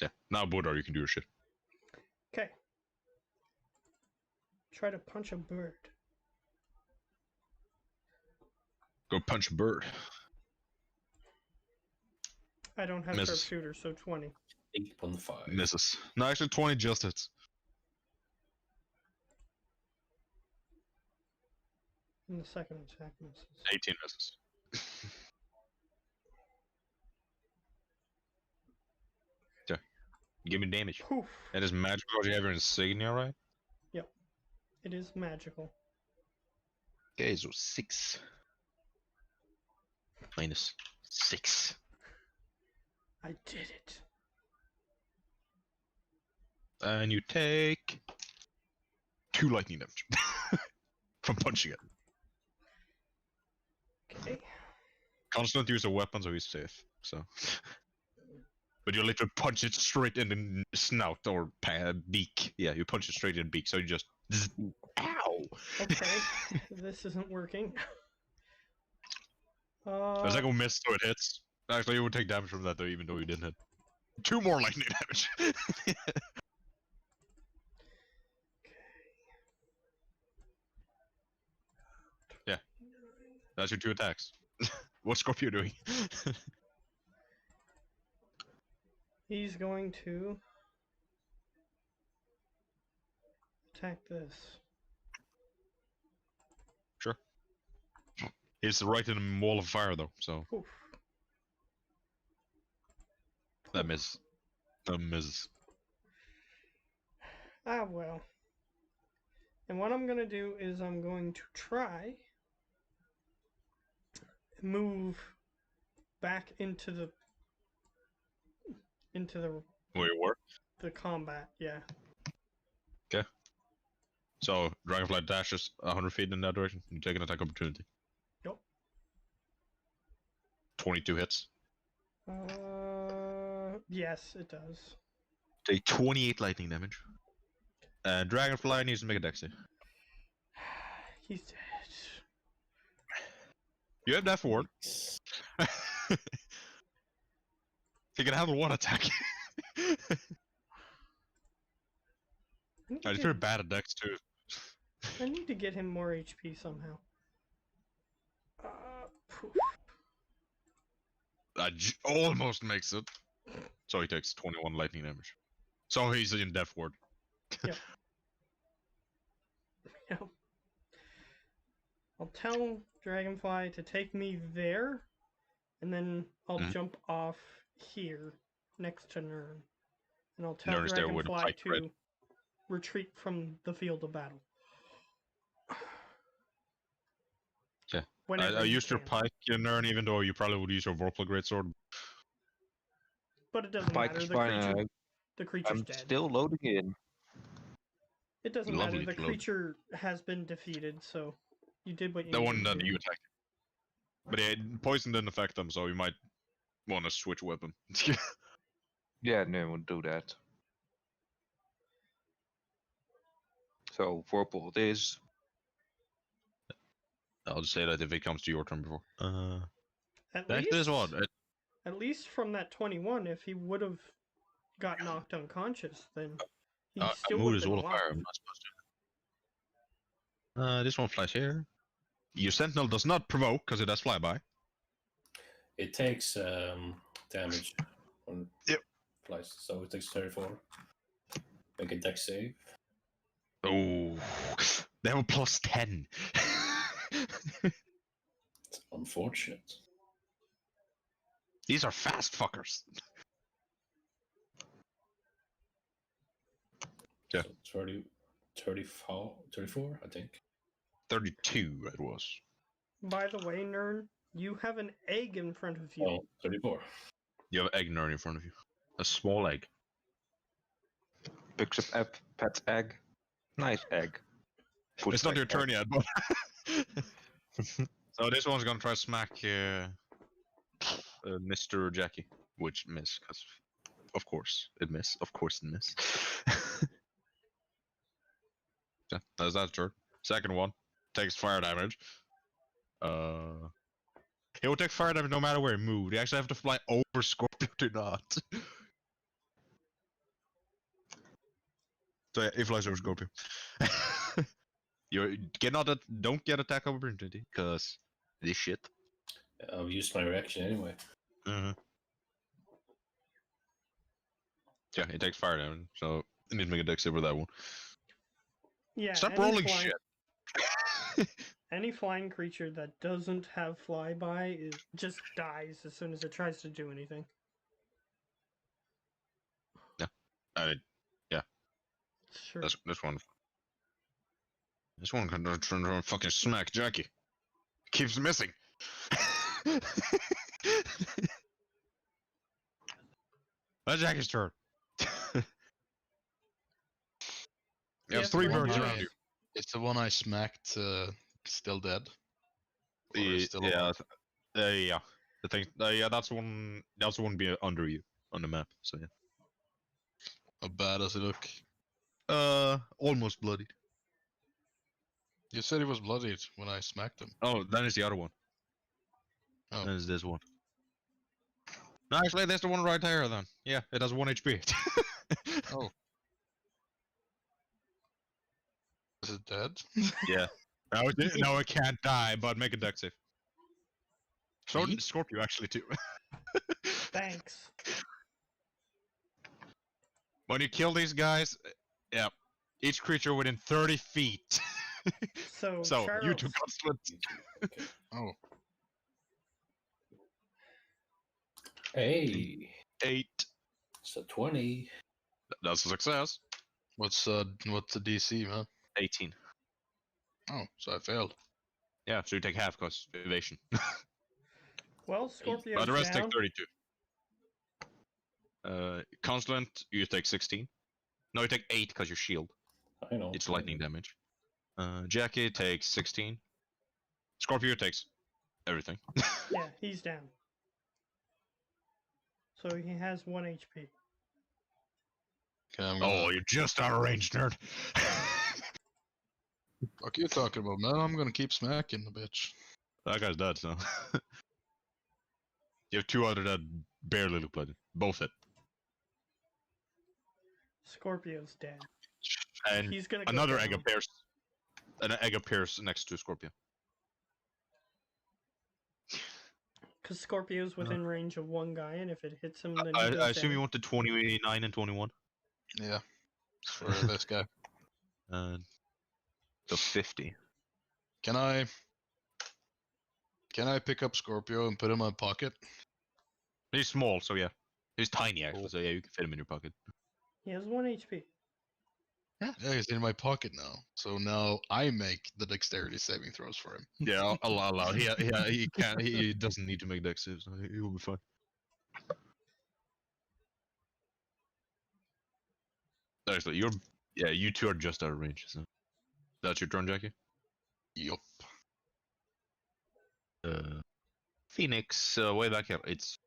Yeah. Now Buddha, you can do your shit. Okay. Try to punch a bird. Go punch a bird. I don't have Misses. sharpshooter, so 20. 8.5. Misses. No, actually 20 just hits. And the second attack misses. 18 misses. Okay. Give me damage. Poof. That is magical. You have your insignia, right? It is magical. Okay, so 6. Minus 6. I did it. And you take 2 lightning damage from punching it. Okay. Constant use a weapon, so he's safe. So, but you literally punch it straight in the snout or beak. Yeah, you punch it straight in the beak. So you just, ow. Okay. This isn't working. The second one missed, so it hits. Actually, you would take damage from that though, even though you didn't hit. 2 more lightning damage. Yeah. That's your 2 attacks. What's Scorpio doing? He's going to attack this. Sure. He's right in the wall of fire though, so Oof. that miss. That misses. Ah, well. And what I'm going to do is I'm going to try move back into the Where you were? the combat. Yeah. So Dragonfly dashes 100 feet in that direction. You take an attack opportunity. Yep. 22 hits. Yes, it does. Take 28 lightning damage. Dragonfly needs to make a dex save. He's dead. You have that forward. He can handle 1 attack. He's very bad at dex too. I need to get him more HP somehow. Poof. Almost makes it. So he takes 21 lightning damage. So he's in death ward. Yep. Yep. I'll tell Dragonfly to take me there, and then I'll jump off here next to Nern. And I'll tell Nern's there with a Dragonfly pike, to right? retreat from the field of battle. Yeah. Whenever I you used your can. pike, Nern, even though you probably would use your Vorpal Greatsword. But it doesn't Pike matter. is fine. The creature's I'm dead. still loading in. It doesn't Lovely matter. The load. creature has been defeated, so you did what you The needed one to that do. you attacked. But yeah, poison didn't affect them, so you might want to switch weapon. Yeah, no, we'll do that. So, Vorpal it is. I'll just say that if it comes to your turn before. At Back to this one. At least from that 21, if he would have got knocked unconscious, then he still Mood would is have been all of alive. fire. I'm not supposed to. This one flies here. Your sentinel does not provoke because it has flyby. It takes damage on Yep. flies, so it takes 34. Make a dex save. Oh, they have a plus 10. It's unfortunate. These are fast fuckers. Yeah. So 30, 34, I think. 32 it was. By the way, Nern, you have an egg in front of you. Oh, 34. You have an egg nerd in front of you. A small egg. Picks up pet's egg. Nice egg. It's not your turn yet, but... So this one's gonna try to smack Mr. Jackie. Which miss, because... Of course it miss. Of course it miss. Yeah, that's that turn. Second one. Takes fire damage. He will take fire damage no matter where he moved. You actually have to fly over Scorpio to not. So yeah, he flies over Scorpio. You don't get attack opportunity, cause this shit. I've used my reaction anyway. Yeah, he takes fire damage, so you need to make a dex save for that one. Yeah. Stop rolling shit. Any flying creature that doesn't have flyby just dies as soon as it tries to do anything. Yeah. Sure. This one. This one can turn around and fucking smack Jackie. Keeps missing. That's Jackie's turn. You have 3 birds around you. Is the one I smacked still dead? Or is still Yeah, alive? yeah. The thing, yeah, that's one. That's one be under you on the map. So yeah. How bad does it look? Almost bloodied. You said he was bloodied when I smacked him. Oh, that is the other one. Oh. There's this one. No, actually, there's the one right there then. Yeah, it has 1 HP. Oh. Is it dead? Yeah. No, it can't die, but make a dex save. So Me? did Scorpio actually too. Thanks. When you kill these guys, yeah, each creature within 30 feet. So, So you Charles, two got split. Okay. Oh. Hey, 8. it's a 20. That's a success. What's the DC, man? 18. Oh, so I failed. Yeah, so you take half because evasion. well, Scorpio's But the rest down. take 32. Constant, you take 16. No, you take 8 because you shield. I know. It's lightning damage. Jackie takes 16. Scorpio takes everything. Yeah, he's down. So he has 1 HP. Okay, I'm gonna. Oh, you're just out of range, nerd. Fuck you talking about, man? I'm gonna keep smacking the bitch. That guy's dead, so. You have 2 other that barely look like it. Both hit. Scorpio's dead. And He's gonna go another down. egg appears. An egg appears next to Scorpio. Because Scorpio's within range of one guy, and if it hits him, then he I goes assume down. you want the 29 and 21. Yeah. For this guy. So 50. Can I pick up Scorpio and put him in my pocket? He's small, so yeah. He's tiny actually, Cool. so yeah, you can fit him in your pocket. He has 1 HP. Yeah, he's in my pocket now. So now I make the dexterity saving throws for him. Yeah, I'll allow. He can't. He doesn't need to make dex saves. He will be fine. Actually, you two are just out of range. So that's your turn, Jackie. Yup. Phoenix, way back here. It's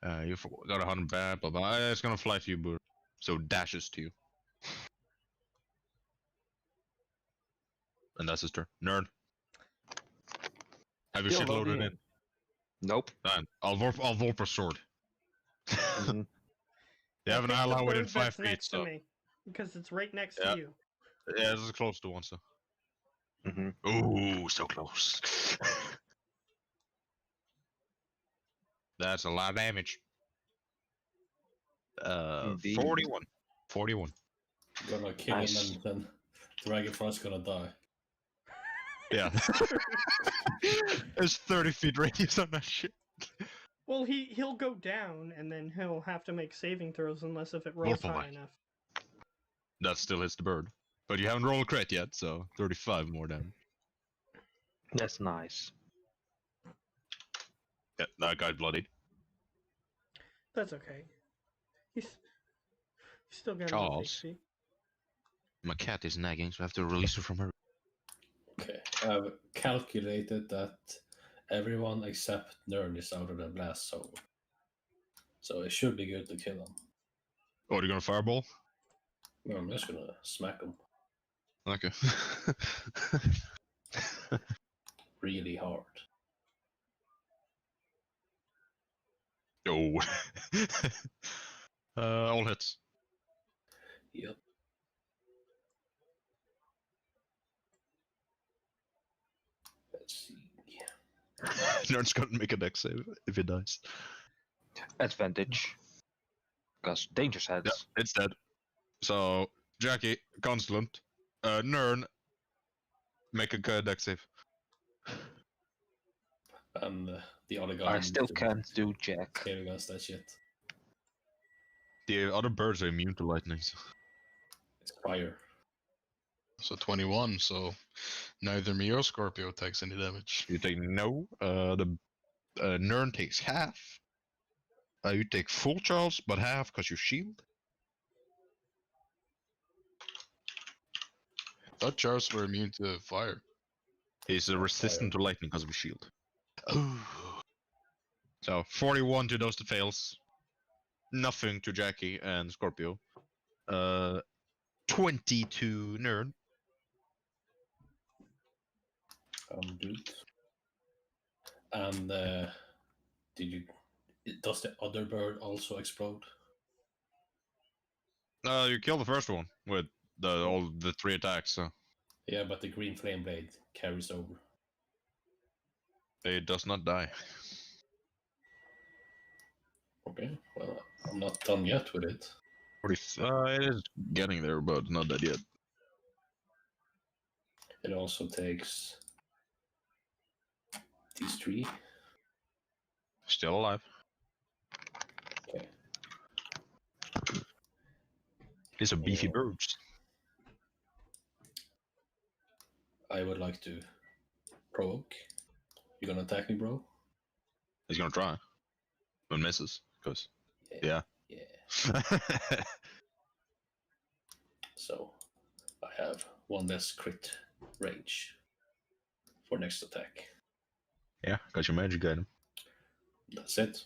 you got 100 bad, blah blah. It's gonna fly to you, Buddha. So dashes to you. And that's his turn. Nerd. Have your Still shit loaded loading in. Nope. Fine. I'll warp a sword. Mhm. You have an Pick the ally within bird 5 that's feet, next so to me, because it's right next Yeah. to you. yeah, this is close to one, so. Mhm. Ooh, so close. That's a lot of damage. Indeed. 41. 41. Gonna kill Nice. him and then Dragonfly's gonna die. Yeah. There's 30 feet radius on that shit. Well, he'll go down, and then he'll have to make saving throws unless if it rolls Multiple high back. enough. That still hits the bird. But you haven't rolled a crit yet, so 35 more damage. That's nice. Yeah, that guy's bloodied. That's okay. He's still got enough Charles. HP. My cat is nagging, so I have to release her from her. Okay. I've calculated that everyone except Nern is out of the blast zone. So it should be good to kill him. Oh, you're gonna fireball? No, I'm just gonna smack him Okay. really hard. Oh. All hits. Yep. Let's see. Nerd's gonna make a dex save if he dies. Advantage. Because dangerous heads. Yeah, it's dead. So, Jackie, Consulant, Nern, make a dex save. And the other guy. I still can't do jack. Save against that shit. The other birds are immune to lightning. So. It's fire. So 21, so neither me or Scorpio takes any damage. You take no. The Nern takes half. You take full, Charles, but half because you shield. I thought Charles were immune to fire. He's resistant to lightning because of his shield. So 41 to those that fails. Nothing to Jackie and Scorpio. 20 to Nern. I'm good. And does the other bird also explode? You kill the first one with all the 3 attacks, so Yeah, but the green flame blade carries over. it does not die. Okay, well, I'm not done yet with it. It is getting there, but not dead yet. It also takes these 3. Still alive. Okay. These are beefy birds. I would like to provoke. You gonna attack me, bro? He's gonna try, but misses. Cause yeah. So I have 1 less crit range for next attack. Yeah, got your magic item. That's it.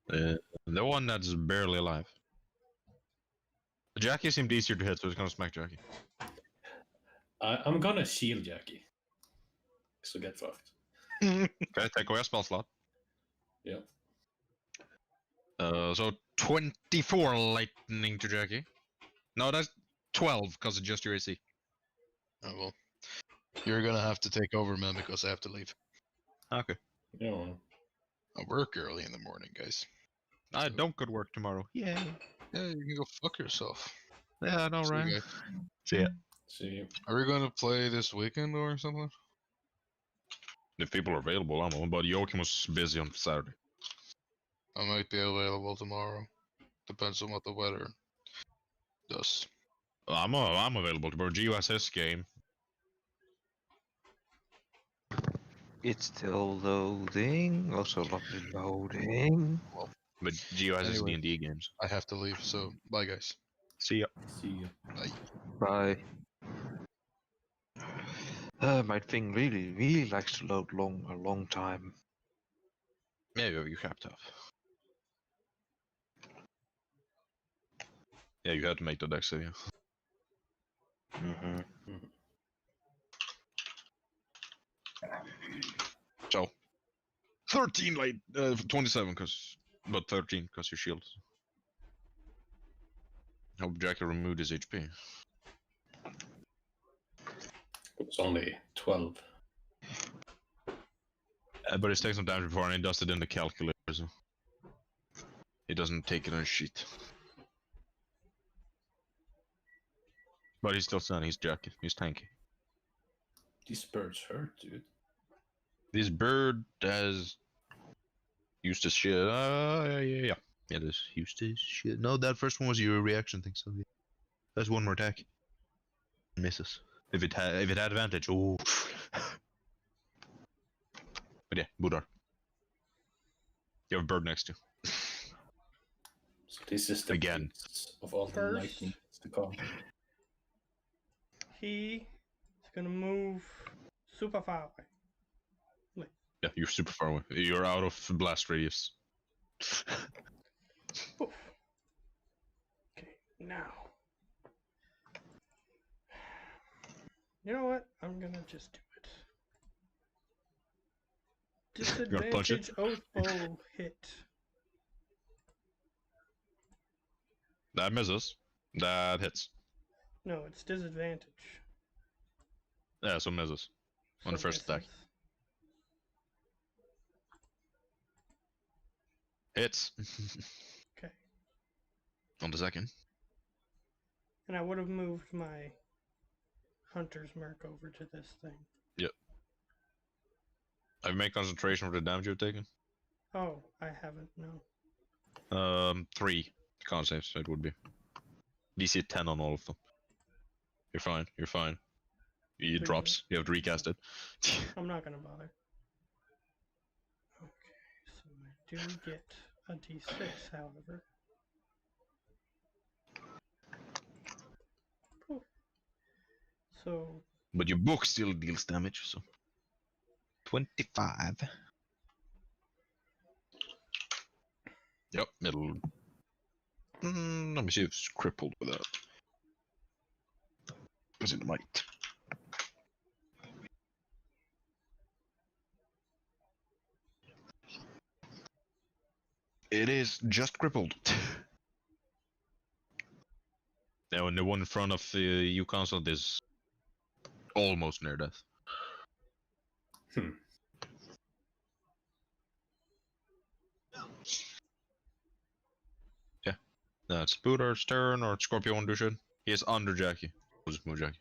The one that's barely alive. Jackie seemed easier to hit, so he's gonna smack Jackie. I'm gonna shield Jackie. So get fucked. Okay, take away a spell slot. Yeah. So 24 lightning to Jackie. No, that's 12 because it's just your AC. Oh well. You're gonna have to take over, man, because I have to leave. Okay. Yeah. I work early in the morning, guys. I don't go to work tomorrow. Yay. Yeah, you can go fuck yourself. Yeah, I know, See you right? guys. See ya. See you. Are we gonna play this weekend or something? If people are available, I'm on. But Joachim was busy on Saturday. I might be available tomorrow. Depends on what the weather does. I'm available tomorrow. Gio has his game. It's still loading. Also lovely loading. But Gio has his Anyway. D&D games. I have to leave, so bye, guys. See ya. See you. Bye. Bye. My thing really likes to load a long time. Yeah, you have to have. Yeah, you had to make the deck save. Mm-hmm. So 13 light, 27 but 13 because your shield. Hope Jackie removed his HP. It's only 12. But he's taken some damage before and he does it in the calculator, so he doesn't take it on a sheet. But he's still standing, he's Jackie, he's tanky. These birds hurt, dude. This bird has used his shit. Yeah, it is used his shit. No, that first one was your reaction thing, so yeah. That's one more attack. Misses. If it had advantage, oh. But yeah, Buddar. You have a bird next to you. So this is the Again. beast of all the First. lightning to come. He is gonna move super far away. Yeah, you're super far away. You're out of blast radius. Poof. Okay, now. You know what? I'm gonna just do it. gonna punch it? Disadvantage oath hit. That misses. That hits. No, it's disadvantage. Yeah, so misses. On the So first attack. misses. Hits. Okay. On the second. And I would have moved my hunter's mark over to this thing. I've made concentration for the damage you've taken. Oh, I haven't, no. 3 con saves, it would be. DC 10 on all of them. You're fine, you're fine. It Good. drops, you have to recast it. I'm not gonna bother. Okay, so I do get a d6, however. Poof. So, But your book still deals damage, so. 25. Yep, it'll. Let me see if it's crippled with that. Because it might. It is just crippled. Now, and the one in front of you console is almost near death. Yeah, that's Buddha's turn, or Scorpio want to do shit. He is under Jackie. We'll just move Jackie.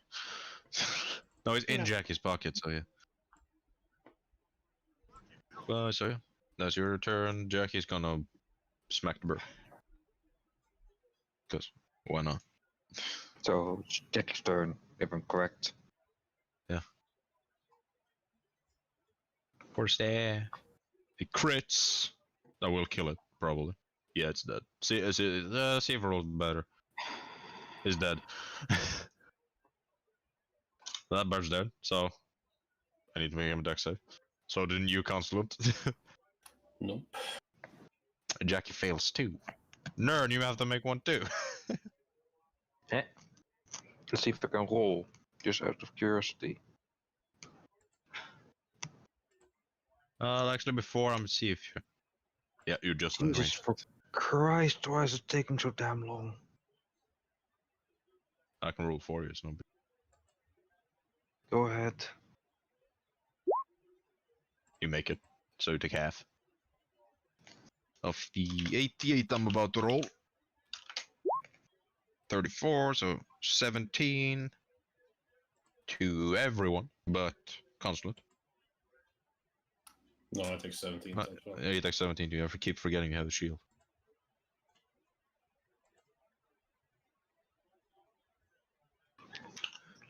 No, he's in Yeah. Jackie's pocket, so yeah. So yeah, that's your turn. Jackie's gonna smack the bird. Cause why not? So it's Jackie's turn, if I'm correct. Of course, there. It crits. That will kill it, probably. Yeah, it's dead. See if it rolls better. It's dead. That bird's dead, so I need to make him a dex save. So the new consulate. Nope. Jackie fails too. Nern, you have to make one too. Eh? Let's see if I can roll, just out of curiosity. Actually, before I'm see if you... Yeah, you're just in Jesus, range. for Christ, why is it taking so damn long? I can roll for you. It's no big. Go ahead. You make it, so you take half of the 88 I'm about to roll. 34, so 17 to everyone, but consulate. No, I take 17. as well. Yeah, you take 17. You have to keep forgetting you have a shield.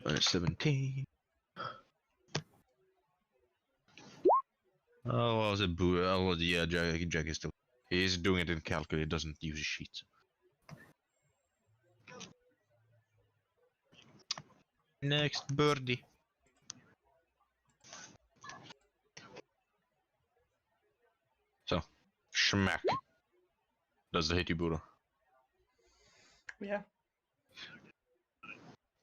Minus 17. Oh, what was it? Oh, yeah, Jack is still. He's doing it in calculate. He doesn't use his sheets. Next birdie. So, schmack. Does the hit you, Buddha? Yeah.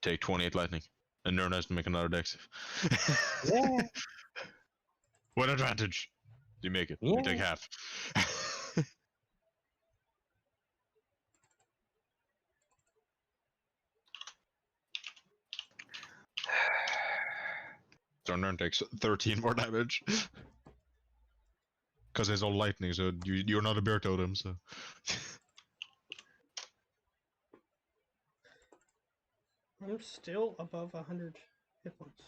Take 28 lightning. And Nern has to make another dex save. Yeah. What advantage? You make it. You Yeah. take half. So Nern takes 13 more damage. Because it's all lightning, so you're not a bear totem, so. I'm still above 100 hit points.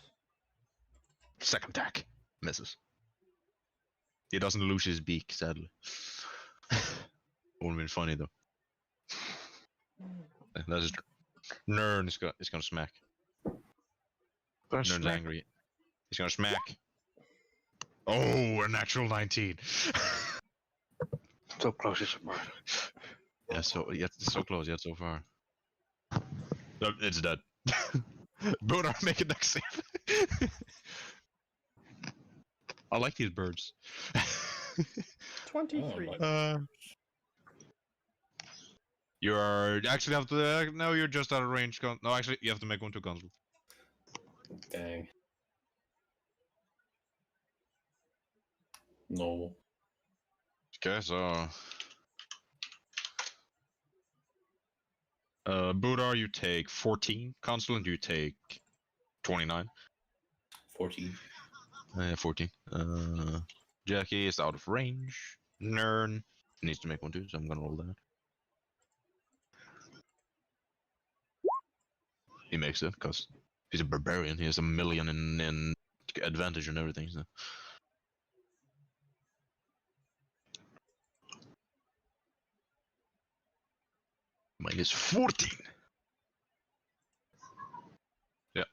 Second attack. Misses. He doesn't lose his beak, sadly. Would've been funny, though. That's his turn. Nern is gonna smack. Nern's angry. He's gonna smack. Oh, a natural 19. So close is murder. Yeah, so close yet so far. Oh, it's dead. Buddha, make a next save. I like these birds. 23. You are actually have to. No, you're just out of range. No, actually, you have to make one to console. Dang. No. Okay, so. Buddha, you take 14. Consulate, you take 29. 14. 14. Jackie is out of range. Nern needs to make one too, so I'm gonna roll that. He makes it, because he's a barbarian. He has a million in advantage and everything, so. Minus 14! Yeah.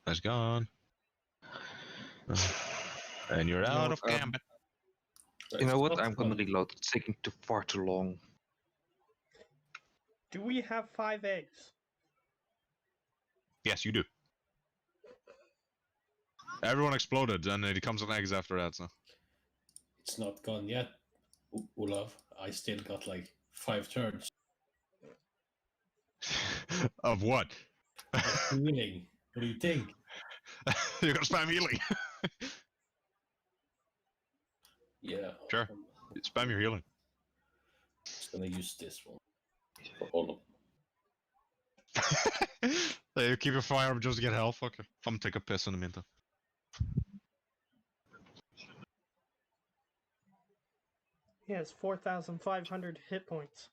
That's gone. And you're out of gambit. You know what? That's I'm gonna not fun. reload. It's taking far too long. Do we have 5 eggs? Yes, you do. Everyone exploded, and it comes on eggs after that, so. It's not gone yet, Olaf. I still got like 5 turns. Of what? Healing. What do you think? You're gonna spam healing. Yeah. Sure. Spam your healing. Just gonna use this one for all of them. You keep your fire just to get health. Okay. I'm gonna take a piss in the meantime. He has 4,500 hit points.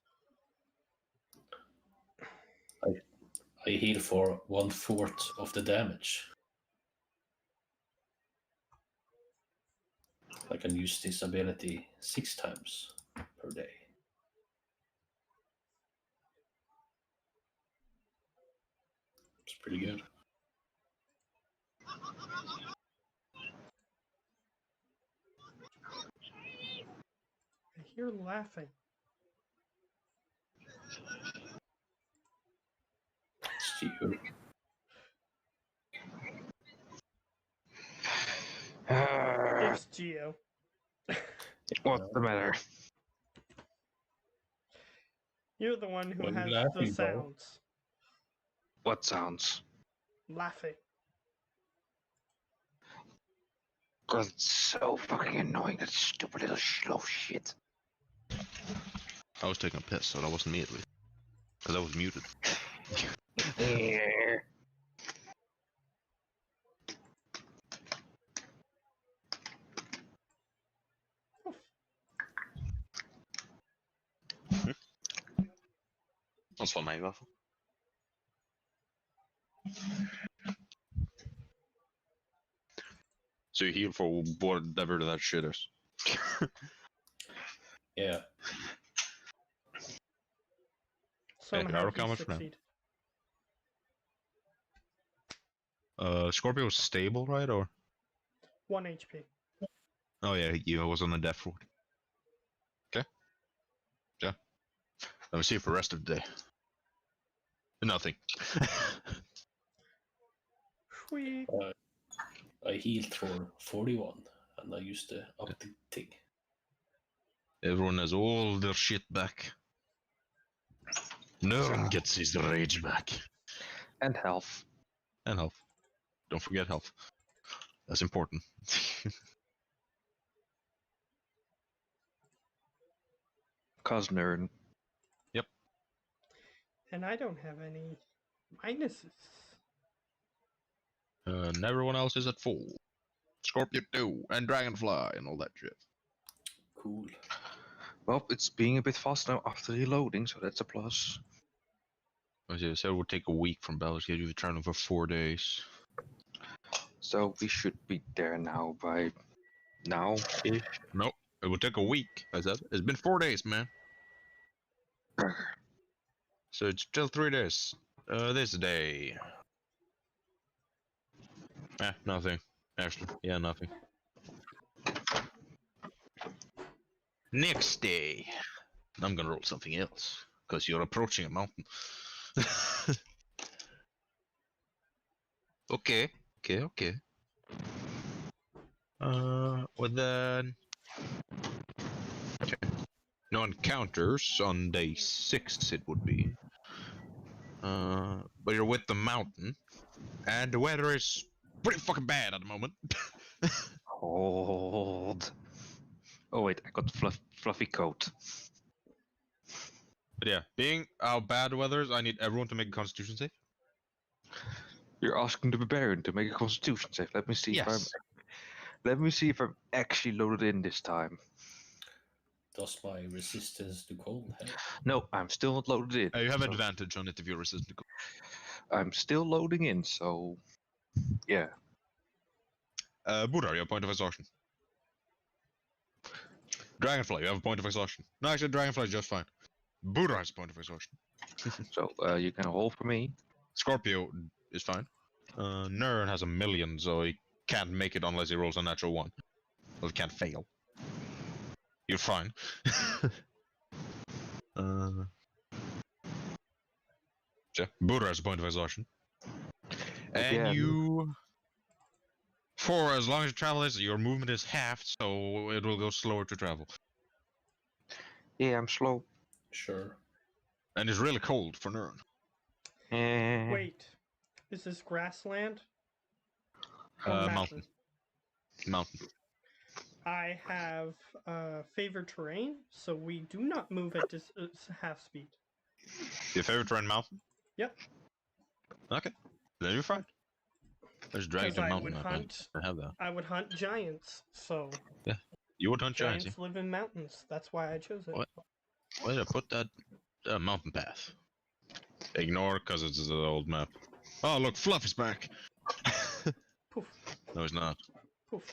I heal for 1/4 of the damage. I can use this ability 6 times per day. It's pretty good. I hear laughing. It's you. It's Geo. What's the matter? You're the one who What are you has the laughing about? sounds. What sounds? Laughing. God, it's so fucking annoying, that stupid little slow shit. I was taking a piss, so that wasn't me at least. Because I was muted. Dat van mij in ieder geval. So you heal for whatever that shit is. Yeah. Somehow arrow he comment for now. succeed. Scorpio was stable, right? Or 1 HP. oh yeah, he was on the death ward. Okay. Yeah. Let me see for the rest of the day. Nothing. Sweet. I healed for 41 and I used the update thing. Everyone has all their shit back. No one gets his rage back. And health. And health. Don't forget health. That's important. Cause nerd. And I don't have any minuses. And everyone else is at full. Scorpio 2 and Dragonfly and all that shit. Cool. Well, it's being a bit fast now after reloading, so that's a plus. As I said, it would take a week from Bell's Gate. You've traveling for 4 days. So we should be there now by now-ish. Nope, it would take a week. I said it's been 4 days, man. So it's still 3 days. This day. Nothing. Actually, yeah, nothing. Next day. I'm gonna roll something else. Because you're approaching a mountain. Okay. Well then... Okay. No encounters on day 6 it would be. But you're with the mountain. And the weather is pretty fucking bad at the moment. Hold. Oh wait, I got fluffy coat. But yeah, being how bad the weather is, I need everyone to make a constitution save. You're asking the barbarian to make a constitution save. Let me see if I'm. Yes. Let me see if I'm actually loaded in this time. Does my resistance to cold help? No, I'm still not loaded in. You have so advantage on it if you're resistant to I'm still loading in, so yeah. Buddha, you have a point of exhaustion. Dragonfly, you have a point of exhaustion. No, actually, Dragonfly is just fine. Buddha has a point of exhaustion. So you can roll for me. Scorpio is fine. Nern has 1,000,000, so he can't make it unless he rolls a natural 1. Well, he can't fail. You're fine. Yeah, Buddha has a point of exhaustion. And Again. you... For as long as you travel is, your movement is halved, so it will go slower to travel. Yeah, I'm slow. Sure. And it's really cold for Nern. Wait. Is this grassland? Or Mountain. Mountain. I have favorite terrain, so we do not move at half speed. Your favorite terrain mountain? Yep. Okay, then you're fine. There's Because Dragon I Mountain. would hunt. I have that. I would hunt giants. So You would hunt giants. giants live in mountains. That's why I chose it. What? Why did I put that mountain path? Ignore, because it's an old map. Oh, look, Fluffy's back. Poof, No, he's not. poof,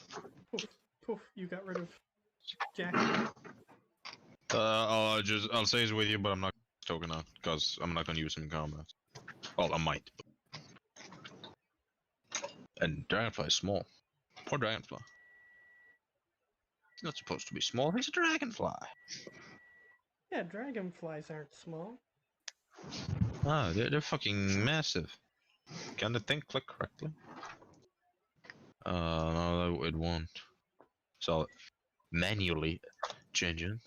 poof, poof. You got rid of Jack. I'll say he's with you, but I'm not token out because I'm not gonna use him in combat. Well, I might. And Dragonfly is small. Poor Dragonfly. He's not supposed to be small. He's a dragonfly. Yeah, dragonflies aren't small. Ah, they're fucking massive. Can the thing click correctly? No, it won't. So I'll manually change it.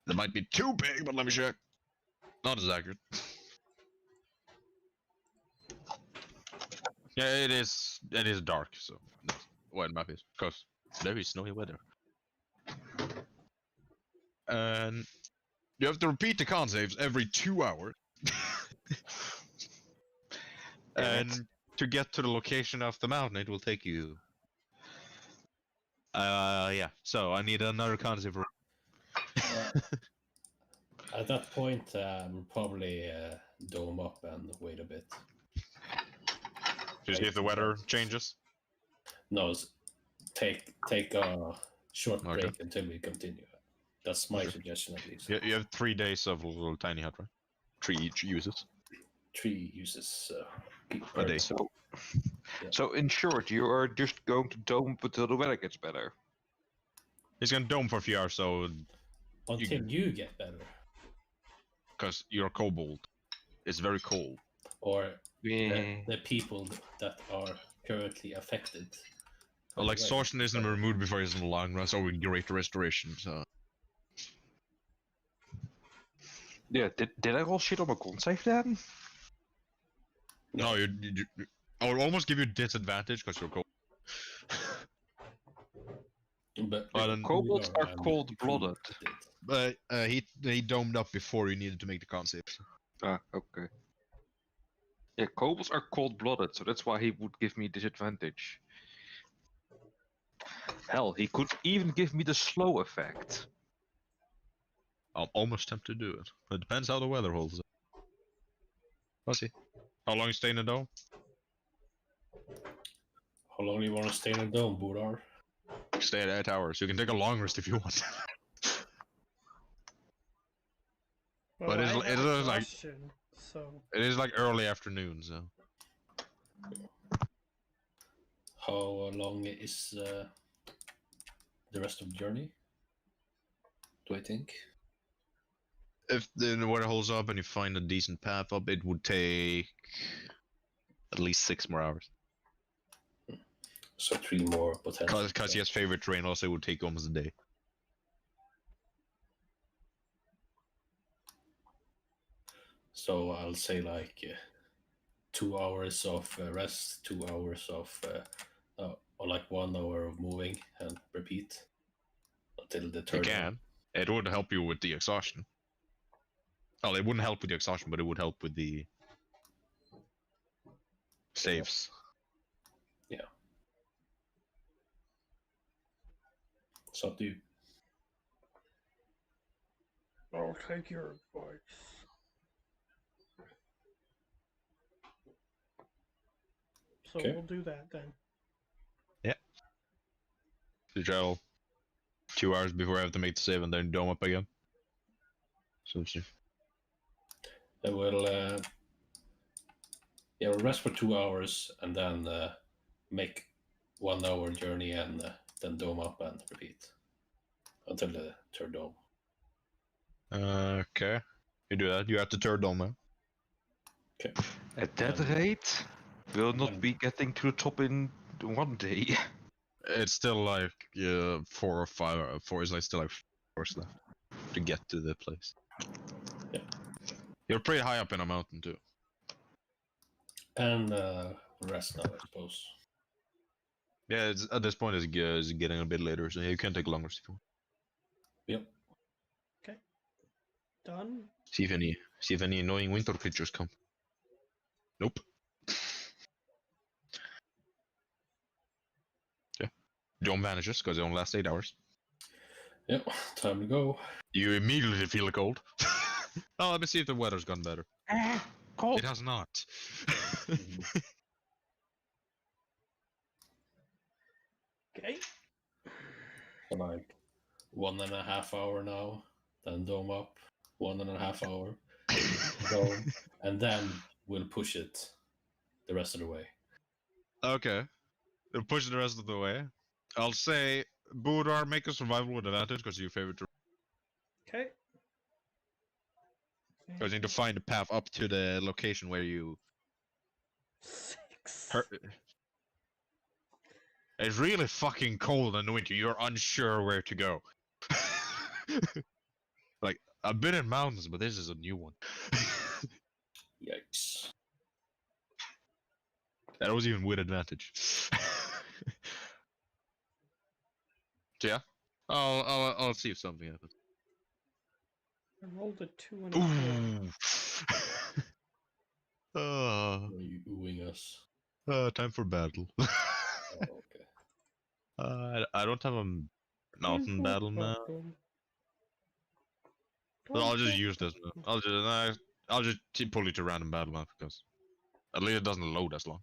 That might be too big, but let me check. Not as accurate. Yeah, it is. It is dark, so that's why the map is. Because very snowy weather. And you have to repeat the con saves every 2 hours. And to get to the location of the mountain, it will take you. Yeah. So I need another con save. At that point, probably dome up and wait a bit. Just see if the weather changes. No, take a short Okay. break until we continue. That's my suggestion, at least. You have 3 days of little tiny hut, right? 3 each uses 3 uses a day. So in short, you are just going to dome until the weather gets better. He's gonna dome for a few hours, so Until you get better. because you're a kobold, it's very cold. Or Yeah. the people that are currently affected. Well, like Sorcerer isn't removed before he's in the long run, so we Great Restoration. So Yeah, did I roll shit on my con save then? no, I would almost give you disadvantage because you're cold. But Kobolds are cold-blooded. But he domed up before you needed to make the con save. Ah, okay. Yeah, kobolds are cold-blooded, so that's why he would give me disadvantage. Hell, he could even give me the slow effect. I'm almost tempted to do it. It depends how the weather holds up. We'll see. How long you stay in the dome? How long do you want to stay in the dome, Buddar? Stay at 8 hours. You can take a long rest if you want. Well, But I it have is a like- question, so It is like early afternoon, so. How long is the rest of the journey? Do I think? If the weather holds up and you find a decent path up, it would take at least 6 more hours. So 3 more potential. Because he has favorite terrain, also it would take almost a day. So I'll say like 2 hours of rest, 2 hours of, or like 1 hour of moving and repeat until the You third. can. It would help you with the exhaustion. Well, it wouldn't help with the exhaustion, but it would help with the saves. It's up to you. I'll take your advice. So Okay. we'll do that then. You travel 2 hours before I have to make the save and then dome up again. So it's I will we'll rest for 2 hours and then make 1 hour journey and then dome up and repeat until the third dome. okay. You do that. You have to third dome now. Okay. At that rate, we'll not be getting to the top in 1 day. It's still like 4 or 5. 4 is like still like 4 hours left to get to the place. Yeah. You're pretty high up in a mountain too. And rest now, I suppose. Yeah, it's, at this point it's getting a bit later, so you can take longer if you want. Yep. Done. See if any annoying winter creatures come. Nope. Yeah. John vanishes because it only lasts 8 hours. Yep. Time to go. You immediately feel cold. Oh, let me see if the weather's gone better. Cold. It has not. Okay. So like 1.5 hour now, then dome up, 1.5 hour, dome, and then we'll push it the rest of the way. Okay. We'll push the rest of the way. I'll say, Buddar, make a survival with advantage because your favorite. Okay. Because you need to find the path up to the location where you 6. hurt. It's really fucking cold in the winter. You're unsure where to go. Like, I've been in mountains, but this is a new one. Yikes. That was even with advantage. So yeah, I'll see if something happens. I rolled a 2 and a 4. Ooh. Are you oohing us? Time for battle. Oh, okay. I don't have a mountain battle now, but I'll just use this now. I'll just pull it to random battle now because at least it doesn't load as long.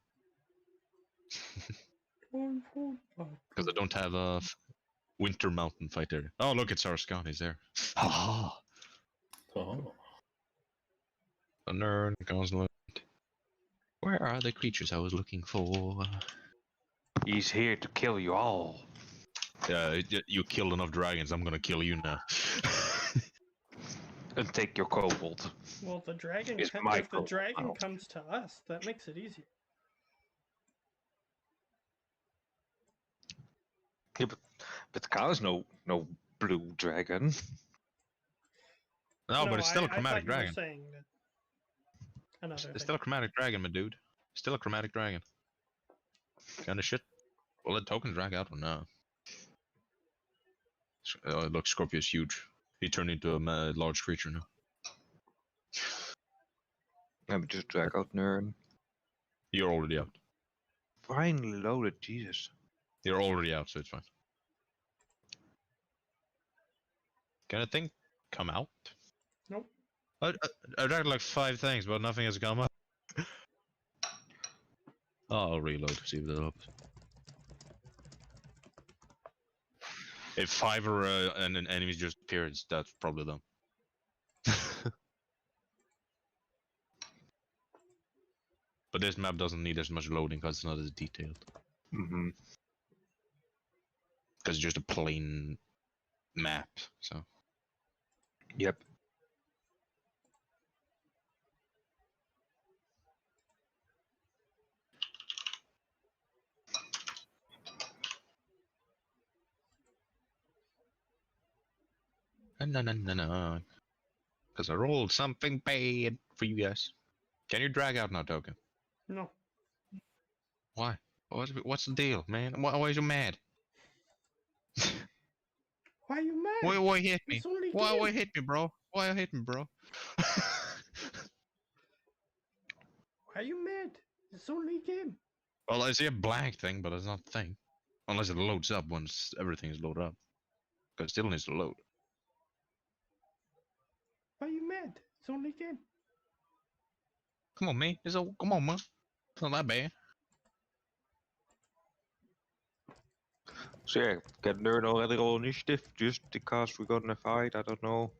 Because I don't have a winter mountain fight area. Oh look, it's Arskan. He's there. Ah, Oh. a nerd, Gosling. Where are the creatures I was looking for? He's here to kill you all. Yeah, you killed enough dragons. I'm gonna kill you now. And take your kobold. Well, the dragon. It's If my the dragon kobold. comes to us, that makes it easier. Yeah, but Kala's no blue dragon. No, but it's still a I chromatic thought you were dragon. saying that. Another It's thing. still a chromatic dragon, my dude. Still a chromatic dragon. Kind of shit. Will the tokens drag out or no? Look, Scorpio's huge. He turned into a large creature now. Let me just drag out Nern. You're already out. Finally loaded, Jesus. You're already out, so it's fine. Can a thing come out? Nope. I dragged like 5 things, but nothing has come up. I'll reload, see if that helps. If 5 or and an enemy just appears, that's probably them. But this map doesn't need as much loading because it's not as detailed. Mm-hmm. Because it's just a plain map, so. Yep. No. Because I rolled something bad for you guys. Can you drag out now, token? No. Why? What's the deal, man? Why are you mad? Why are you mad? Why hit me? It's only Why game. hit me, bro? Why hit me, bro? Why are you mad? It's only a game. Well, I see a blank thing, but it's not a thing. Unless it loads up once everything is loaded up. Because it still needs to load. Why are you mad? It's only a game. Come on, man. Come on, man. It's not that bad. So yeah, can Nern already roll initiative just because we're gonna fight? I don't know.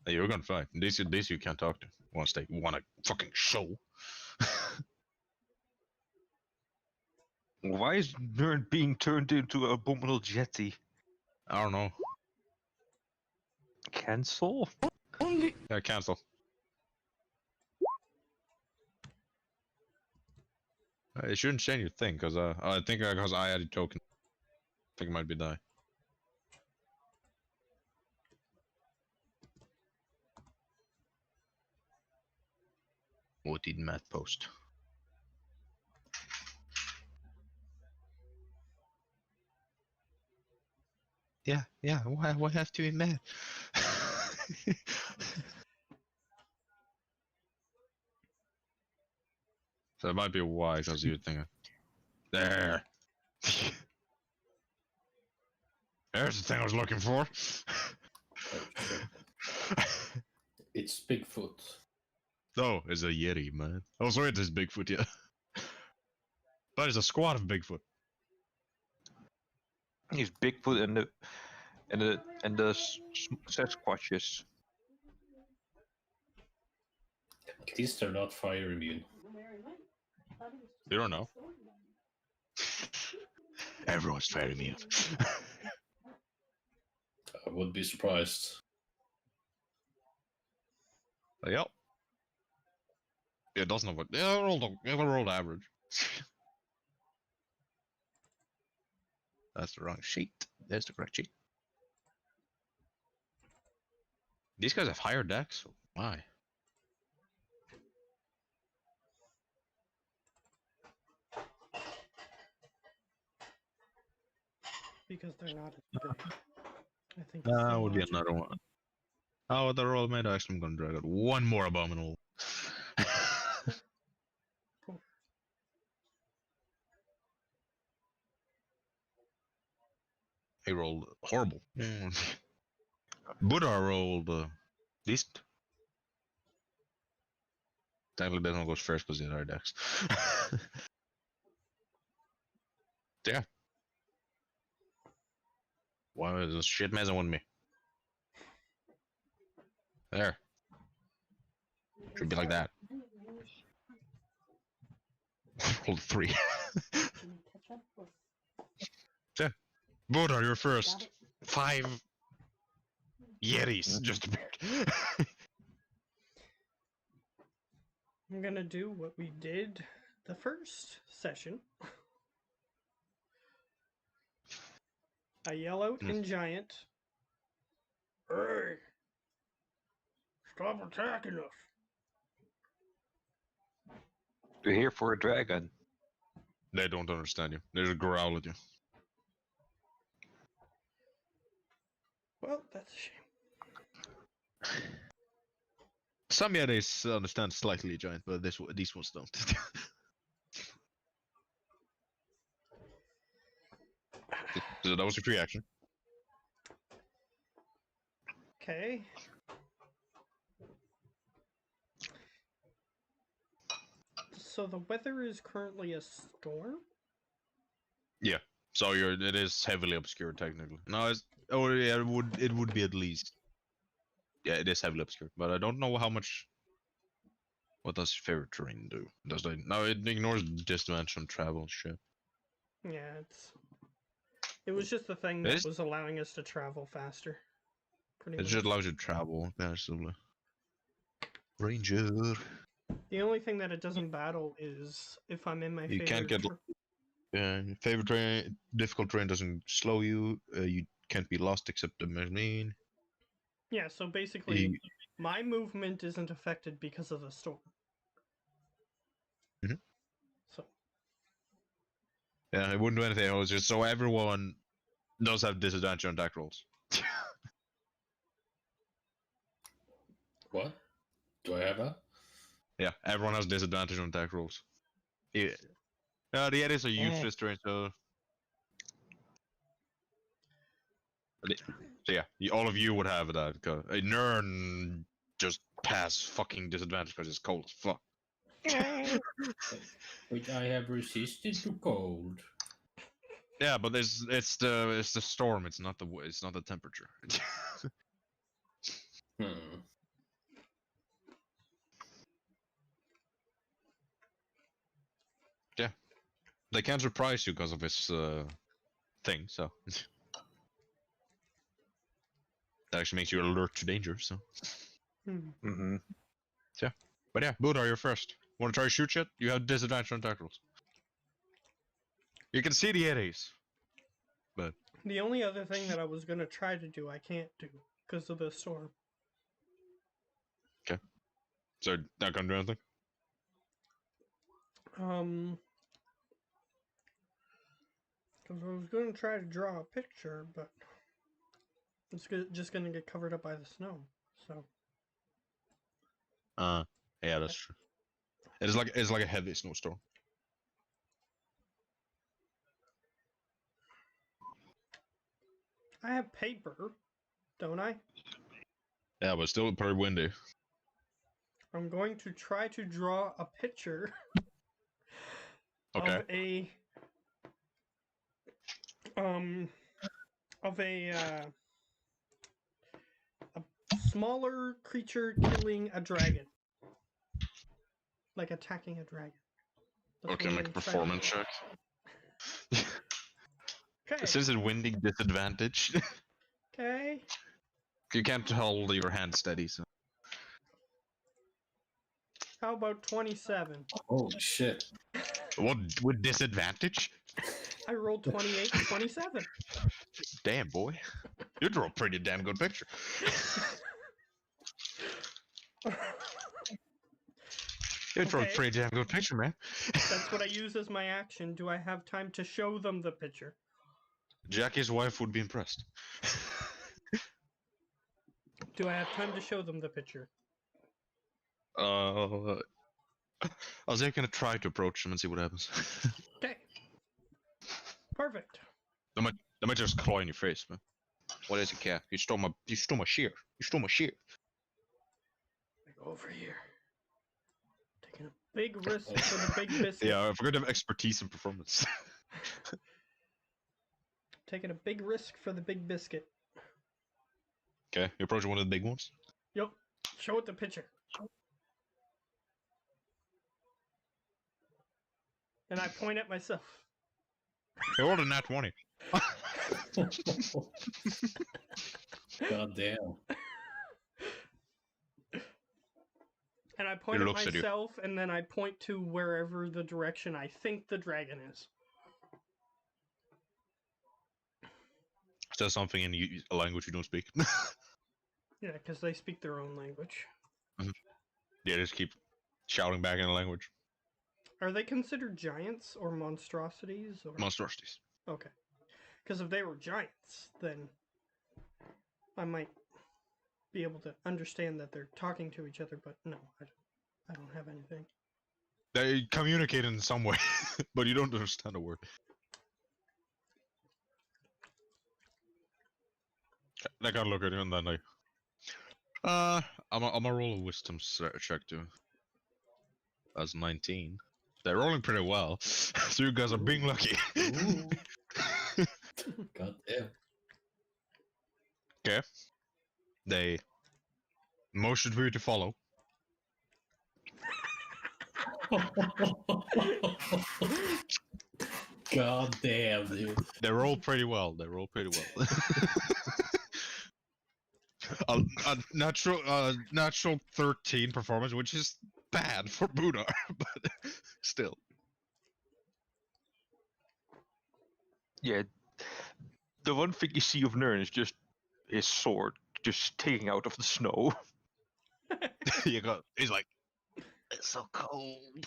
Hey, you're gonna fight. This you can't talk to. Once they want a fucking show. Why is Nern being turned into an abominable jetty? I don't know. Cancel? Yeah, cancel. It shouldn't change your thing, because I think because I added token. I think it might be die. What did Matt post? Yeah. Why have to be mad? So it might be why, because you're thinking, there. There's the thing I was looking for. Oh, shit. It's Bigfoot. No, it's a Yeti, man. Oh, sorry, it is Bigfoot, yeah. But it's a squad of Bigfoot. He's Bigfoot and the Sasquatches. At least they're not fire immune. You don't know. Everyone's very mute. I would be surprised. Yep. Yeah, it doesn't have a. Yeah, rolled average. That's the wrong sheet. There's the correct sheet. These guys have higher decks. Why? Because they're not as big. I think. That would be another one. Oh, the roll made. Actually, I'm gonna drag out one more abominable. He rolled horrible. Buddha rolled decent. Technically, that one goes first because he had higher decks. Yeah. Why is this shit messing with me? There. Should be like that. Rolled 3. Yeah. Buddha, you're first. 5 Yetis just appeared. I'm gonna do what we did the first session. I yell out in giant. Hey! Stop attacking us! We're here for a dragon. They don't understand you. They just growl at you. Well, that's a shame. Some Yetis understand slightly giant, but these ones don't. So that was your reaction. Okay. So the weather is currently a storm? Yeah. So it is heavily obscured technically. No, yeah, it would be at least. Yeah, it is heavily obscured, but I don't know how much. What does favorite terrain do? Does it? No, it ignores distance on travel shit. Yeah, it was just the thing that was allowing us to travel faster. Pretty It much. just allows you to travel passively. Ranger. The only thing that it doesn't battle is if I'm in my You favorite. can't get. Favorite terrain, difficult terrain doesn't slow you. You can't be lost except the machine. Yeah, so basically, my movement isn't affected because of the storm. Mhm. So. Yeah, it wouldn't do anything. It was just so everyone does have disadvantage on attack rolls. What? Do I have that? Yeah, everyone has disadvantage on attack rolls. Yeah. The Yetis are useless terrain, so. So yeah, all of you would have that. A Nern just pass fucking disadvantage because it's cold as fuck. But I have resisted to cold. Yeah, but it's the storm. It's not the temperature. Hmm. Yeah, they can't surprise you because of his thing. So that actually makes you alert to danger. So. Mm-hmm. Yeah, but yeah, Buddha, you're first. Want to try to shoot shit? You have disadvantage on attack rolls. You can see the Yetis, but The only other thing that I was gonna try to do, I can't do because of the storm. okay. So not gonna do anything. Because I was gonna try to draw a picture, but just gonna get covered up by the snow. So Yeah, that's true. It's like a heavy snowstorm. I have paper, don't I? Yeah, but still pretty windy. I'm going to try to draw a picture Okay. of a a smaller creature killing a dragon, like attacking a dragon. That's Okay, what make I'm a trying to performance draw. check. Okay. Since it's windy, disadvantage. Okay. You can't hold your hand steady, so. How about 27? Holy shit. What, with disadvantage? I rolled 28 and 27. Damn, boy. You draw a pretty damn good picture. You draw a Okay. pretty damn good picture, man. That's what I use as my action. Do I have time to show them the picture? Jackie's wife would be impressed. Do I have time to show them the picture? I was gonna try to approach him and see what happens. Okay. Perfect. They might just claw in your face, man. What is it, cat? You stole my shear. You stole my shear. I go over here. Taking a big risk for the big biscuit. Yeah, I forgot to have expertise in performance. Taking a big risk for the big biscuit. Okay, you approach one of the big ones. Yep. Show it the picture. And I point at myself. Hey, rolled a nat 20. God damn. And I point It at looks at you. myself, and then I point to wherever the direction I think the dragon is. Says something in a language you don't speak. Yeah, because they speak their own language. Yeah, just keep shouting back in a language. Are they considered giants or monstrosities? Or... Monstrosities. Okay. Because if they were giants, then I might be able to understand that they're talking to each other, but no, I don't have anything. They communicate in some way, but you don't understand a word. They gotta look at you and then like, I'm gonna roll a wisdom check too. That's 19. They're rolling pretty well, so you guys are being lucky. Ooh. God damn. Okay. They motion for you to follow. God damn, dude. They roll pretty well. They roll pretty well. a natural 13 performance, which is bad for Buddha, but still. Yeah. The one thing you see of Nern is just his sword just sticking out of the snow. He's like, it's so cold.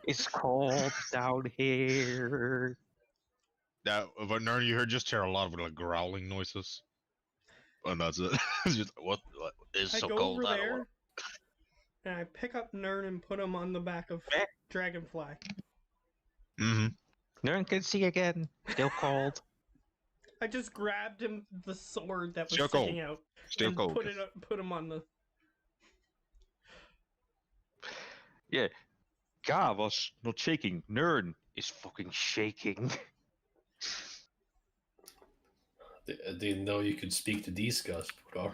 It's cold down here. Now, but Nern, you hear a lot of like growling noises, and that's it. It's just what is I so go cold? over I don't there, wanna... and I pick up Nern and put him on the back of Eh. Dragonfly. Mm-hmm. Nern can see again. Still cold. I just grabbed him the sword that was Still sticking cold. out Still and cold. put him on the. Yeah. Ga was not shaking. Nern is fucking shaking. I didn't know you could speak to these guys, Buddar.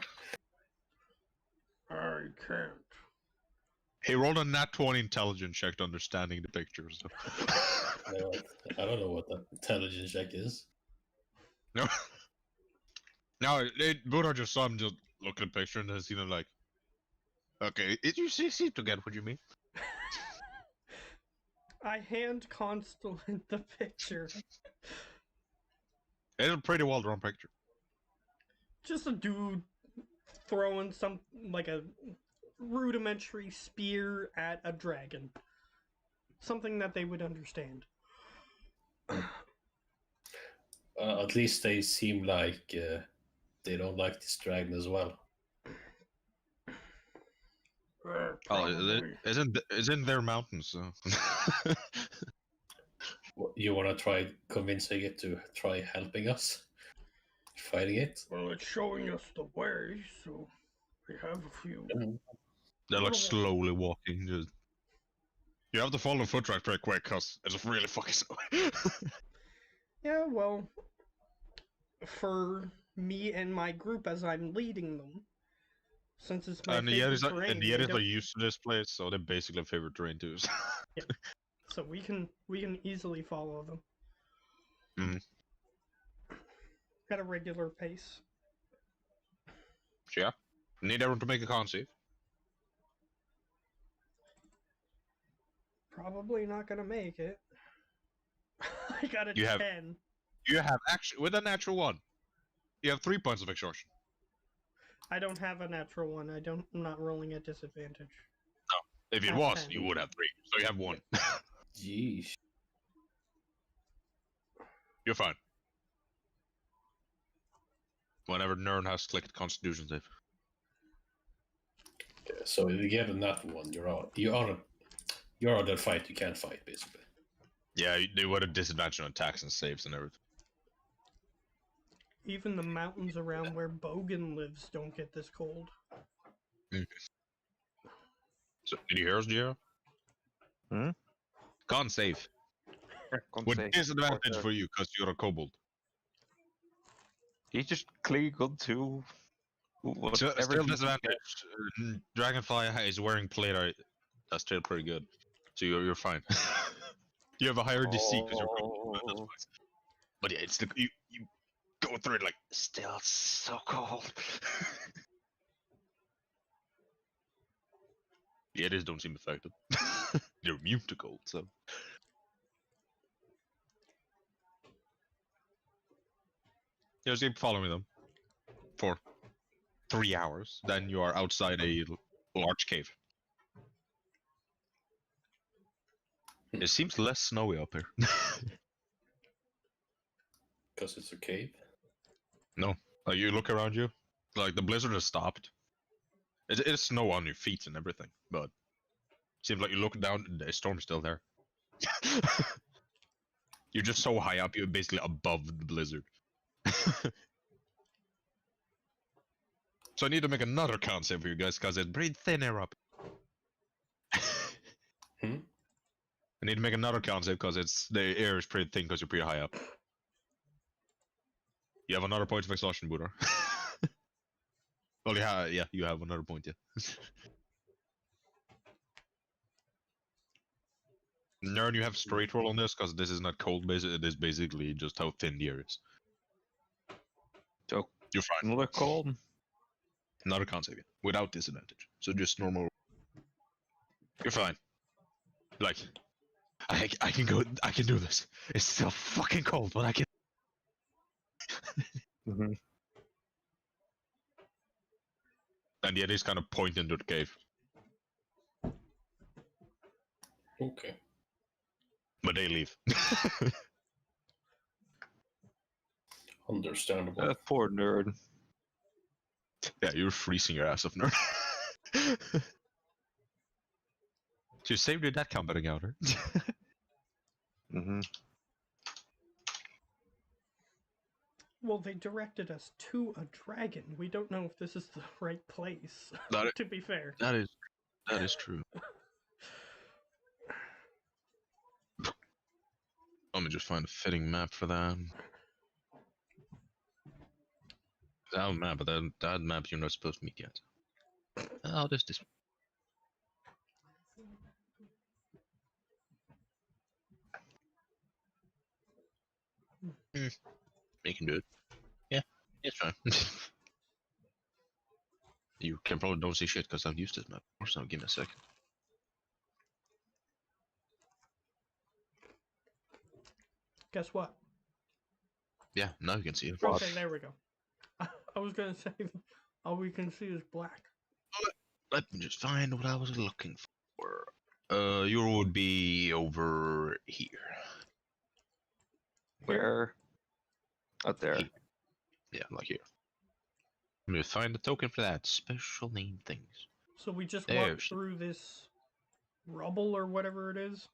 I can't. He rolled a nat 20 intelligence check to understanding the pictures. I don't know what that intelligence check is. No. Now, Buddha just saw him just look at the picture and has seen him like, okay, you seem to get what you mean. I hand Constellant the picture. It's a pretty well drawn picture. Just a dude throwing some like a rudimentary spear at a dragon. Something that they would understand. At least they seem like they don't like this dragon as well. Oh, Probably. isn't there mountains? So. You want to try convincing it to try helping us fighting it? Well, it's showing us the way, so we have a few. They're like slowly walking. Just... You have to follow the foot track pretty quick, cause it's really fucking slow. Yeah, well, for me and my group as I'm leading them, since it's my And the favorite Yetis are, terrain, and the they Yetis don't- are used to this place, so they're basically favorite terrain too. so we can easily follow them at a regular pace. Yeah. Need everyone to make a con save. Probably not gonna make it. I got a You have- 10. You have actually with a natural 1. You have 3 points of exhaustion. I don't have a natural one. I'm not rolling at disadvantage. If it That's was, 10. you would have 3. So you have 1. Yeesh. You're fine. Whenever Nern has clicked Constitution save. Yeah, so if you get a nat one, you're out of that fight. You can't fight basically. Yeah, they would have disadvantage on attacks and saves and everything. Even the mountains around where Bogan lives don't get this cold. So, did you hear us, Gio? Hmm? Con save. Can't With say. disadvantage for you, because you're a kobold. He's just clearly good to Still whatever he disadvantage. Dragonfly is wearing plate art. That's still pretty good. So you're fine. You have a higher DC because you're kobold. That's Oh. why. But yeah, it's the you go through it like still so cold. Yeah, it is don't seem affected. They're immune to cold, so. Just keep following them for 3 hours. Then you are outside a large cave. It seems less snowy up here. Because it's a cave. Like you look around you, like the blizzard has stopped. It's snow on your feet and everything, but seems like you look down, the storm's still there. You're just so high up, you're basically above the blizzard. So I need to make another con save for you guys, because it's pretty thin air up. Hmm? I need to make another con save because the air is pretty thin because you're pretty high up. You have another point of exhaustion, Buddha. Well, yeah, you have another point, yeah. Nern, you have straight roll on this because this is not cold base. It is basically just how thin the air is. So You're fine. another cold. Another con save, yeah, without disadvantage. So just normal. You're fine. Like, I can go. I can do this. It's still fucking cold, but I can. Mm-hmm. And the others kind of point into the cave, Okay. but they leave. Understandable. Poor nerd. Yeah, you're freezing your ass off, Nerd. You saved your death combating out her. Mm-hmm. Well, they directed us to a dragon. We don't know if this is the right place. That- to be fair. That is true. Let me just find a fitting map for that. That map, but that map you're not supposed to meet yet. Oh, there's this. You can do it. Yeah, it's fine. You can probably don't see shit because I've used this map before, so give me a second. Guess what? Yeah, now you can see it. Okay, there we go. I was gonna say, all we can see is black. Let me just find what I was looking for. You would be over here. Where? Out there. Yeah, like here. Let me find the token for that. Special name things. So we just There walk she- through this rubble or whatever it is.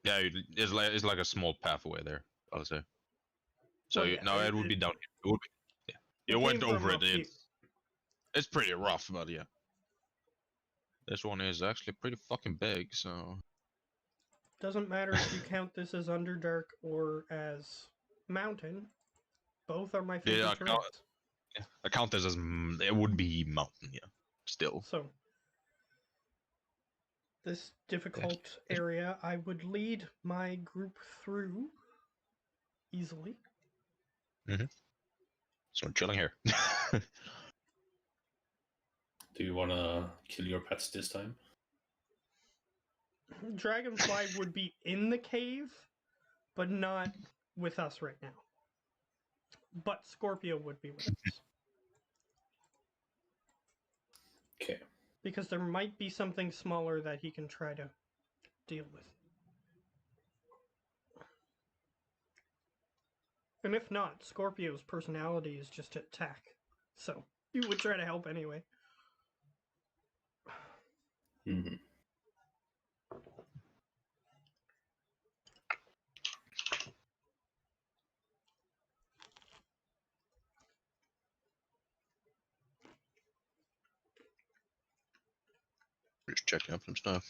Yeah, it's like a small pathway there, I'll say. So Well, yeah, no, it would be down here. It would be, yeah. You came went from over up it. here. It's pretty rough, but yeah. This one is actually pretty fucking big, so... Doesn't matter if you count this as Underdark or as Mountain. Both are my favorite Yeah, terrains. I count this as... It would be mountain, yeah. Still. So, this difficult area, I would lead my group through easily. So I'm chilling here. Do you wanna kill your pets this time? Dragonfly would be in the cave, but not with us right now. But Scorpio would be with us. Okay. Because there might be something smaller that he can try to deal with. And if not, Scorpio's personality is just to attack. So, you would try to help anyway. Mm-hmm. Just checking up some stuff.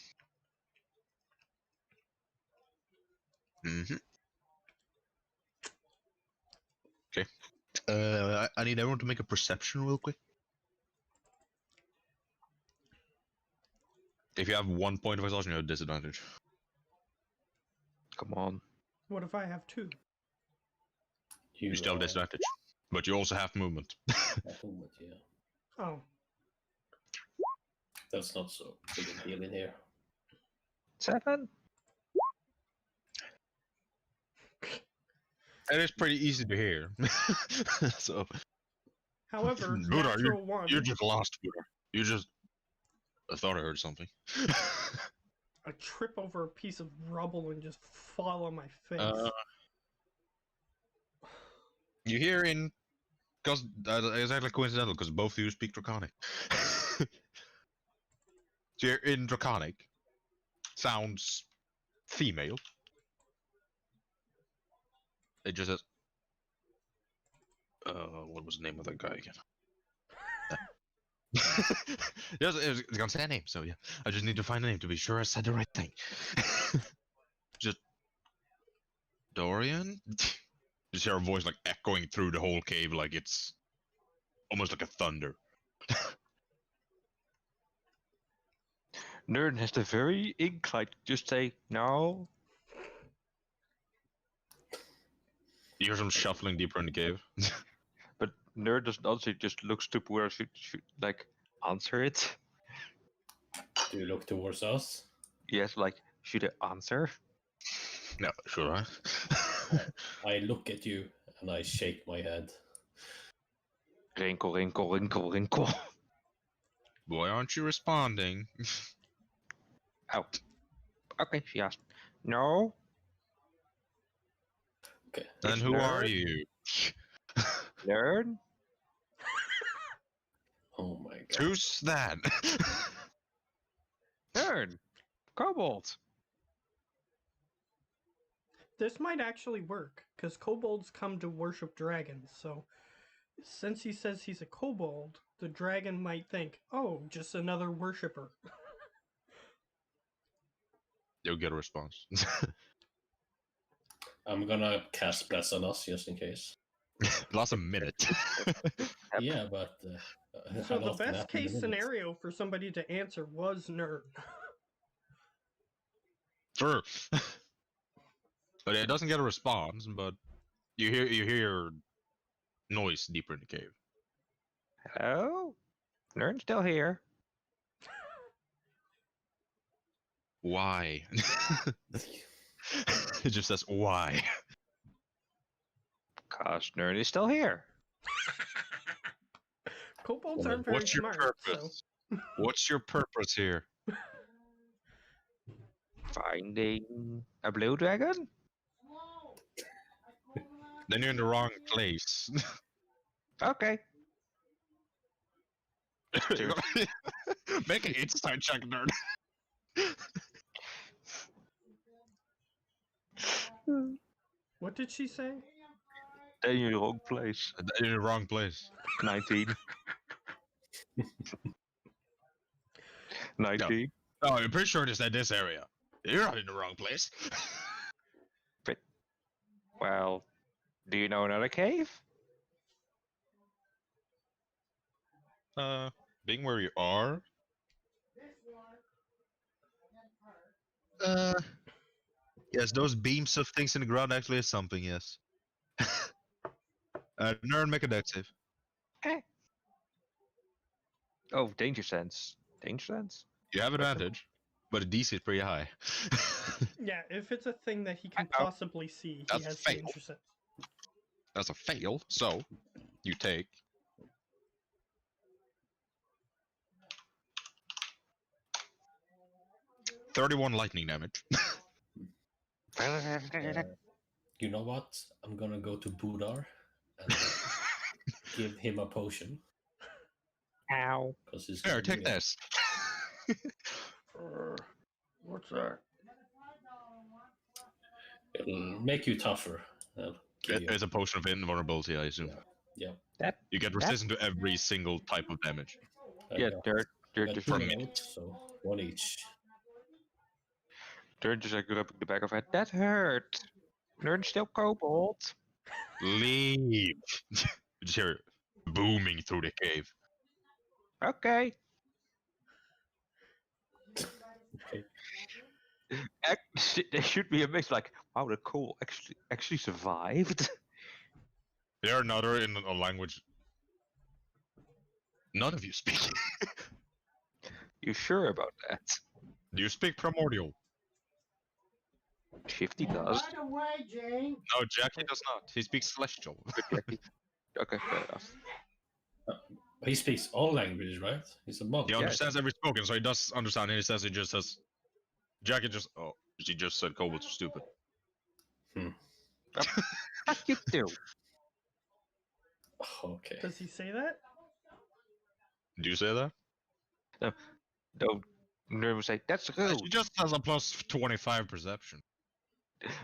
Okay. I need everyone to make a perception real quick. If you have 1 point of exhaustion, you have a disadvantage. Come on. What if I have 2? You still have disadvantage. But you also have movement. Movement, yeah. Oh, That's not so big a deal in here. 7. It is pretty easy to hear. So, however, Buddha, natural 1. you just lost, Buddha. You just... I thought I heard something. I trip over a piece of rubble and just fall on my face. You hear in... Because exactly coincidental, because both of you speak Draconic. So you're in Draconic. Sounds female. It just says... what was the name of that guy again? It's gonna say a name, so yeah. I just need to find a name to be sure I said the right thing. Just... Dorian? Just hear a voice like echoing through the whole cave like it's... almost like a thunder. Nerd has the very incline to just say no. You hear some shuffling deeper in the cave. But Nerd doesn't answer, just looks to Buddha, should like answer it. Do you look towards us? Yes, like, should I answer? No, should I? I look at you and I shake my head. Wrinkle, wrinkle, wrinkle, wrinkle. Why aren't you responding? Oh. Okay, she asked. No? Okay. Then It's who are Nerd. you? Nerd? Oh my god. Who's that? Nerd! Kobold! This might actually work, because kobolds come to worship dragons, so since he says he's a kobold, the dragon might think, oh, just another worshipper. You'll get a response. I'm gonna cast Bless on us just in case. Lasts a minute. Yeah, but So how the often best after case the minute? scenario for somebody to answer was nerd. Sure. But it doesn't get a response, but you hear noise deeper in the cave. Hello? Nerd's still here. Why? It just says why. Cause Nerd is still here. Kobolds Well, aren't very What's your smart, so purpose? What's your purpose here? Finding a blue dragon? Then you're in the wrong place. Okay. Make an insight check, nerd. What did she say? Then you're in the wrong place. You're in the wrong place. 19. 19. Oh, I'm pretty sure they said this area. You're not in the wrong place. Well, do you know another cave? Being where you are. Yes, those beams of things in the ground actually is something. Yes. Nerd, make a dex save. Oh, danger sense. Danger sense? You have advantage, but the DC is pretty high. Yeah, if it's a thing that he can Uh-oh. possibly see, he That's has fail. danger sense. That's a fail. So you take 31 lightning damage. You know what? I'm gonna go to Buddar and give him a potion. Ow. Because he's Here, gonna take need it. this. What's that? It'll make you tougher. Give you- It's a potion of invulnerability, I assume. Yeah. You get resistant to every single type of damage. Yeah, I they're got just two from me. notes, so one each. they're just like rubbing the back of it. That hurt. Nerd's still kobold. Leave. You just hear it booming through the cave. Okay. Okay. They should be amazed, like, wow, the kobold actually survived. There are another in a language none of you speak. You sure about that? Do you speak primordial? Shifty does. No, Jackie does not. He speaks celestial. Okay, fair enough. He speaks all languages, right? He's a monk. He understands every spoken, so he does understand. And he says, he just says, Jackie just, oh, she just said kobolds are stupid. Fuck you do. Okay. Does he say that? Do you say that? No, Nerd would say, that's rude. She just has a plus 25 perception.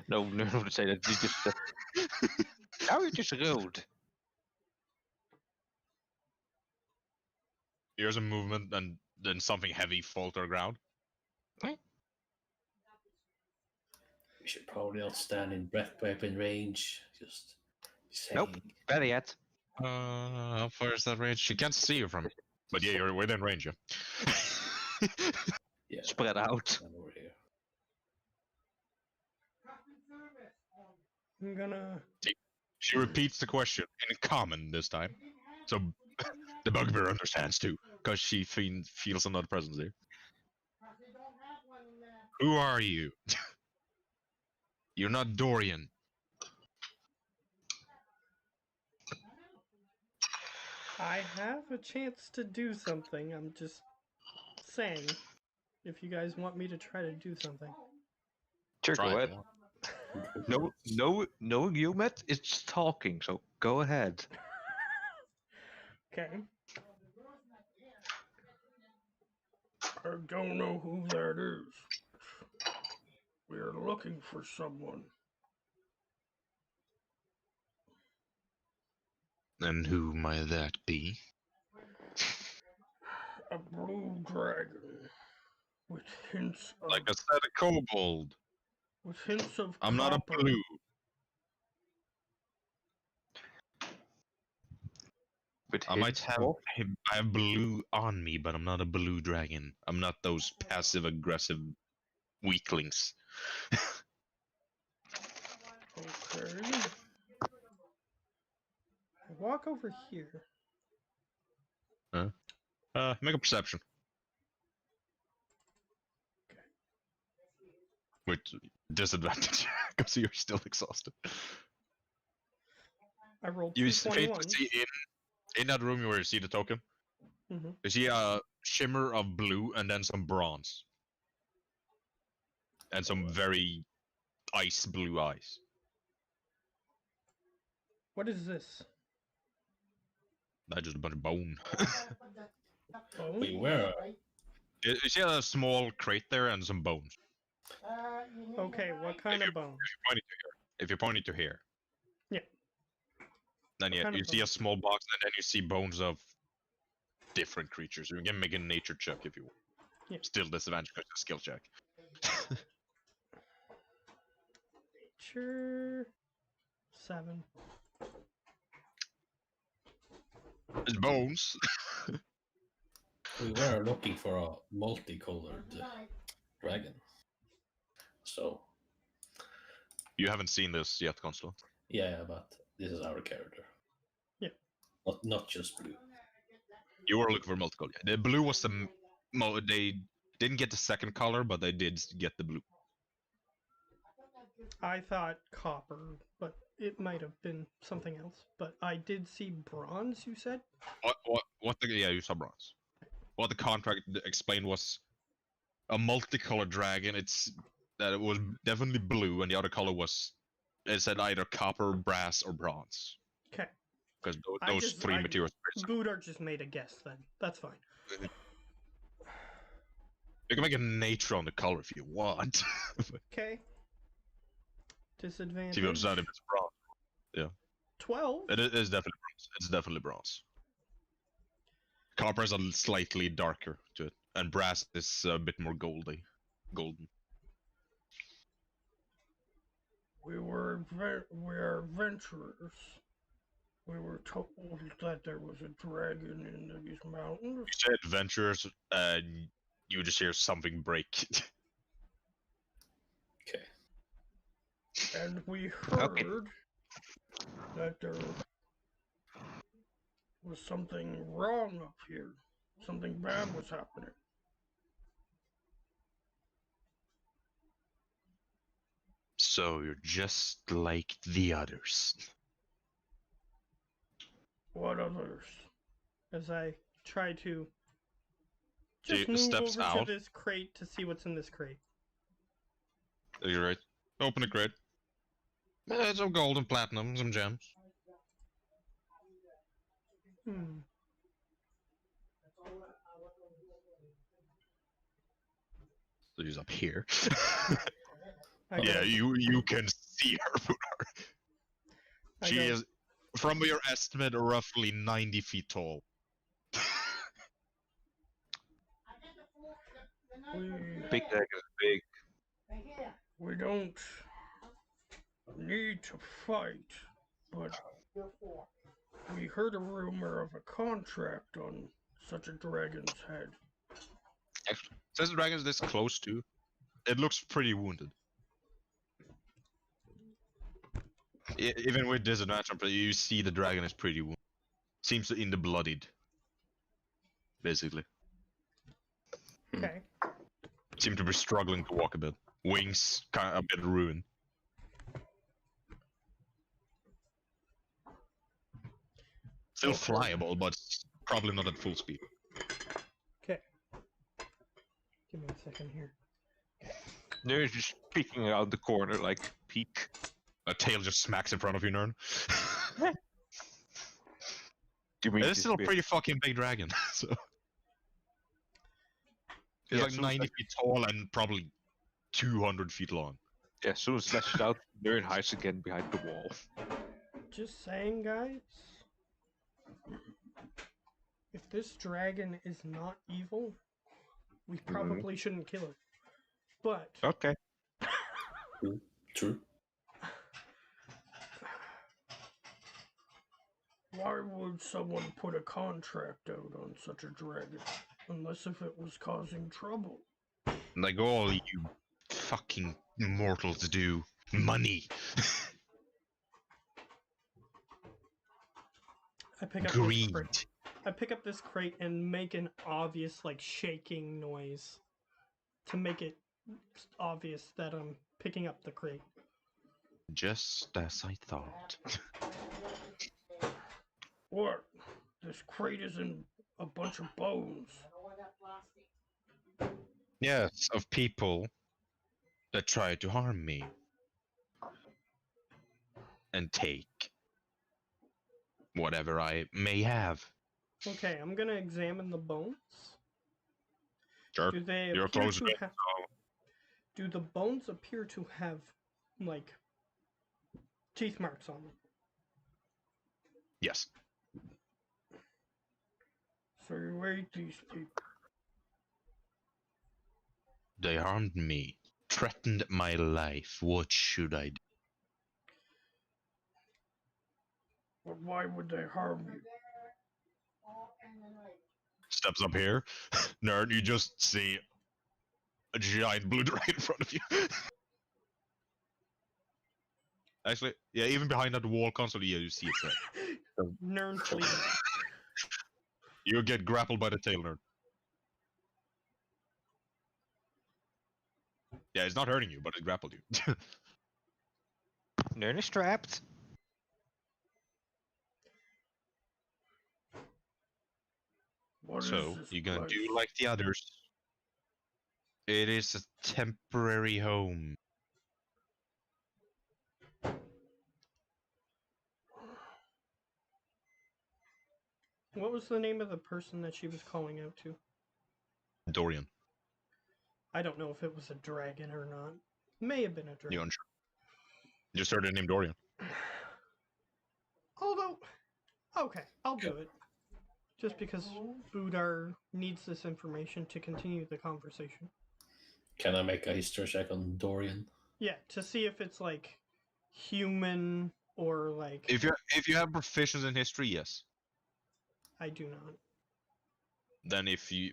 No, Nerd would say that. You just. Now you're just rude. Here's a movement, and then something heavy fall to the ground. We should probably not stand in breath weapon range. Just saying. Nope. Better yet. How far is that range? She can't see you from. But yeah, you're within range, yeah. Yeah. Spread out. Stand over here. I'm gonna. She repeats the question in common this time. So the bugbear understands too, because she feels another presence there. Who are you? You're not Dorian. I have a chance to do something. I'm just saying. If you guys want me to try to do something. Sure, Try go it. ahead. Knowing you, Matt, it's talking, so go ahead. Okay. I don't know who that is. We're looking for someone. And who might that be? A blue dragon. With hints of Like I said, a kobold. with hints of I'm not a copper. blue. But I might have I have blue on me, but I'm not a blue dragon. I'm not those passive aggressive weaklings. Okay. I walk over here. Make a perception. Okay. With disadvantage, because you're still exhausted. I rolled You two see 21s. in that room where you see the token, Mhm. you see a shimmer of blue and then some bronze. And some very ice blue eyes. What is this? That's just a bunch of bone. We Bones? were. You see a small crate there and some bones. Okay, what kind of bones? If you're pointing to here. Yeah. Then What yeah, kind of you see a bones? small box and then you see bones of different creatures. You can make a nature check if you want. Yeah. Still disadvantage because it's a skill check. Sure. 7. It's bones. We were looking for a multicolored dragon. So You haven't seen this yet, Constable. yeah, but this is our character. Yeah. Not just blue. You were looking for multicolor. The blue was the they didn't get the second color, but they did get the blue. I thought copper, but it might have been something else. But I did see bronze, you said? Yeah, you saw bronze. What the contract explained was a multicolored dragon. It's that it was definitely blue, and the other color was it said either copper, brass, or bronze. Okay. Because those three materials. Buddar just made a guess then. That's fine. You can make a nature on the color if you want. Okay. Disadvantage. See if you decide if it's bronze. 12? It is definitely bronze. It's definitely bronze. Copper is a slightly darker to it, and brass is a bit more golden. We are adventurers. We were told that there was a dragon in these mountains. You say adventurers, and you just hear something break. Okay. And we heard that there was something wrong up here. Something bad was happening. So you're just like the others. What others? As I try to So just he move steps over out. to this crate to see what's in this crate. You're right. Open the crate. Some gold and platinum, some gems. Hmm. So he's up here. I Yeah, don't- you can see her. Buddha. I She don't- is, from your estimate, roughly 90 feet tall. Big dragon is big. We don't need to fight, but we heard a rumor of a contract on such a dragon's head. Actually, since the dragon is this close to, it looks pretty wounded. Even with disadvantage, you see the dragon is pretty wounded. Seems in the bloodied, basically. Okay. Seem to be struggling to walk a bit. Wings kind of a bit ruined. Still flyable, but probably not at full speed. Okay. Give me a second here. They're just peeking out the corner, like peek. A tail just smacks in front of you, Nern. It's It's still a pretty fucking big dragon, so. It's Yeah, like so it's 90 like- feet tall and probably 200 feet long. Yeah, as soon as it slashes out, Nern hides again behind the wall. Just saying, guys. If this dragon is not evil, we probably shouldn't kill it. But Okay. True. why would someone put a contract out on such a dragon? Unless if it was causing trouble. Like all you fucking mortals do. Money. I pick up Greed. this crate. I pick up this crate and make an obvious like shaking noise to make it obvious that I'm picking up the crate. Just as I thought. What? This crate is in a bunch of bones. Yes, of people that try to harm me. And take whatever I may have. Okay, I'm gonna examine the bones. Sure. Do they You're appear close to to it, have? so Do the bones appear to have, like, teeth marks on them? yes. So you ate these people. They harmed me, threatened my life. What should I do? But why would they harm you? Steps up here. Nerd, you just see a giant blue dragon in front of you. Actually, yeah, even behind that wall console, yeah, you see it there. Nern flees. You get grappled by the tail, Nerd. Yeah, it's not hurting you, but it grappled you. Nern is trapped. What is So, this you're gonna place? do like the others. It is a temporary home. What was the name of the person that she was calling out to? Dorian, I don't know if it was a dragon or not. May have been a you dragon. unsure. Just heard the name Dorian. Although, okay, I'll do it. Just because Buddar needs this information to continue the conversation. Can I make a history check on Dorian? Yeah, to see if it's like human or like If you have proficiency in history, yes. I do not. Then if you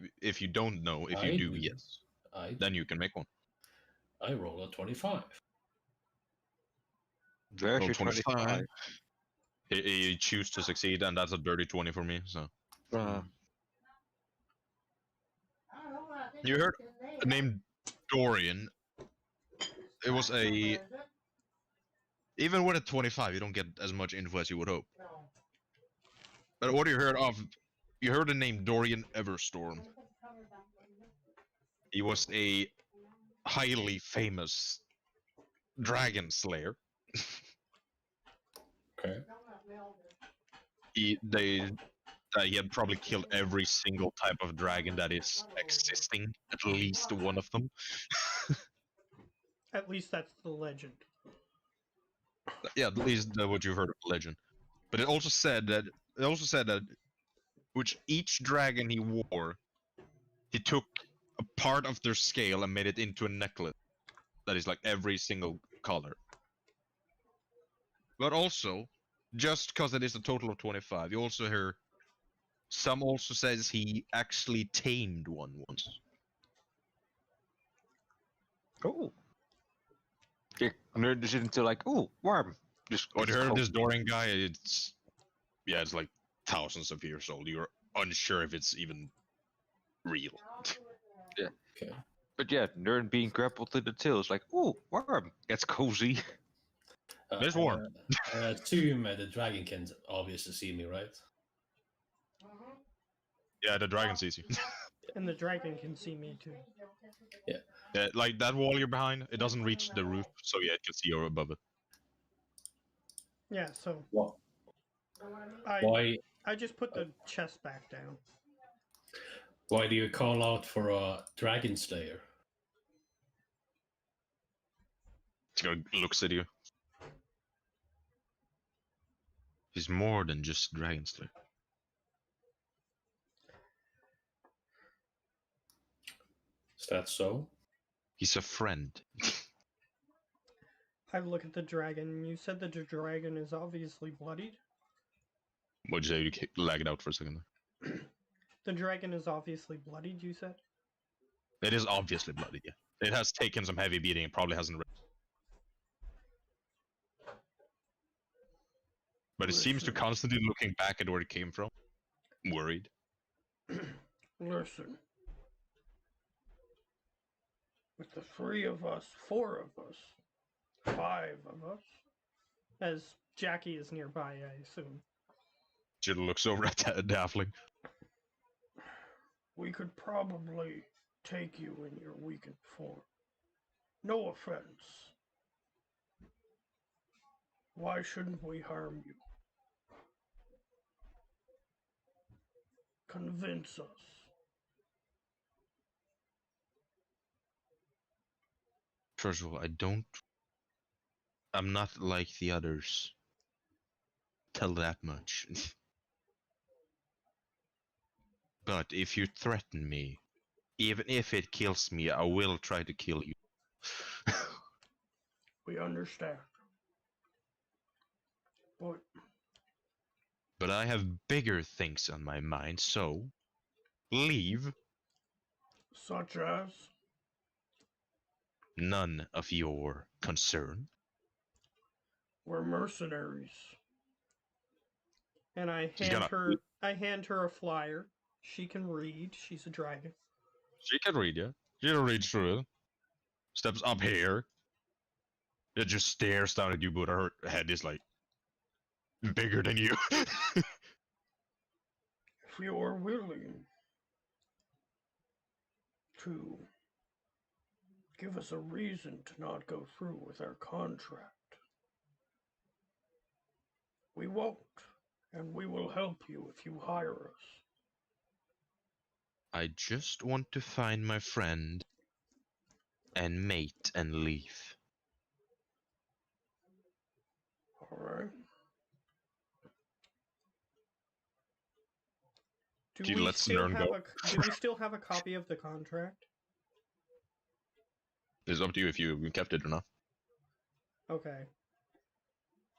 don't know, if you I do, do. yes. I Then you can make one. roll a 25. There's Roll your 25. He choose to succeed, and that's a dirty 20 for me. So you heard the name Dorian. It was a even with a 25, you don't get as much info as you would hope. But what you heard of? You heard the name Dorian Everstorm. He was a highly famous dragon slayer. Okay. He had probably killed every single type of dragon that is existing, at least one of them. At least that's the legend. Yeah, at least what you've heard of the legend. But it also said that which each dragon he wore, he took a part of their scale and made it into a necklace that is like every single color. But also, just because it is a total of 25, you also hear some also says he actually tamed one once. Oh. Yeah, Nern just into like, ooh, worm. Just What you heard of cold. this Dorian guy, it's like thousands of years old. You're unsure if it's even real. Okay. But yeah, Nern being grappled to the tail is like, ooh, worm. That's cozy. It's warm. I assume the dragon can obviously see me, right? Yeah, the dragon sees you. And the dragon can see me too. Yeah, like that wall you're behind, it doesn't reach the roof, so yeah, it can see you above it. Yeah, so What? I Why? I just put the chest back down. Why do you call out for a dragon slayer? It's gonna looks at you. He's more than just dragon slayer. Is that so? He's a friend. I look at the dragon. You said that the dragon is obviously bloodied. What'd you say? You lagged out for a second. The dragon is obviously bloodied, you said? It is obviously bloody, yeah. It has taken some heavy beating and probably hasn't. But it seems to Listen. constantly looking back at where it came from. Worried. Listen. With the 3 of us, 4 of us, 5 of us, as Jackie is nearby, I assume, Jill looks over at Daffling. we could probably take you in your weakened form. No offense. Why shouldn't we harm you? Convince us. First of all, I'm not like the others. Tell that much. But if you threaten me, even if it kills me, I will try to kill you. We understand. But But I have bigger things on my mind, so leave. such as? None of your concern. We're mercenaries. And I She's hand gonna- her a flyer. She can read. She's a dragon. She can read, yeah. She can read through it. Steps up here. It just stares down at you, but her head is like bigger than you. If you're willing to give us a reason to not go through with our contract, we won't, and we will help you if you hire us. I just want to find my friend and mate and leave. All right. Do you let Snurn go? Do we still have a copy of the contract? It's up to you if you kept it or not. Okay.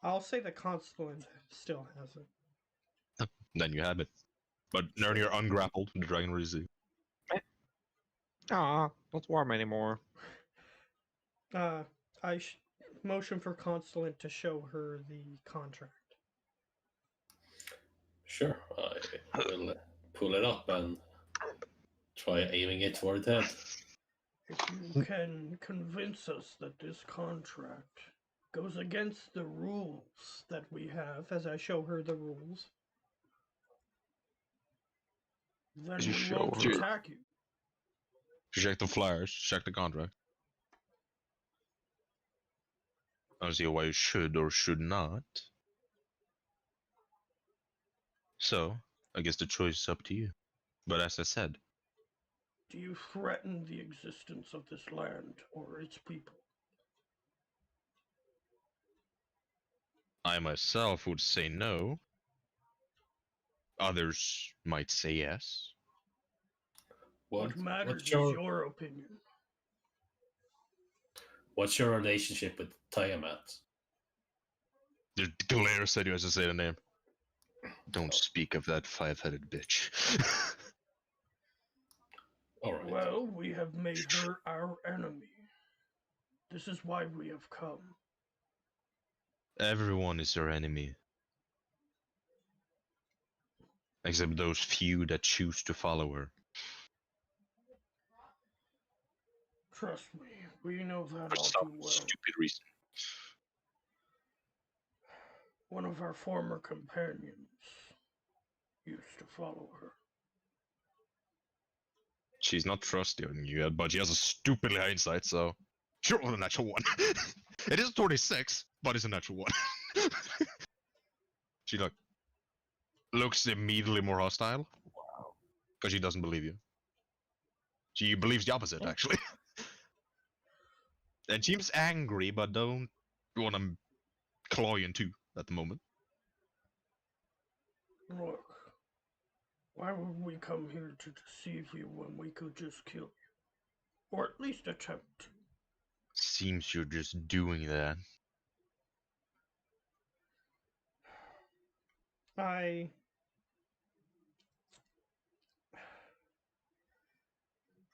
I'll say the consulate still has it. Then you have it. But Nern, you're ungrappled. The dragon will receive. Ah, not warm anymore. I motion for consulate to show her the contract. Sure, I will pull it up and try aiming it toward the head. If you can convince us that this contract goes against the rules that we have, as I show her the rules, then You we show won't her. attack you. Check the flyers. Check the contract. I don't see why you should or should not. So, I guess the choice is up to you. But as I said, Do you threaten the existence of this land or its people? I myself would say no. Others might say yes. What matters what's is your opinion. what's your relationship with Tiamat? The glare said you as I say the name. Don't speak of that five-headed bitch. Alright. Well, we have made her our enemy. This is why we have come. Everyone is your enemy. Except those few that choose to follow her. Trust me, we know that For all some too well. stupid reason. One of our former companions used to follow her. She's not trusting you yet, but she has a stupidly high insight, so... Sure, with a natural one. It is 26, but it's a natural one. She looks immediately more hostile. Because she doesn't believe you. She believes the opposite, actually. And seems angry, but don't want to claw you in two at the moment. Look, why would we come here to deceive you when we could just kill you? Or at least attempt to. Seems you're just doing that.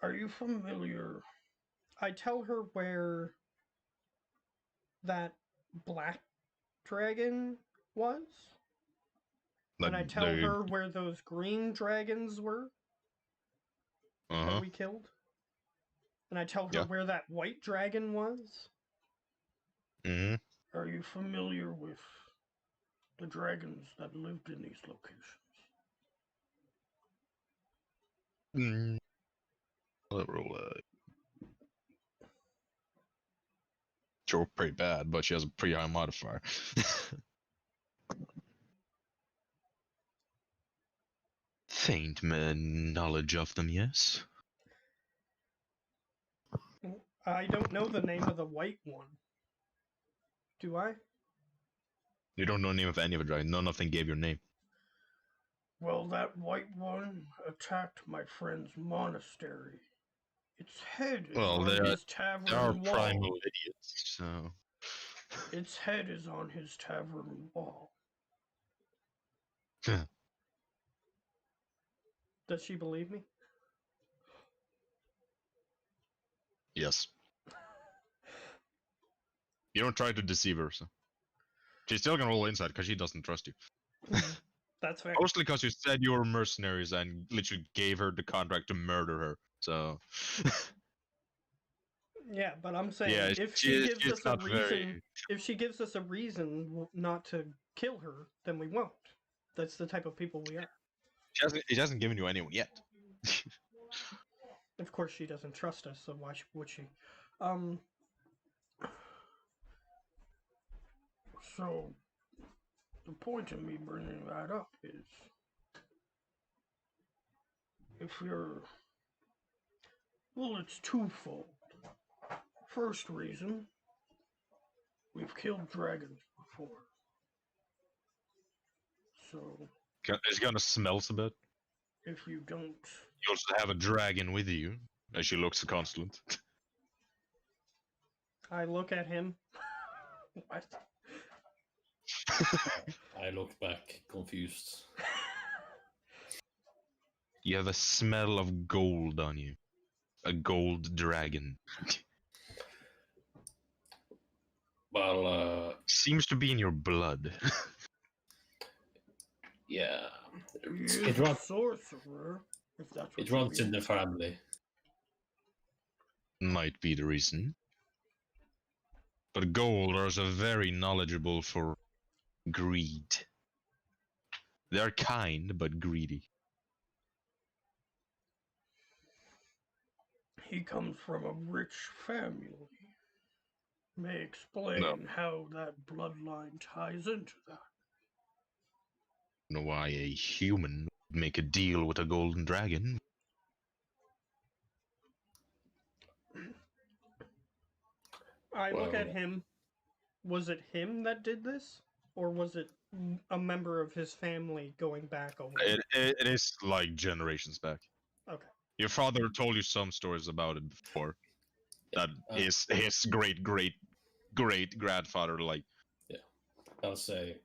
Are you familiar? I tell her where that black dragon was. And I tell her where those green dragons were that we killed. And I tell her where that white dragon was. Mm-hmm. Are you familiar with the dragons that lived in these locations? Roll, Sure, pretty bad, but she has a pretty high modifier. faint knowledge of them, yes. I don't know the name of the white one. Do I? You don't know the name of any of the dragon. None of them gave your name. Well, that white one attacked my friend's monastery. Its head is Well, on they are- his They are tavern wall. primal idiots, so. Its head is on his tavern wall. Does she believe me? Yes. You don't try to deceive her, so. She's still gonna roll inside because she doesn't trust you. That's fair. Mostly because you said you were mercenaries and literally gave her the contract to murder her. So. Yeah, but I'm saying Yeah, if she- she gives she's us a not reason, very- if she gives us a reason not to kill her, then we won't. That's the type of people we are. She hasn't given you anyone yet. Of course, she doesn't trust us, so why would she? So, the point of me bringing that up is, if you're, well, it's twofold. First reason, we've killed dragons before. So, It's gonna smells a bit. if you don't, You also have a dragon with you, as she looks constant. I look at him. What? I look back, confused. You have a smell of gold on you. A gold dragon. Well, Seems to be in your blood. yeah. He is It a runs, sorcerer, if that's what it you runs in mean. the family. Might be the reason. But gold are also very knowledgeable for greed. They're kind, but greedy. He comes from a rich family. May explain how that bloodline ties into that. I don't know why a human would make a deal with a golden dragon. I look at Well- him. Was it him that did this? Or was it a member of his family going back over? It is like generations back. Okay. Your father told you some stories about it before. That his great grandfather, like. I'll say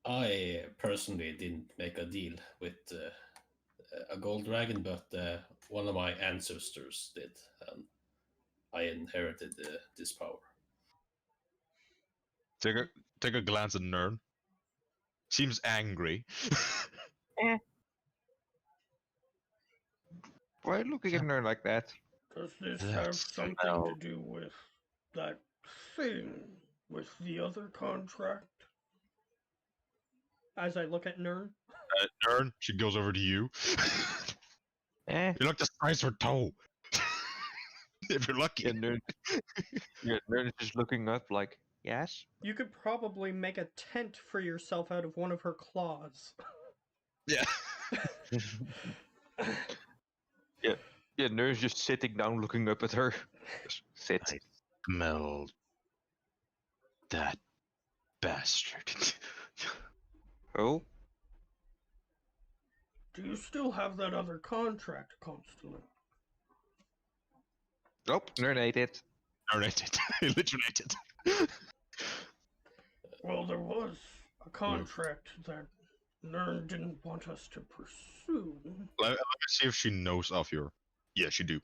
I personally didn't make a deal with a gold dragon, but one of my ancestors did, and I inherited this power. Take a glance at Nern. Seems angry. Why are you looking at her like that? Does this That have something to smell. do with that thing with the other contract? As I look at Nern. Nern, she goes over to you. Eh? You look the size of her toe. If you're lucky. Yeah, Nern. Yeah, Nern is just looking up like, yes? You could probably make a tent for yourself out of one of her claws. Yeah. Yeah, Nern's just sitting down looking up at her. Just sit. I smell that bastard. Oh? Do you still have that other contract, Constellation? Nope, Nern ate it. Nern ate it. He literally ate it. Well, there was a contract that Nern didn't want us to pursue. Let me see if she knows of your. Yeah, she do.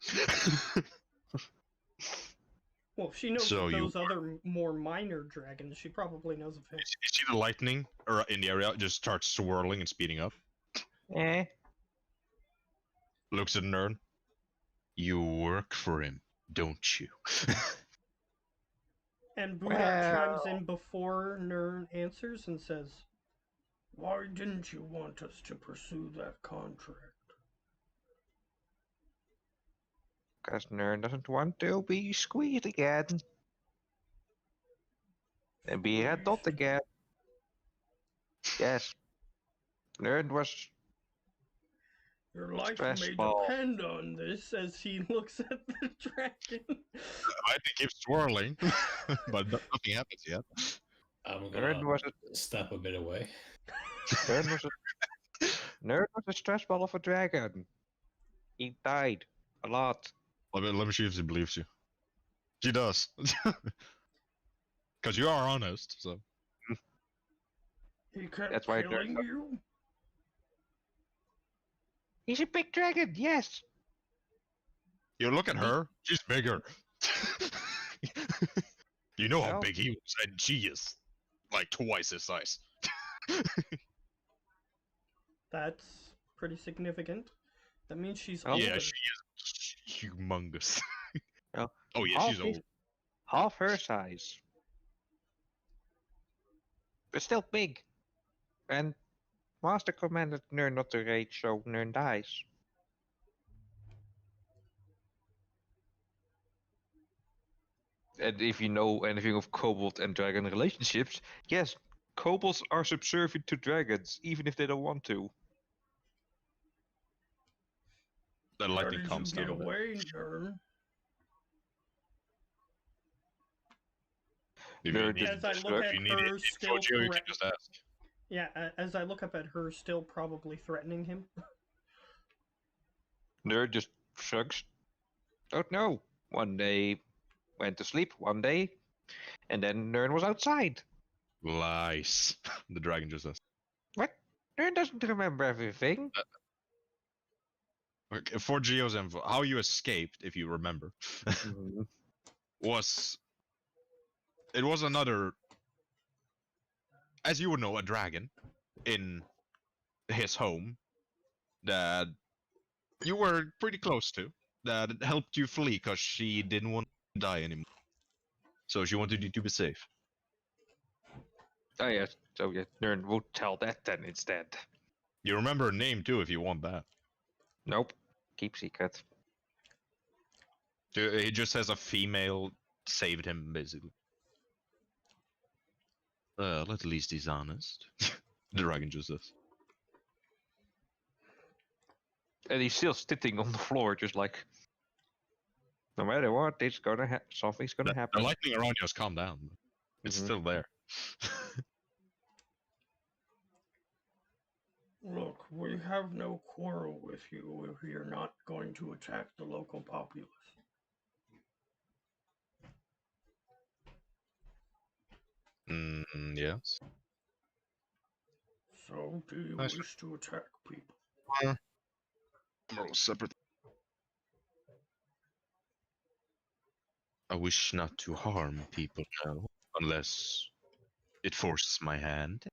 Well, if she knows So of you- those other more minor dragons, she probably knows of him. You see the lightning or in the area just starts swirling and speeding up. Eh? Looks at Nern. You work for him, don't you? And Buddha chimes in before Nern answers and says, "Why didn't you want us to pursue that contract?" Because Nern doesn't want to be squeezed again. And be a dot again. Yes. Nern was Your life Stress may ball. depend on this as he looks at the dragon. I think keeps swirling, but nothing happens yet. I'm Nerd gonna was a step a bit away. Nerd was a Nerd was a stress ball of a dragon. He died a lot. Let me see if she believes you. She does. Because you are honest, so. He kept That's why killing you? He's a big dragon, yes. You look at her, she's bigger. You know how Well- big he was, and she is like twice his size. That's pretty significant. That means she's Oh. older. Yeah, she is humongous. Well, Oh yeah, half she's old. Half her size. But still big. And Master commanded Nern not to rage, so Nern dies. And if you know anything of kobold and dragon relationships, yes, kobolds are subservient to dragons, even if they don't want to. The How lightning did you comes get down. away, Nern? If Nerd you need, As I If look if at you need her it, still you can threat- just ask. Yeah, as I look up at her still probably threatening him. Nerd just shrugs. Don't know. One day went to sleep, one day, and then Nern was outside. Lies. The dragon just says. What? Nern doesn't remember everything. Okay, for Geo's info, how you escaped, if you remember, was it was another, as you would know, a dragon in his home that you were pretty close to, that helped you flee because she didn't want to die anymore. So she wanted you to be safe. Oh yes, so yeah, Nern will tell that then instead. You remember her name too, if you want that. Nope. Keep secret. He just says a female saved him, basically. Well, at least he's honest. The dragon just says. And he's still sitting on the floor, just like, no matter what, it's gonna something's gonna The happen. lightning around you has calmed down. It's Mhm. still there. Look, we have no quarrel with you if you're not going to attack the local populace. Yes. So, do you Nice. wish to attack people? More separate. I wish not to harm people now, unless it forces my hand.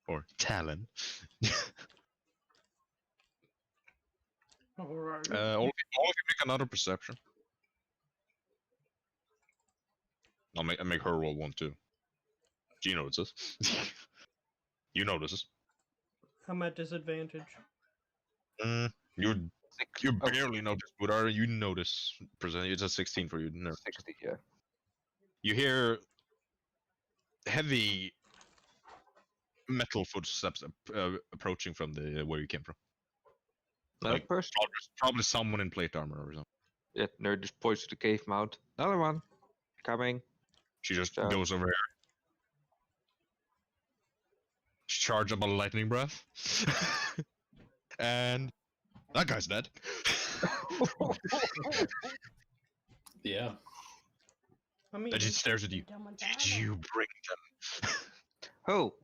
Or talon. Alright. All of you make another perception. I'll make her roll one too. She notices. You notices. I'm at disadvantage. You Six- you oh, barely notice, Buddha. You notice. It's a 16 for you. No. 60, yeah. You hear heavy metal footsteps approaching from the where you came from. Another Like- person. Probably someone in plate armor or something. Yeah, Nerd just points to the cave mount. Another one. Coming. She just So- goes over here. Charge up a lightning breath. And that guy's dead. Yeah. I mean, And she stares at you. Did you bring them? Oh,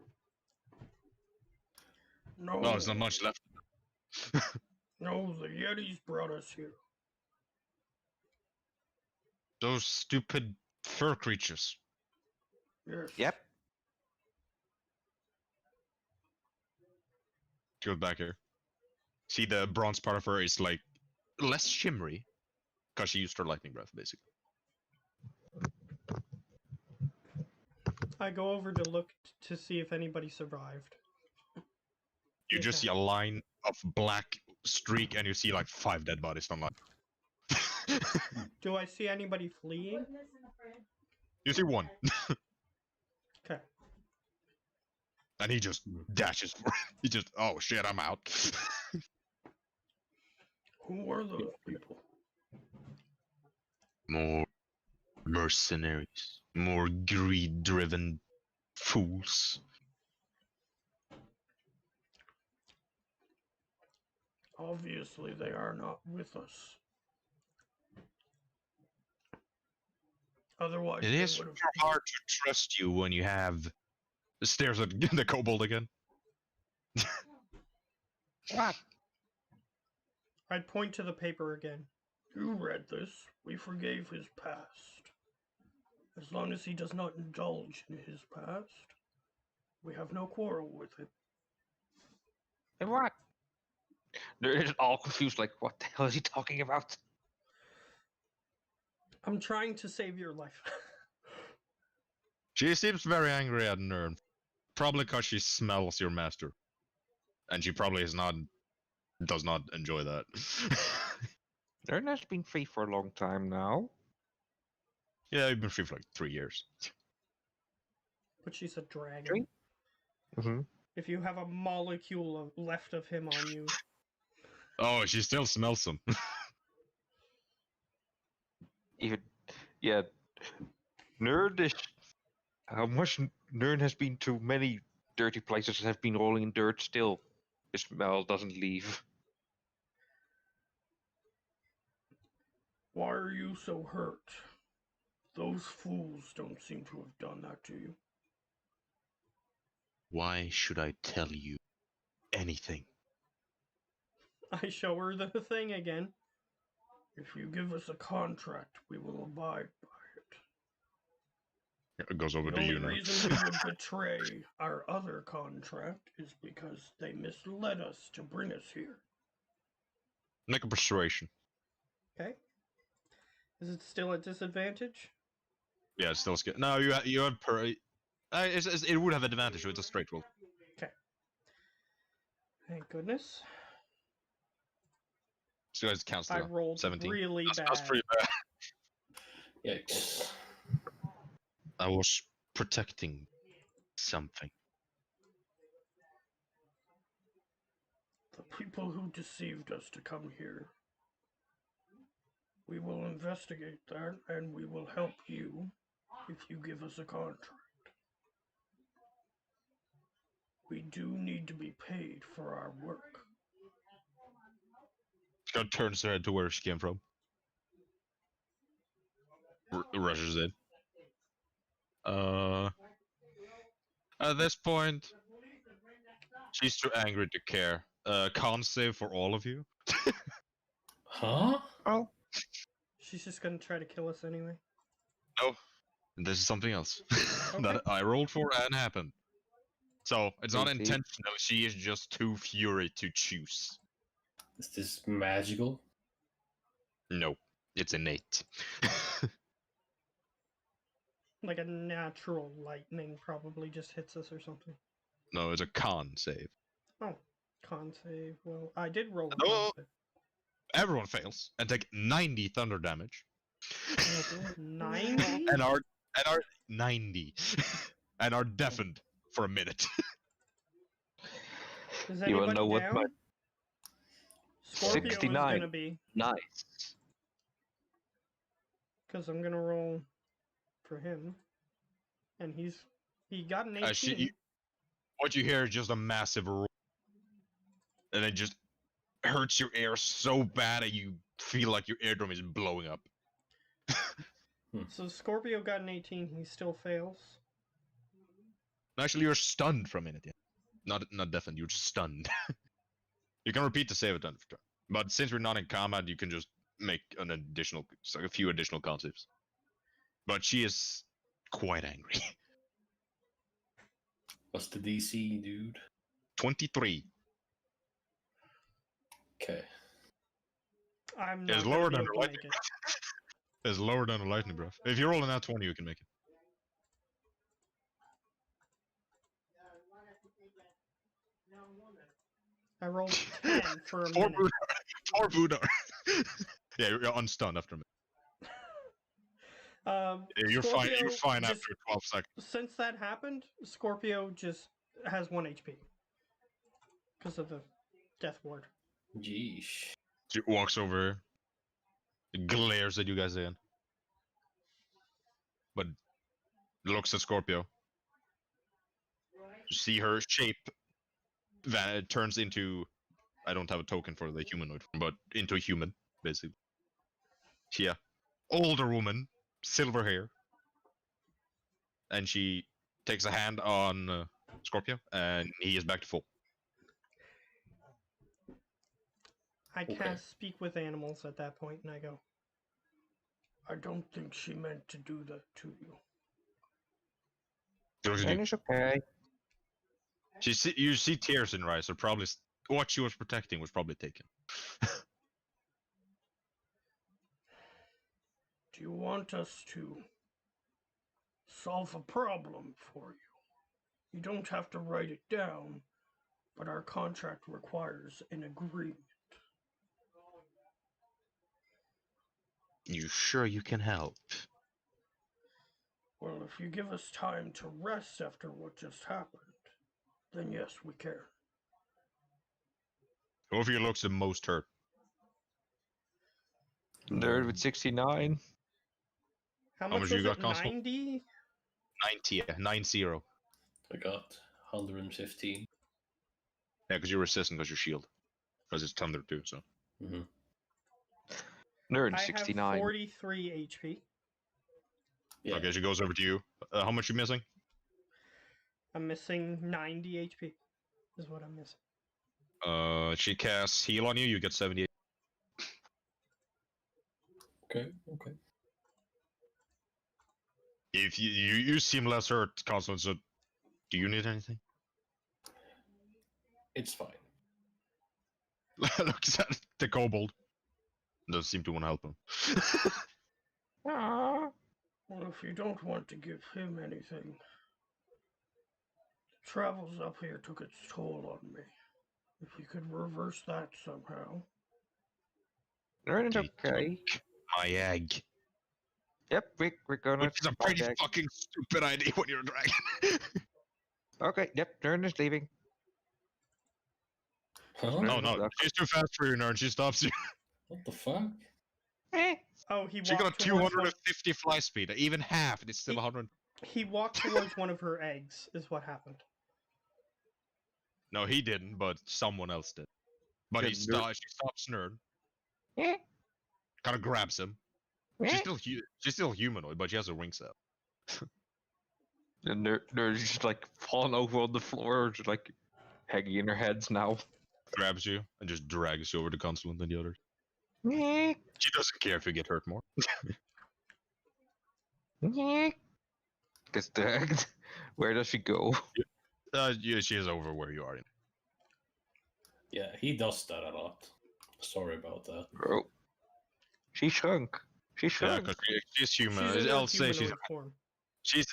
No, No, there's not much left. no, the Yetis brought us here. Those stupid fur creatures. Yes. yep. Go back here. See, the bronze part of her is like less shimmery because she used her lightning breath, basically. I go over to look to see if anybody survived. You just see a line of black streak, and you see like 5 dead bodies on line. Do I see anybody fleeing? You see one, Okay. And he just dashes for it. He just, oh shit, I'm out. Who are those people? More mercenaries. More greed-driven fools. Obviously, they are not with us. Otherwise, It they is would have. hard to trust you when you have... Stares at the kobold again. What? I'd point to the paper again. You read this. We forgave his past. As long as he does not indulge in his past, we have no quarrel with it. And what? They're just all confused, like, what the hell is he talking about? I'm trying to save your life. She seems very angry at Nern. Probably because she smells your master. And she probably does not enjoy that. Nern has been free for a long time now. Yeah, you've been free for like 3 years. But she's a dragon. 3? Mm-hmm. If you have a molecule left of him on you, Oh, she still smells him. Even, yeah, Nern is... How much Nern has been to many dirty places and has been rolling in dirt still. The smell doesn't leave. why are you so hurt? Those fools don't seem to have done that to you. Why should I tell you anything? I show her the thing again. If you give us a contract, we will abide by it. It goes over The to only you now. reason we would betray our other contract is because they misled us to bring us here. Make a persuasion. Okay? Is it still a disadvantage? Yeah, it's still scared. No, you have it would have advantage, so it's a straight roll. Thank goodness. So guys counts I to rolled 17. really bad. That's pretty bad. Yikes. I was protecting something. The people who deceived us to come here. We will investigate that, and we will help you if you give us a contract. We do need to be paid for our work. Scott turns her head to where she came from. Rushes in. At this point, she's too angry to care. Con save for all of you. Huh? Oh. She's just gonna try to kill us anyway. No, this is something else Okay. that I rolled for and happened. So it's not Indeed. intentional. She is just too fury to choose. Is this magical? No, it's innate. Like a natural lightning probably just hits us or something. No, it's a con save. Oh, con save. Well, I did roll a No. con save. Everyone fails and take 90 thunder damage. 90? and are 90 and are deafened for a minute. Is You wanna anybody know what down? my- Scorpio is 69. gonna be, Nice. because I'm gonna roll for him. And he got an 18. What you hear is just a massive roar. And it just hurts your ear so bad that you feel like your eardrum is blowing up. So Scorpio got an 18, he still fails. Actually, you're stunned for a minute, yeah. Not deafened, you're just stunned. You can repeat the save at the end of the turn. But since we're not in combat, you can just make a few additional con saves. But she is quite angry. What's the DC, dude? 23. Okay. I'm not It's gonna lower be than able the to make lightning it. breath. It's lower than the lightning breath. If you're rolling out 20, you can make it. I rolled 10 for a Poor minute. Buddar. Poor Buddar. Yeah, you're unstunned after a minute. Yeah, you're fine. You're Scorpio fine just- after 12 seconds. Since that happened, Scorpio just has 1 HP because of the death ward. Yeesh. She walks over, glares at you guys again, but looks at Scorpio. You see her shape that turns into, I don't have a token for the humanoid, but into a human, basically. Yeah, older woman, silver hair, and she takes a hand on Scorpio, and he is back to full. I Okay. cast Speak with Animals at that point, and I go, I don't think she meant to do that to you. She looks at you. It's okay. You see tears in her eyes, so probably what she was protecting was probably taken. Do you want us to solve a problem for you? You don't have to write it down, but our contract requires an agreement. You sure you can help? Well, if you give us time to rest after what just happened, then yes, we can. Who of you looks the most hurt? Nerd with 69. How much much you was got, it? Constable? 90? 90, yeah, 90. Yeah, I got 115. because you're resisting because your shield. Because it's thunder too, so. Mm-hmm. Nerd I 69. have 43 HP. Yeah. Okay, she goes over to you. How much you missing? I'm missing 90 HP, is what I'm missing. She casts heal on you, you get 78. Okay. Okay. If you seem less hurt, Constance, so do you need anything? It's fine. Looks at the kobold. Doesn't seem to want to help him. Ah. Well, if you don't want to give him anything, travels up here took its toll on me. If you could reverse that somehow. Nerd is Okay, okay. My egg. Yep, we're gonna. Which is a pretty fucking stupid idea when you're a dragon. Okay, yep, Nerd is leaving. Huh? No, no, she's too fast for you, nerd. She stops you. What the fuck? Eh. Oh, he walked She got towards 250 fly speed. Even half, and it's still He- 100. He walked towards one of her eggs, is what happened. No, he didn't, but someone else did. But Yeah, she stops nerd. Eh. Kind of grabs him. Eh. She's still humanoid, but she has a wing set. And Nerd is just like falling over on the floor, just like hanging in her heads now. Grabs you and just drags you over to Consulate and the others. Eh. She doesn't care if you get hurt more. Eh. Gets dragged. Where does she go? Yeah, she is over where you are. Yeah, he does that a lot. Sorry about that. Bro. She shrunk. She Yeah, shrunk. because she's human. She's in I'll her say humanoid form. she's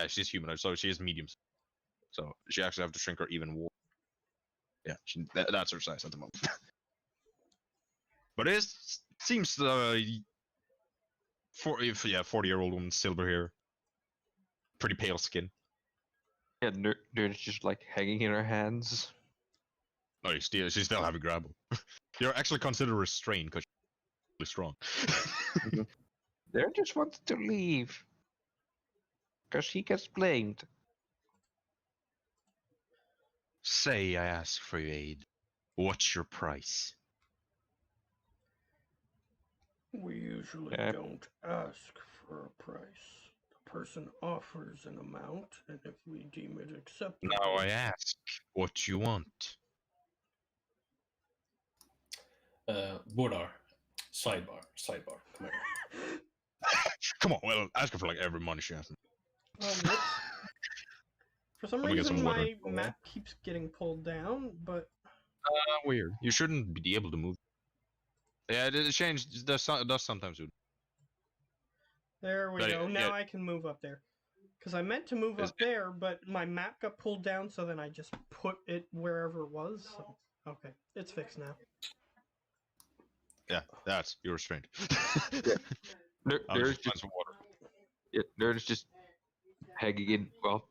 she's humanoid, so she is medium. So she actually have to shrink her even more. Yeah, that's her size at the moment. But it seems 40-year-old woman, silver hair, pretty pale skin. Yeah, Nerd is just like hanging in her hands. No, she still have a grapple. You're actually considered restrained because she's really strong. Nerd just wants to leave. Because he gets blamed. Say I ask for your aid. What's your price? We usually Yeah. don't ask for a price. The person offers an amount, and if we deem it acceptable... Now I ask what you want. Buddar. Sidebar. Come here. Come on, well, ask her for like every money she has. whoops. For some Let me get reason, some water. my map keeps getting pulled down, but Weird. You shouldn't be able to move. Yeah, it changed. Does sometimes do. there we But go. Now yeah. I can move up there. Because I meant to move Is up there, but my map got pulled down, so then I just put it wherever it was. So. Okay, it's fixed now. Yeah, that's you're restrained. Nerd I'll is just find some water. yeah, Nerd is just hanging in. Well,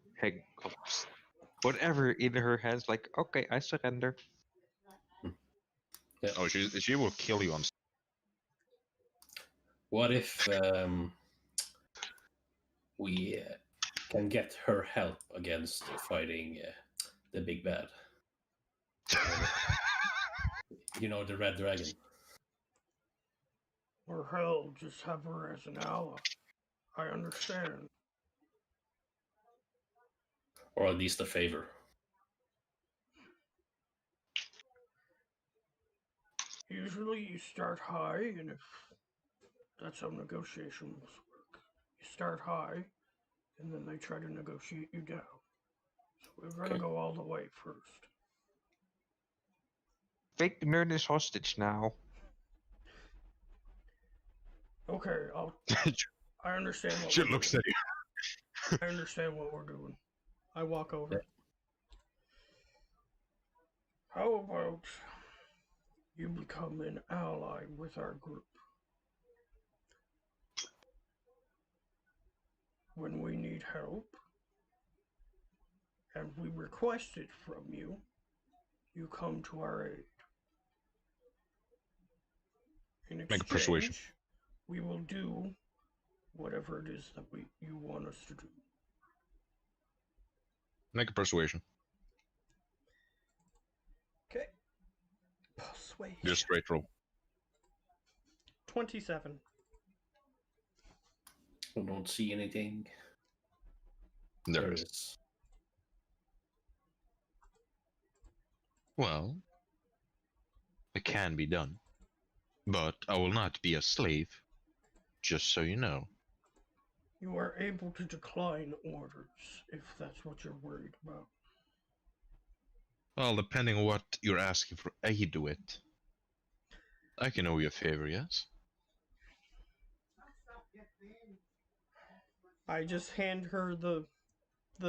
Whatever in her hands, like, okay, I surrender. Yeah. Oh, she will kill you on. What if we can get her help against fighting the big bad? You know, the red dragon. Or hell, just have her as an ally. I understand. Or at least a favor. Usually you start high, and if that's how negotiations work. You start high, and then they try to negotiate you down. So we're gonna Okay. go all the way first. Take Nern as hostage now. Okay, I understand what She we're looks doing. at you. I understand what we're doing. I walk over. How about you become an ally with our group? When we need help, and we request it from you, you come to our aid. In Make a persuasion. exchange, we will do whatever it is that you want us to do. Make a persuasion. Okay. Persuasion. Just straight roll. 27. I don't see anything. There it is. Well, it can be done, but I will not be a slave. Just so you know. You are able to decline orders if that's what you're worried about. Well, depending on what you're asking for aid with, I can owe you a favor, yes? I just hand her the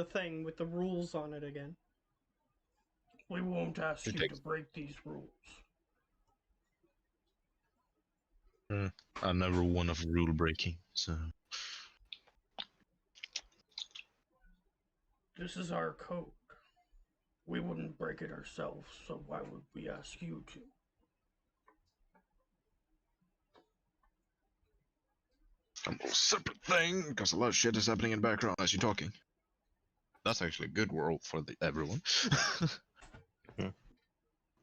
thing with the rules on it again. We won't ask It you takes- to break these rules. I'm never one of rule breaking, so. This is our code. We wouldn't break it ourselves, so why would we ask you to? A whole separate thing, because a lot of shit is happening in the background as you're talking. That's actually a good world for everyone.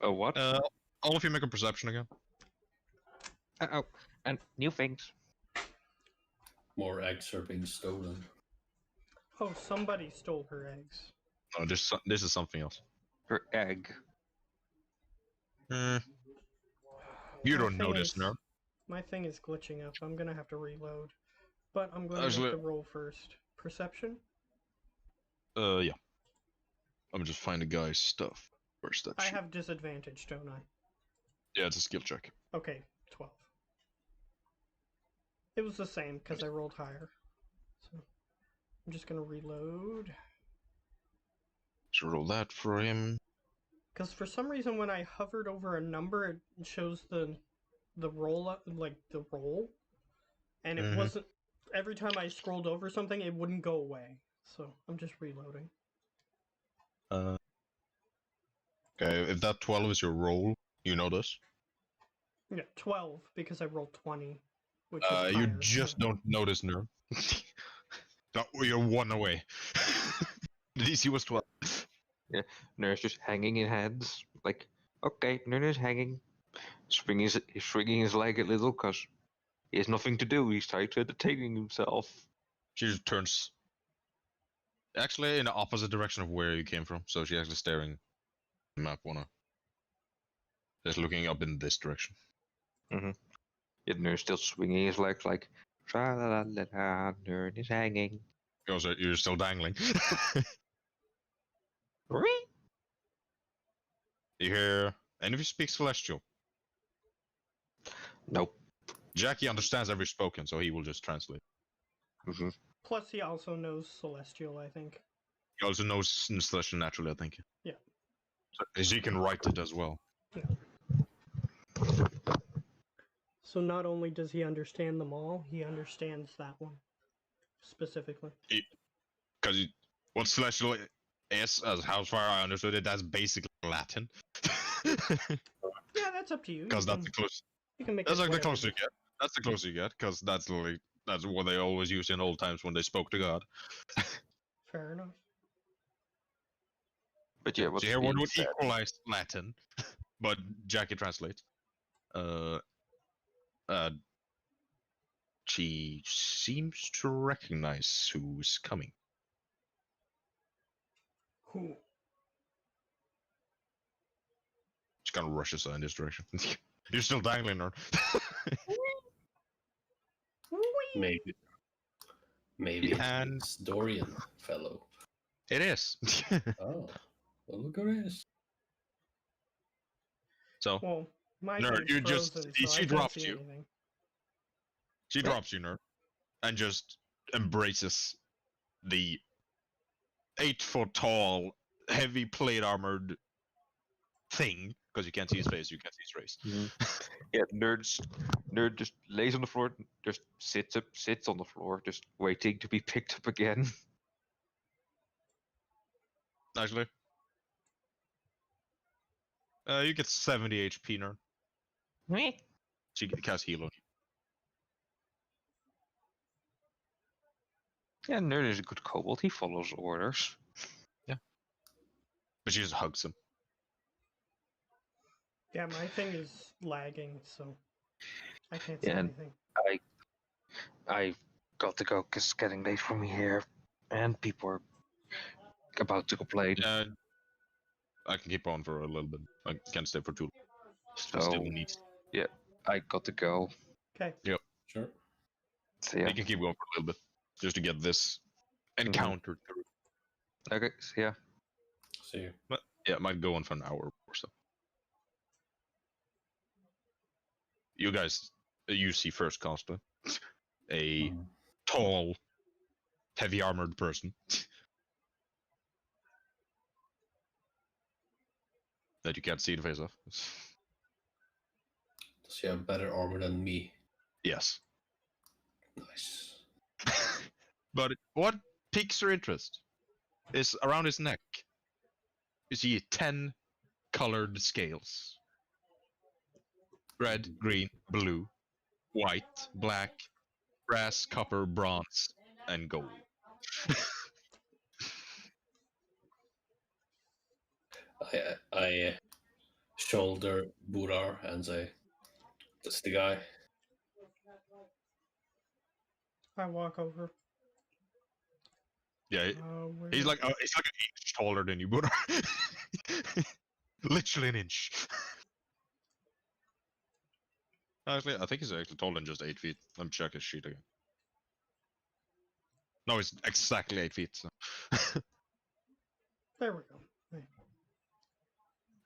Oh, what? All of you make a perception again. Oh, and new things. More eggs are being stolen. Oh, somebody stole her eggs. No, this is something else. Her egg. You My don't know thing this, is- no? My thing is glitching up. I'm gonna have to reload. But I'm going to Actually- make the roll first. Perception? Yeah. Let me just find the guy's stuff. Where's that I shit? have disadvantage, don't I? Yeah, it's a skill check. Okay, 12. It was the same because I rolled higher. So I'm just gonna reload. So roll that for him. Because for some reason when I hovered over a number, it shows the roll up, like the roll, and it Mhm. wasn't. Every time I scrolled over something, it wouldn't go away. So I'm just reloading. Okay, if that 12 is your roll, you know this. Yeah, 12 because I rolled 20, which is You higher, just so- don't notice, no. No, you're one away. The DC was 12. Nern's just hanging in hands. Like, okay, Nern is hanging. He's swinging his leg a little because he has nothing to do. He's trying to entertain himself. She just turns. Actually, in the opposite direction of where you came from. So she's actually staring the map, just looking up in this direction. Yet Nern's still swinging his legs like, tra-la-la-la-la, Nern is hanging. Also, you're still dangling. Whee! You hear. And if you speak Celestial, Nope. Jackie understands every spoken, so he will just translate. hmm Plus, he also knows Celestial, I think. He also knows Celestial naturally, I think. Yeah. So he can write it as well. So not only does he understand them all, he understands that one specifically. Because what Celestial is, as how far I understood it, that's basically Latin. Yeah, that's up to you. Because that's the close. You can make That's it like the whatever closest you get. That's the closest you get, because that's literally that's what they always used in old times when they spoke to God. Fair enough. But yeah, So what's here being one would said? equalize Latin, but Jackie translates. Uh, she seems to recognize who's coming. Who? She kind of rushes in this direction. You're still dangling her. Maybe. Maybe And- it's Dorian fellow. It is. Oh, well, look at this. So Well, my Nerd, thing's you just- frozen, she so I can't dropped see you. anything. she drops you, Nerd, and just embraces the 8-foot tall, heavy plate armored thing. Because you can't see his face, you can't see his race. Yeah, nerd just lays on the floor, just sits on the floor, just waiting to be picked up again. Actually, you get 70 HP, Nerd. She casts heal on you. Yeah, nerd is a good kobold. He follows orders. But she just hugs him. Yeah, my thing is lagging, so I can't see Yeah, and anything. I got to go because it's getting late for me here, and people are about to complain. I can keep on for a little bit. I can't stay for too long. I So still need. I got to go. Okay. Sure. So yeah. You can keep going for a little bit. Just to get this encounter through. Okay. So yeah. See you. Yeah, it might go on for an hour or so. You guys, you see first, Costa. A tall, heavy armored person. That you can't see the face of. Does he have better armor than me? Yes. Nice. But what piques your interest is around his neck. You see 10 colored scales. Red, green, blue, white, black, brass, copper, bronze, and gold. I shoulder Buddar and say, "That's the guy." I walk over. Yeah, Where- he's like an inch taller than you, but literally an inch. Actually, I think he's actually taller than just 8 feet. Let me check his sheet again. No, it's exactly 8 feet. So. There we go. Hey.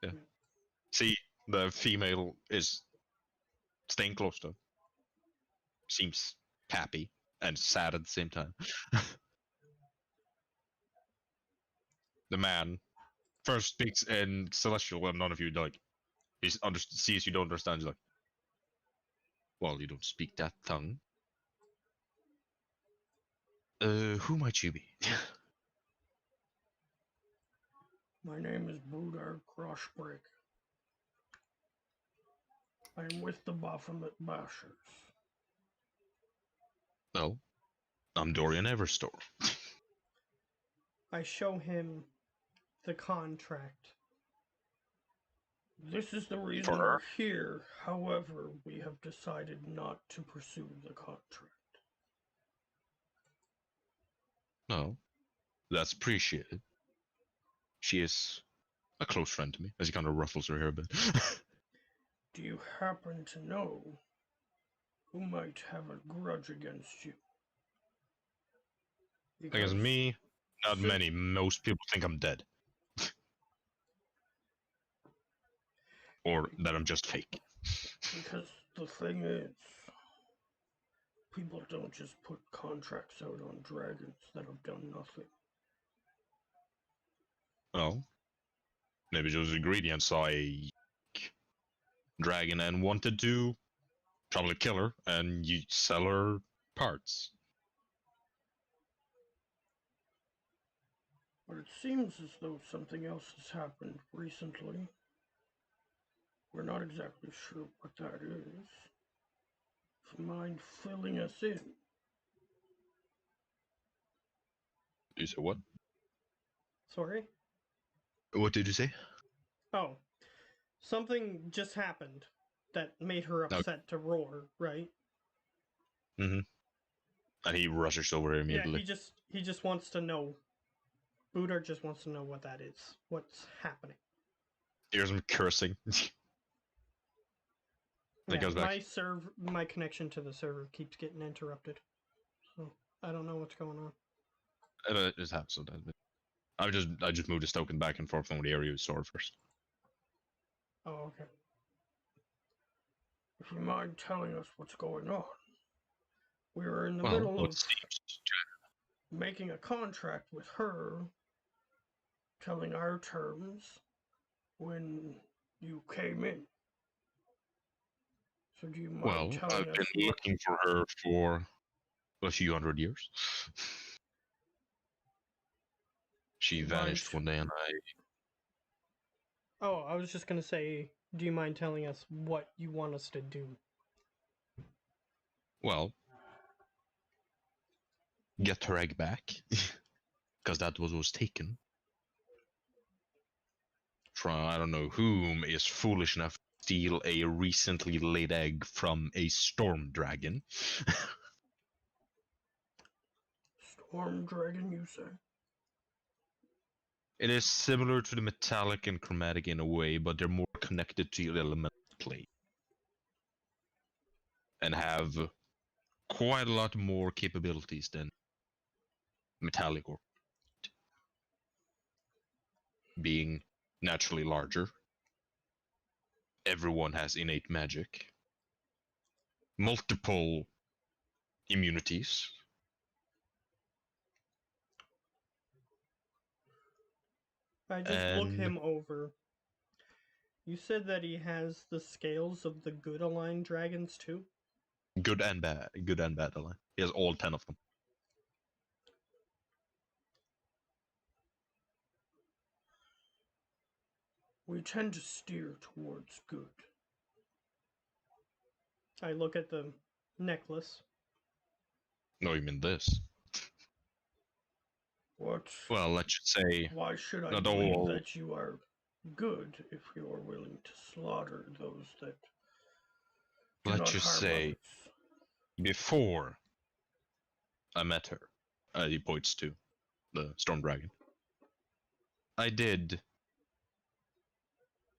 Yeah. See, the female is staying close to him. Seems happy and sad at the same time. The man first speaks in Celestial, and none of you like. He sees you don't understand. He's like, "Well, you don't speak that tongue. Who might you be?" My name is Buddar Crossbreak. I am with the Baphomet Bashers. No, I'm Dorian Everstore. I show him the contract. This is the reason we're here. However, we have decided not to pursue the contract. No, that's appreciated. She is a close friend to me, as he kind of ruffles her hair a bit. Do you happen to know who might have a grudge against you? Against me, not Since- many. Most people think I'm dead. Or that I'm just fake. Because the thing is, people don't just put contracts out on dragons that have done nothing. Oh. Maybe those ingredients saw a dragon and wanted to probably kill her and you sell her parts. But it seems as though something else has happened recently. We're not exactly sure what that is. Do you mind filling us in? You said what? Sorry? What did you say? Oh, something just happened that made her upset to roar, right? Mm-hmm. And he rushes over Yeah, immediately. he just wants to know. Buddha just wants to know what that is. What's happening? Here's him cursing. Then goes back. My connection to the server keeps getting interrupted, so I don't know what's going on. It just happens sometimes. I just moved his token back and forth from the area you saw first. Oh, okay. If you mind telling us what's going on. We were in the middle of making a contract with her, telling our terms, when you came in. So do you mind telling I've us been looking for her for a few hundred years. She vanished one day and Oh, I was just gonna say, do you mind telling us what you want us to do? well, get her egg back. Because that was taken. From I don't know whom is foolish enough to steal a recently laid egg from a storm dragon. Storm dragon, you say? It is similar to the metallic and chromatic in a way, but they're more connected to the element play. And have quite a lot more capabilities than metallic, or being naturally larger. Everyone has innate magic. Multiple immunities. I just look him over. You said that he has the scales of the good aligned dragons too? Good and bad aligned. He has all 10 of them. We tend to steer towards good. I look at the necklace. No, you mean this. What? Well, let's just say Why should I not believe all. that you are good if you're willing to slaughter those that do Let's not just harm say others? before I met her, he points to the storm dragon. I did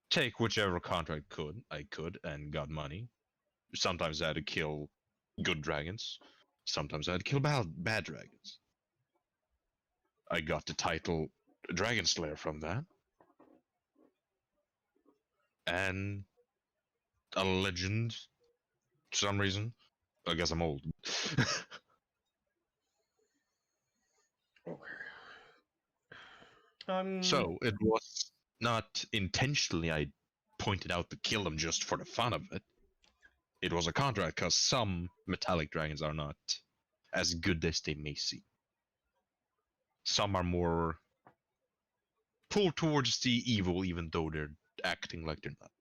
take whichever contract I could and got money. Sometimes I had to kill good dragons. Sometimes I had to kill bad dragons. I got the title Dragon Slayer from that. And a legend, for some reason. I guess I'm old. Okay. So it was not intentionally I pointed out to kill them just for the fun of it. It was a contract because some metallic dragons are not as good as they may seem. Some are more pulled towards the evil, even though they're acting like they're not.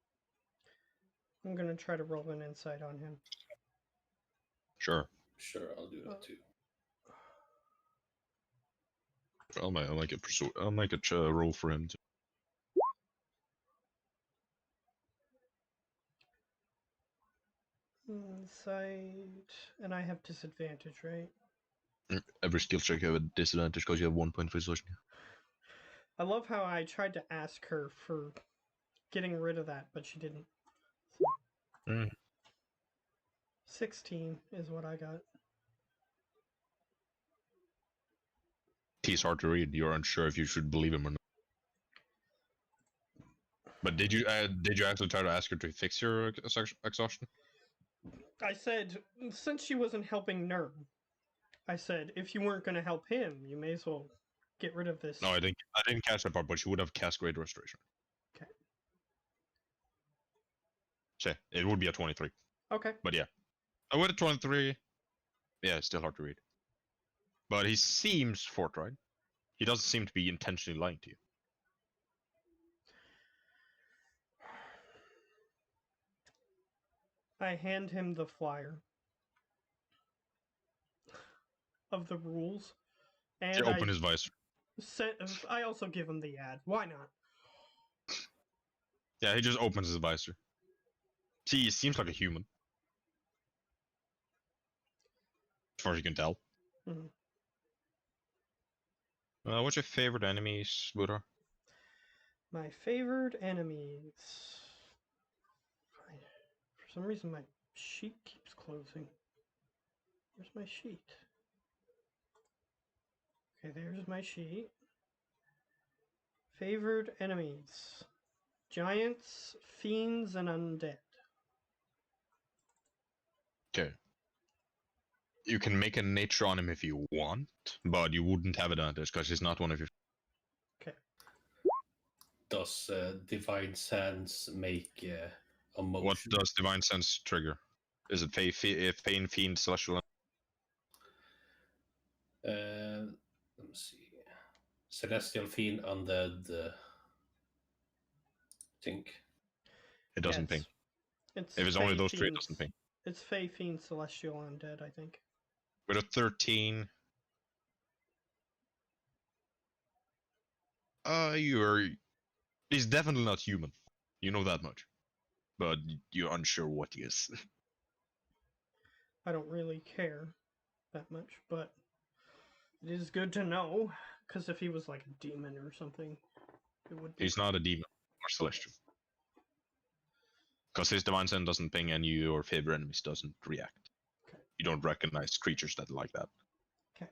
I'm gonna try to roll an insight on him. Sure. Sure, I'll do that too. I'll make it roll for him too. Insight, and I have disadvantage, right? Every skill check you have a disadvantage because you have 1 point for exhaustion. I love how I tried to ask her for getting rid of that, but she didn't. So, 16 is what I got. He's hard to read. You're unsure if you should believe him or not. But did you actually try to ask her to fix your exhaustion? I said, since she wasn't helping Nern, I said, if you weren't going to help him, you may as well get rid of this. No, I didn't catch that part, but she would have cast Great Restoration. Okay. So it would be a 23. Okay. But yeah. I would have 23. Yeah, it's still hard to read. But he seems forthright. He doesn't seem to be intentionally lying to you. I hand him the flyer of the rules, You and open his visor. I also give him the ad. Why not? Yeah, he just opens his visor. See, he seems like a human. As far as you can tell. Mhm. What's your favorite enemies, Buddha? My favorite enemies. For some reason, my sheet keeps closing. Where's my sheet? Okay, there's my sheet. Favored enemies. Giants, fiends, and undead. Okay. You can make a nature on him if you want, but you wouldn't have advantage because he's not one of your. Does Divine Sense make a motion? What does Divine Sense trigger? Is it Pain, Fiend, Celestial? Let me see. Celestial Fiend, Undead. Think. It doesn't ping. It's If it's only Fey those three, it Fiends. doesn't ping. It's Fey, Fiend, Celestial, Undead, I think. With a 13, he's definitely not human. You know that much. But you're unsure what he is. I don't really care that much, but it is good to know, because if he was like a demon or something, it would be... He's not a demon or celestial. Because his Divine Sense doesn't ping and your favorite enemies doesn't react. Okay. You don't recognize creatures that like that. Okay.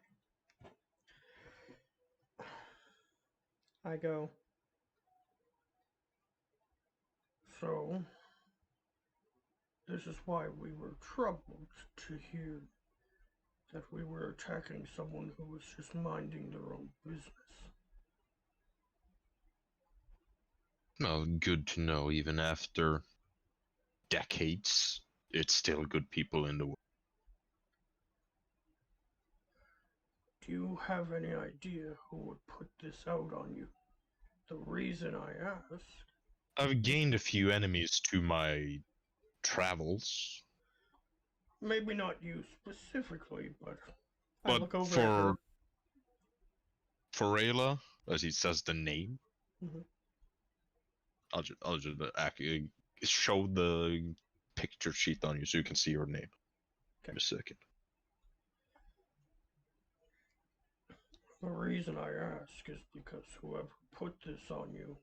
I go. So, this is why we were troubled to hear that we were attacking someone who was just minding their own business. Well, good to know. Even after decades, it's still good people in the world. Do you have any idea who would put this out on you? The reason I ask... I've gained a few enemies to my travels. Maybe not you specifically, but I But look over at her. for Rayla, as he says the name, Mhm. I'll just show the picture sheet on you so you can see your name. Okay. Give me a second. The reason I ask is because whoever put this on you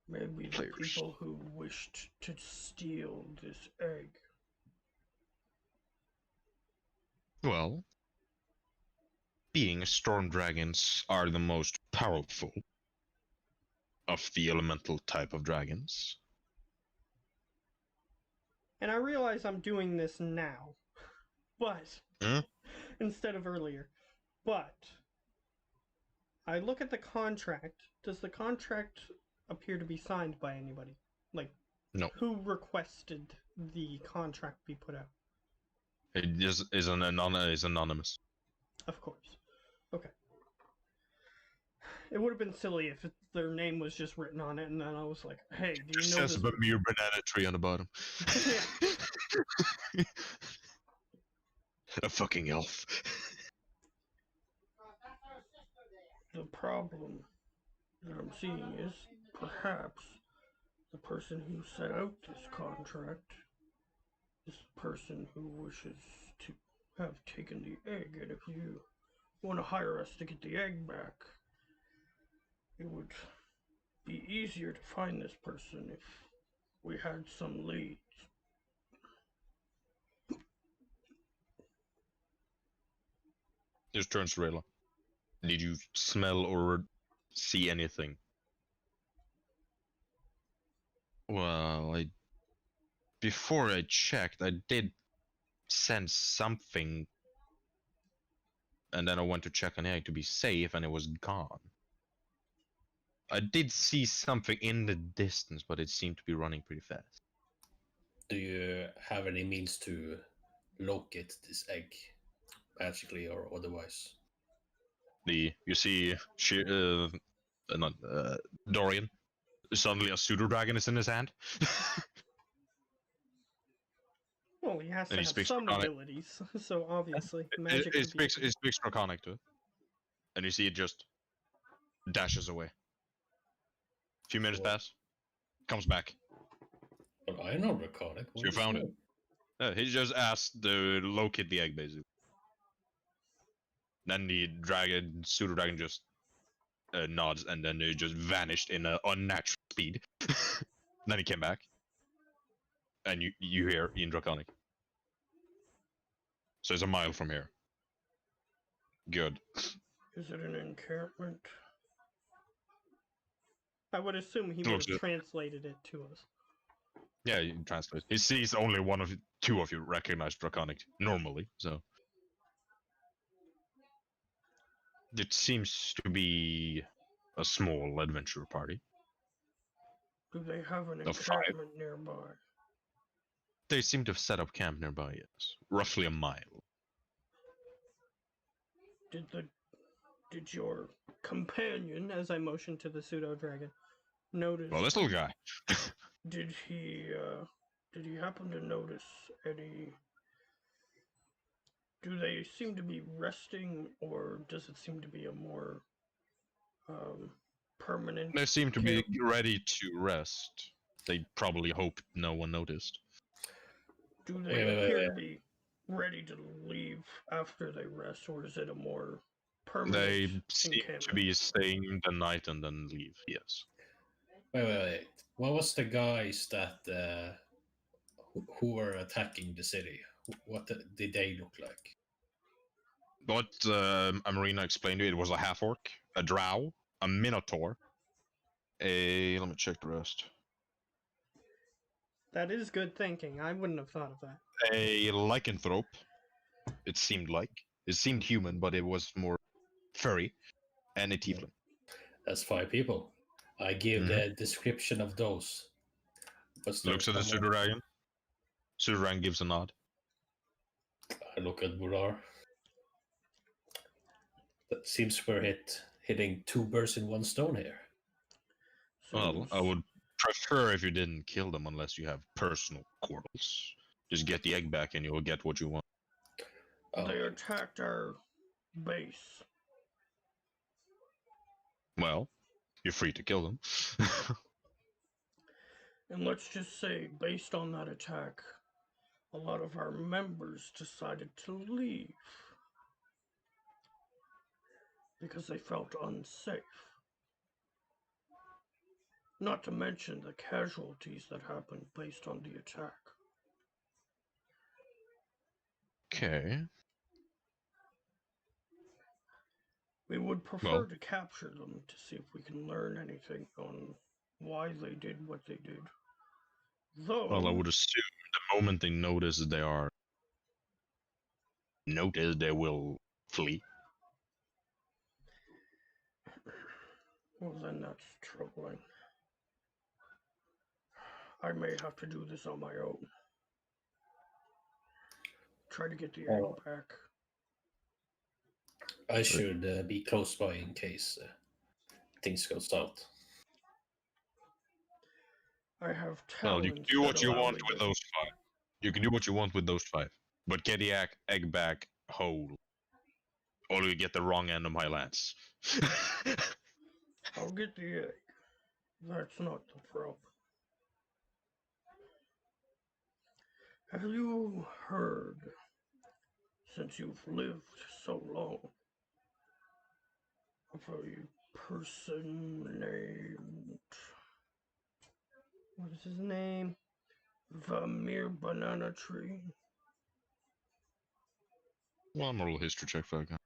may be the Players. people who wished to steal this egg. Well, being storm dragons are the most powerful of the elemental type of dragons. And I realize I'm doing this now, but Hmm? instead of earlier. But I look at the contract. Does the contract appear to be signed by anybody? Like, No. who requested the contract be put out? It is anonymous. Of course. Okay. It would have been silly if their name was just written on it, and then I was like, "Hey, do It you know says this?" a mere banana tree on the bottom. A fucking elf. The problem that I'm seeing is perhaps the person who set out this contract is the person who wishes to have taken the egg, and if you want to hire us to get the egg back, it would be easier to find this person if we had some leads. Just turns to Rayla. Did you smell or see anything? Well, before I checked, I did sense something, and then I went to check on it to be safe, and it was gone. I did see something in the distance, but it seemed to be running pretty fast. Do you have any means to locate this egg, magically or otherwise? You see not Dorian. Suddenly, a pseudo dragon is in his hand, Well, he has to and he have speaks some Draconic. abilities, so obviously magic would be. It speaks Draconic to it, and you see it just dashes away. A few minutes Cool. pass, comes back. But I know Draconic. So you found it. He just asked to locate the egg, basically. Then the dragon, pseudo dragon, just nods, and then it just vanished in an unnatural speed. Then he came back, and you hear in Draconic. So it's a mile from here. Good. Is it an encampment? I would assume he would Looks have good. translated it to us. Yeah, you can translate. He sees only two of you recognize Draconic normally, so it seems to be a small adventure party. Do they have an Of 5. encampment nearby? They seem to have set up camp nearby, yes. Roughly a mile. Did your companion, as I motioned to the pseudo dragon, notice? Well, this little guy. Did he happen to notice any? Do they seem to be resting, or does it seem to be a more permanent? They seem to be camp? ready to rest. They probably hoped no one noticed. Do they Wait. appear to be ready to leave after they rest, or is it a more permanent They seem encampment? to be staying the night and then leave, yes. Wait. What was the guys that who were attacking the city? What did they look like? What Amarina explained to you, it was a half-orc, a drow, a minotaur, let me check the rest. That is good thinking. I wouldn't have thought of that. A lycanthrope, it seemed like. It seemed human, but it was more furry, and a tiefling. That's 5 people. I give the description of those. Looks at the pseudo-dragon. Pseudo-dragon gives a nod. I look at Buddar. That seems we're hitting 2 birds in 1 stone here. Well, I would prefer if you didn't kill them unless you have personal quarrels. Just get the egg back and you'll get what you want. They attacked our base. Well, you're free to kill them. And let's just say, based on that attack, a lot of our members decided to leave because they felt unsafe. Not to mention the casualties that happened based on the attack. Okay. We would prefer to capture them to see if we can learn anything on why they did what they did. Though, Well, I would assume the moment they notice they are noticed, they will flee. well, then that's troubling. I may have to do this on my own. Try to get the egg back. I should be close by in case things go south. I have talents. Well, you can do what that you allow want me with to- those 5. You can do what you want with those 5. But get the egg back whole. Or you get the wrong end of my lance. I'll get the egg. That's not the problem. Have you heard, since you've lived so long, of a person named... What is his name? Vamir Banana Tree? Well, I'm a little history check for that guy.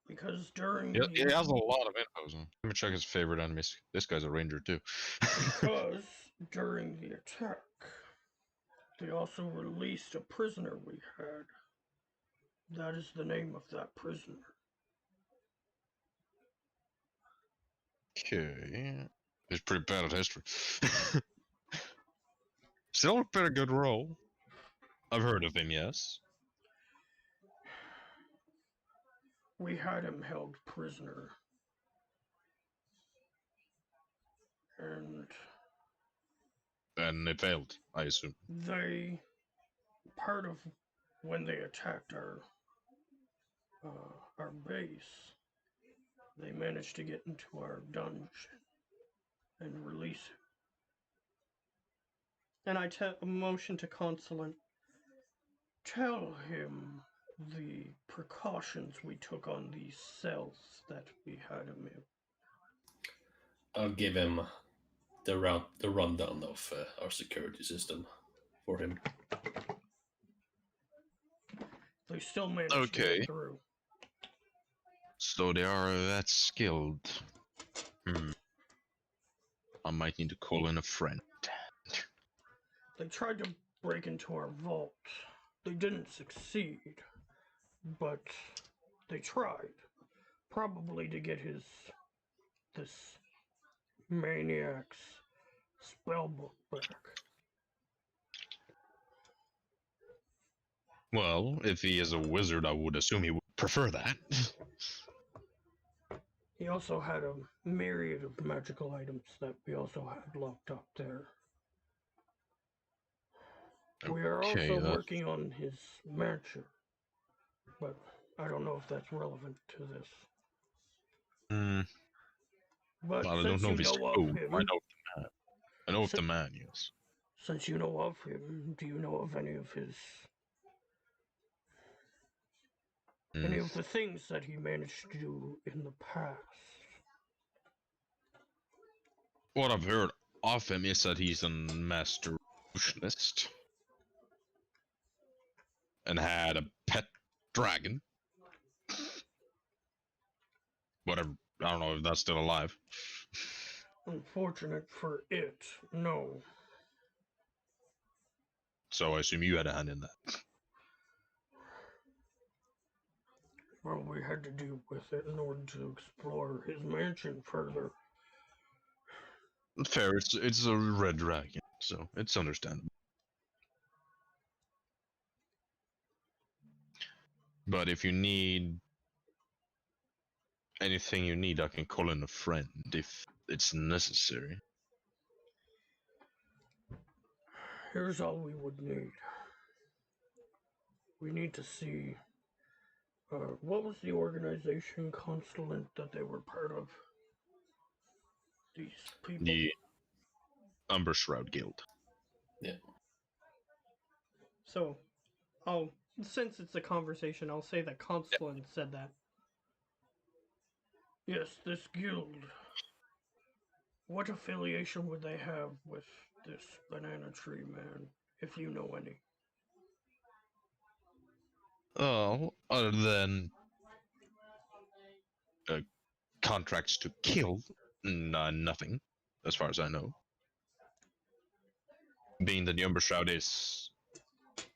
Because during Yeah, the... he has a lot of info. So. Let me check his favorite enemies. This guy's a ranger too. Because during the attack, they also released a prisoner we had. That is the name of that prisoner. Okay. He's pretty bad at history. Still a pretty good role. I've heard of him, yes. We had him held prisoner. And And it failed, I assume. part of when they attacked our base, they managed to get into our dungeon and release him. And I motion to Consulate. Tell him the precautions we took on these cells that we had him in. I'll give him the rundown of our security system for him. They still managed to Okay. get through. So they are that skilled. I might need to call in a friend. They tried to break into our vault. They didn't succeed, but they tried. Probably to get this maniac's spellbook back. Well, if he is a wizard, I would assume he would prefer that. He also had a myriad of magical items that we also had locked up there. We are Okay, also working on his mansion, but I don't know if that's relevant to this. But Well, I since don't know you if he's know of cool. him, I know of the man. I know of the man, yes. Since you know of him, do you know of any of the things that he managed to do in the past? What I've heard of him is that he's a master illusionist and had a pet dragon. Whatever. I don't know if that's still alive. Unfortunate for it, no. So I assume you had a hand in that. Well, we had to deal with it in order to explore his mansion further. Fair. It's a red dragon, so it's understandable. But if you need anything you need, I can call in a friend if it's necessary. Here's all we would need. We need to see... what was the organization, Constellant, that they were part of? These people? The Umber Shroud Guild. Yeah. So, since it's a conversation, I'll say that Constellant said that. Yes, this guild. What affiliation would they have with this banana tree man, if you know any? Oh, other than contracts to kill, nothing, as far as I know. Being that the Umber Shroud is,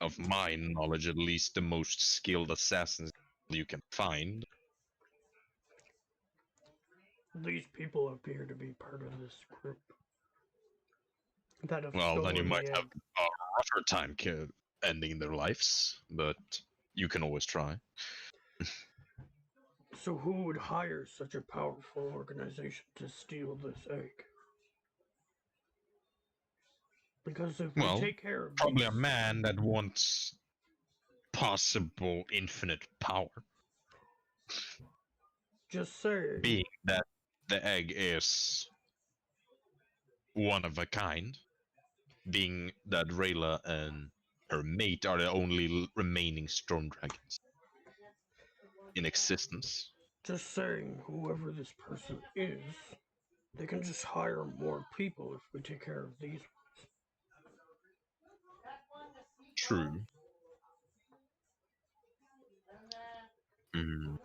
of my knowledge at least, the most skilled assassins you can find. These people appear to be part of this group. That have Well, then you stolen might the have egg. a rougher time ending their lives, but you can always try. So who would hire such a powerful organization to steal this egg? Because if we Well, take care of probably these, a man that wants possible infinite power. just say, Being that the egg is one of a kind, being that Rayla and her mate are the only remaining storm dragons in existence. just saying, whoever this person is, they can just hire more people if we take care of these. True. Mm.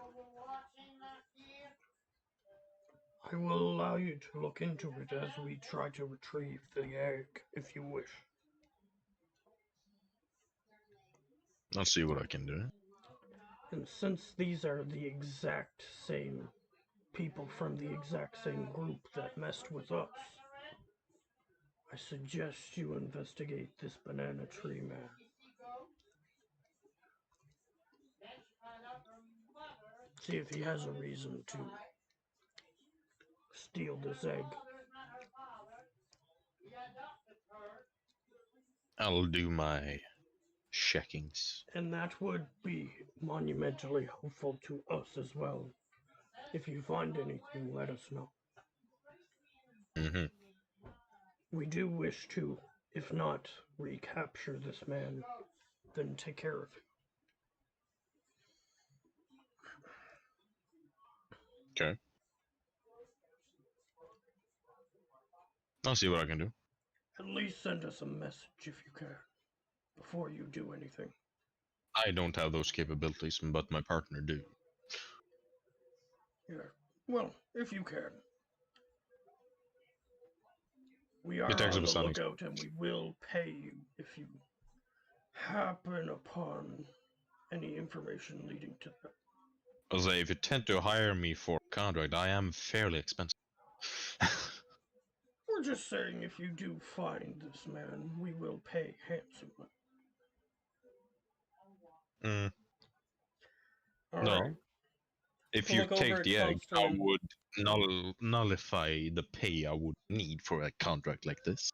I will allow you to look into it as we try to retrieve the egg, if you wish. I'll see what I can do. And since these are the exact same people from the exact same group that messed with us, I suggest you investigate this banana tree man. See if he has a reason to steal this egg. I'll do my checkings. And that would be monumentally helpful to us as well. If you find anything, let us know. Mm-hmm. We do wish to, if not recapture this man, then take care of him. Okay. I'll see what I can do. At least send us a message if you can, before you do anything. I don't have those capabilities, but my partner do. Yeah. Well, if you can. We are It takes on up the something. lookout and we will pay you if you happen upon any information leading to that. I'll say, if you tend to hire me for a contract, I am fairly expensive. We're just saying if you do find this man, we will pay handsomely. Mm, All no. right. If To you look over take at the egg, I Calstone. would nullify the pay I would need for a contract like this.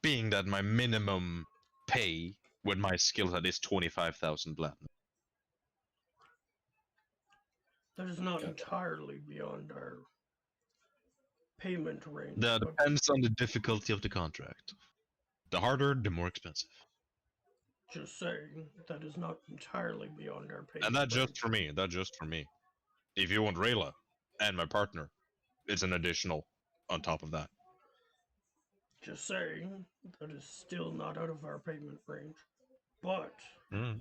Being that my minimum pay with my skill set is 25,000 platinum. That is not Gotcha. entirely beyond our payment range. That but depends on the difficulty of the contract. The harder, the more expensive. just saying, that is not entirely beyond our payment And that's range. just for me. That's just for me. If you want Rayla and my partner, it's an additional on top of that. Just saying, that is still not out of our payment range. But Mm.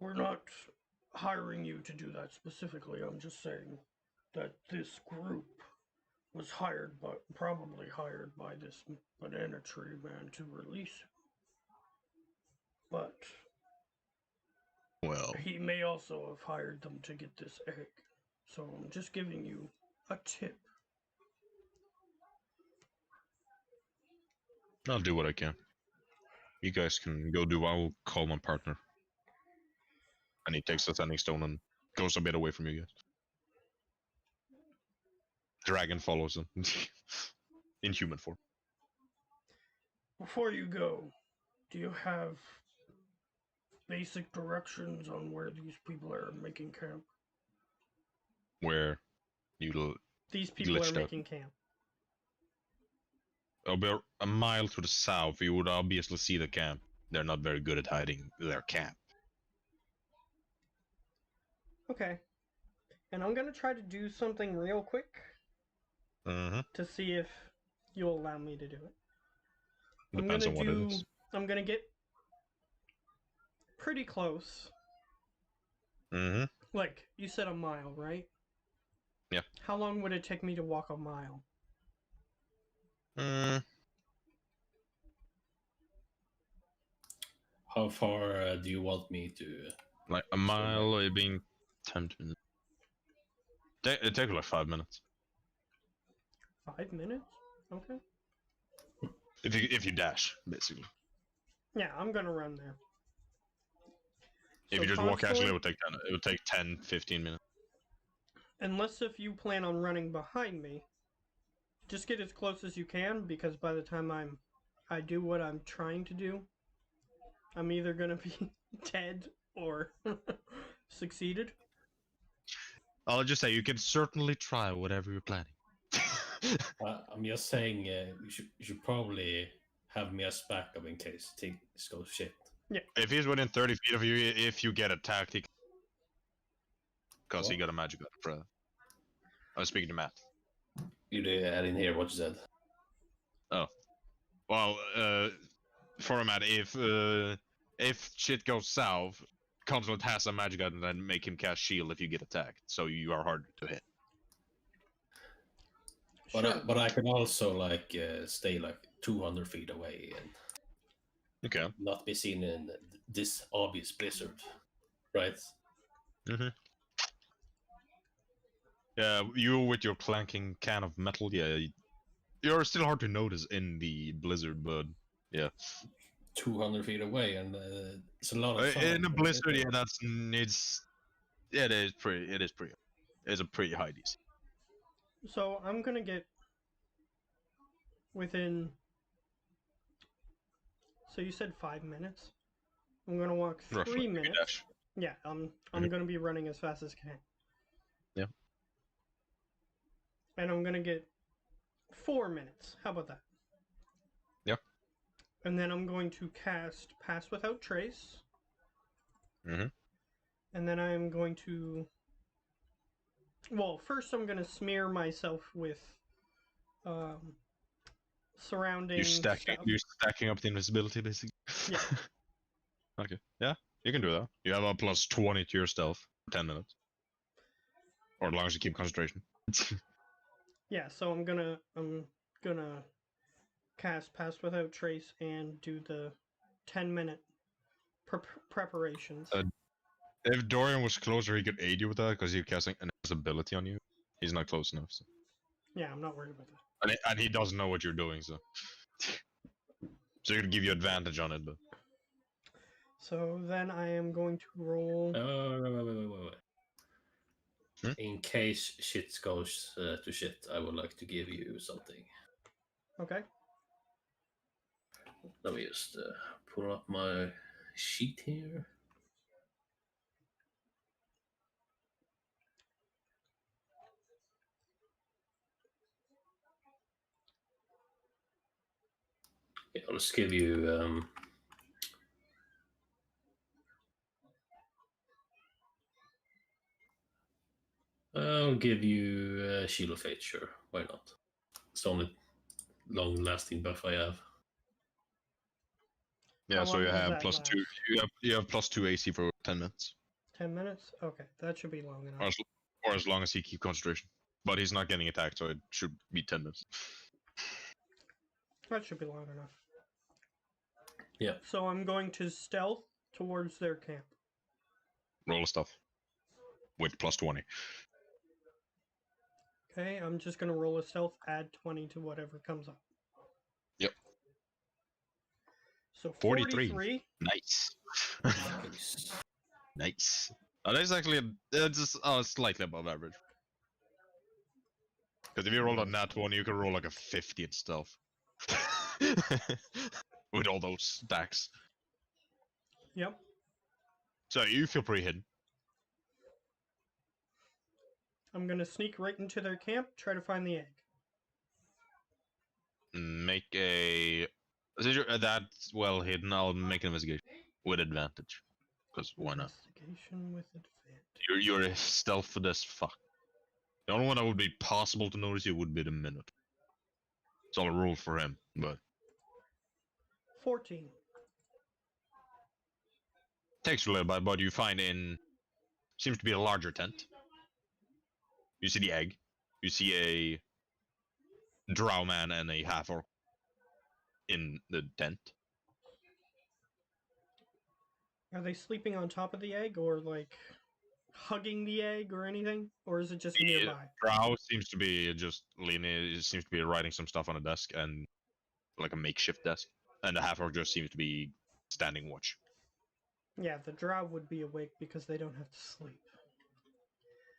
we're not hiring you to do that specifically. I'm just saying that this group was probably hired by this banana tree man to release him. But Well, he may also have hired them to get this egg. So I'm just giving you a tip. I'll do what I can. You guys can go do. I'll call my partner. And he takes the sending stone and goes a bit away from you guys. Dragon follows him in human form. Before you go, do you have basic directions on where these people are making camp? Where you These people are glitched out. making camp. About a mile to the south, you would obviously see the camp. They're not very good at hiding their camp. Okay. And I'm gonna try to do something real quick Mm-hmm. to see if you'll allow me to do it. Depends on what it is. I'm gonna get pretty close. Mm-hmm. Like, you said a mile, right? Yeah. How long would it take me to walk a mile? How far do you want me to? Like a mile, it being 10 minutes. It takes like 5 minutes. 5 minutes? Okay. If you dash, basically. Yeah, I'm gonna run there. If So you just walk casually, constantly, it would take 10, 15 minutes. unless if you plan on running behind me, just get as close as you can, because by the time I do what I'm trying to do, I'm either gonna be dead or succeeded. I'll just say you can certainly try whatever you're planning. I'm just saying you should probably have me as backup in case things go shit. If he's within 30 feet of you, if you get attacked, because he What? got a magic item for that. I was speaking to Matt. I didn't hear what you said. Well, for Matt, if shit goes south, Constant has a magic item that make him cast shield if you get attacked, so you are harder to hit. But I can also like stay like 200 feet away and Okay. not be seen in this obvious blizzard, right? Mm-hmm. Yeah, you with your clanking can of metal, yeah, you're still hard to notice in the blizzard, but yeah. 200 feet away, and it's a lot of sound. In a blizzard, yeah, that's needs. Yeah, it is pretty. It is pretty. It's a pretty high DC. So I'm gonna get within. So you said 5 minutes. I'm gonna walk 3 Roughly, minutes. dash. Yeah, I'm Mhm. gonna be running as fast as I can. Yeah. And I'm gonna get 4 minutes. How about that? Yeah. And then I'm going to cast Pass Without Trace. Mhm. And then I'm going to. Well, first I'm gonna smear myself with surrounding stuff. You're stacking up the invisibility, basically. Yeah. Okay. Yeah, you can do that. You have a plus 20 to your stealth for 10 minutes, or as long as you keep concentration. Yeah, so I'm gonna cast Pass Without Trace and do the 10-minute preparations. If Dorian was closer, he could aid you with that because he's casting an invisibility on you. He's not close enough. So. Yeah, I'm not worried about that. And he doesn't know what you're doing, so. So he could give you advantage on it, but. So then I am going to roll. Wait. Hmm? In case shit goes to shit, I would like to give you something. Okay. Let me just pull up my sheet here. Yeah, I'll just give you. I'll give you Shield of Fate, sure. Why not? It's the only long-lasting buff I have. Yeah, How so long you does have that plus last? 2. You have plus 2 AC for 10 minutes, 10 minutes? Okay, that should be long or enough. as long as he keeps concentration. But he's not getting attacked, so it should be 10 minutes. That should be long enough. Yeah. So I'm going to stealth towards their camp. Roll a stuff with plus 20. Okay, I'm just going to roll a stealth, add 20 to whatever comes up. Yep. So 43. 43. Nice. Nice. Nice. That's actually just slightly above average. Because if you roll a nat 1, you can roll like a 50 in stealth. With all those stacks. Yep. So you feel pretty hidden. I'm going to sneak right into their camp, try to find the egg. Make a... Since that's well hidden, I'll make an investigation. With advantage. Because why not? Investigation with advantage. You're stealth as fuck. The only one that would be possible to notice you would be the Minotaur. It's all a rule for him, but... 14. Takes a little bit, but you find in... Seems to be a larger tent. You see the egg. You see a drow man and a half-orc in the tent. Are they sleeping on top of the egg or like hugging the egg or anything? Or is it just nearby? Drow seems to be just leaning, it seems to be writing some stuff on a desk and like a makeshift desk. And the half-orc just seems to be standing watch. Yeah, the drow would be awake because they don't have to sleep.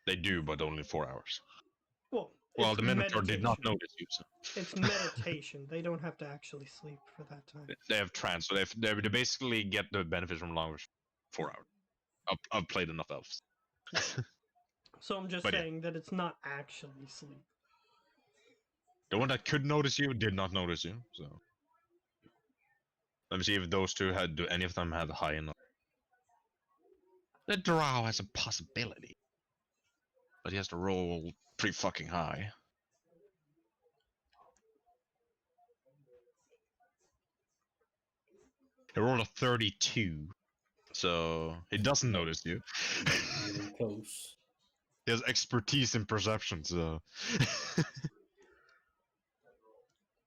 They do, but only 4 hours. Well, The Minotaur did not notice you. So. It's meditation. They don't have to actually sleep for that time. They have trance, so they basically get the benefits from longer 4 hours. I've played enough elves. So I'm just But saying that it's not actually sleep. The one that could notice you did not notice you, so... Let me see if those two do any of them have high enough. The drow has a possibility. But he has to roll pretty fucking high. He rolled a 32. So he doesn't notice you. Really close. He has expertise in perception, so...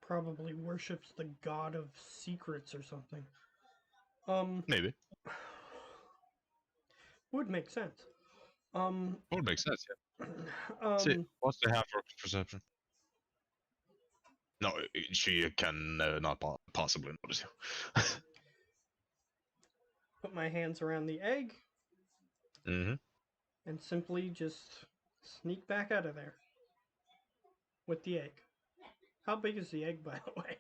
Probably worships the god of secrets or something. Maybe. Would make sense. Would make sense, yeah. See, what's the half-orc's perception? No, she can not possibly notice you. put my hands around the egg, Mm-hmm. and simply just sneak back out of there with the egg. How big is the egg, by the way?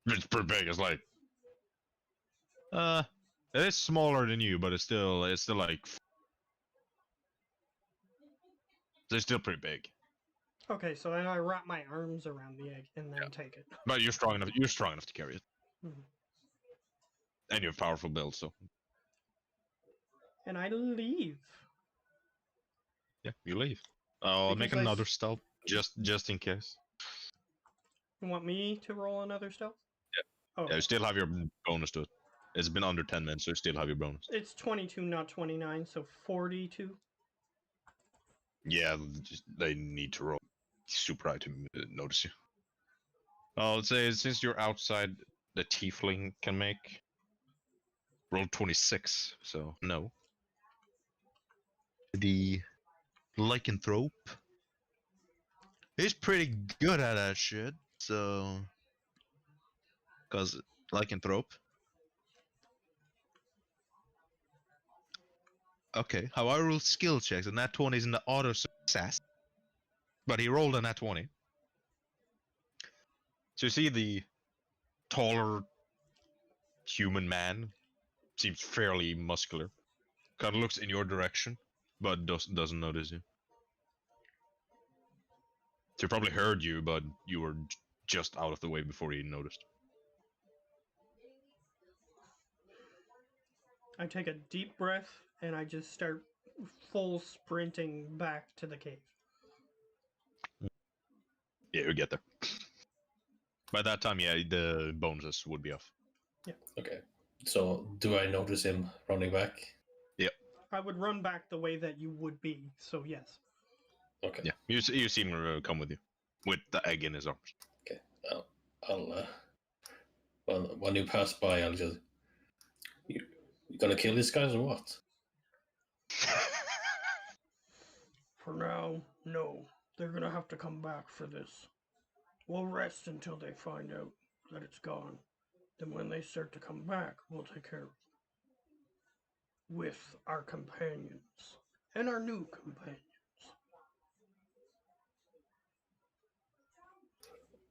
It's pretty big. It's like, it is smaller than you, but it's still like, it's still pretty big. Okay, so then I wrap my arms around the egg and then Yeah. take it. But you're strong enough. You're strong enough to carry it, Mhm. and you have powerful build. So And I leave. yeah, you leave. I'll make Because another stealth just in case. You want me to roll another stealth? Yeah. Oh, Yeah, you still have your bonus to it. It's been under 10 minutes, so you still have your bonus. it's 22, not 29, so 42. Yeah, they need to roll super high to notice you. I'll say since you're outside, the tiefling can make roll 26, so no. The lycanthrope is pretty good at that shit, so because lycanthrope. Okay, how I roll skill checks, and that 20 is an auto success, but he rolled a nat 20. So you see the taller human man seems fairly muscular. Kind of looks in your direction, but doesn't notice you. So he probably heard you, but you were just out of the way before he noticed. I take a deep breath and I just start full sprinting back to the cave. Yeah, you get there. By that time, yeah, the bonuses would be off. Okay. So do I notice him running back? I would run back the way that you would be, so yes. Okay. Yeah, you see him come with you, with the egg in his arms. Okay. I'll when you pass by, I'll just you gonna kill these guys or what? For now, no. They're gonna have to come back for this. We'll rest until they find out that it's gone. Then when they start to come back, we'll take care of them. With our companions. And our new companions.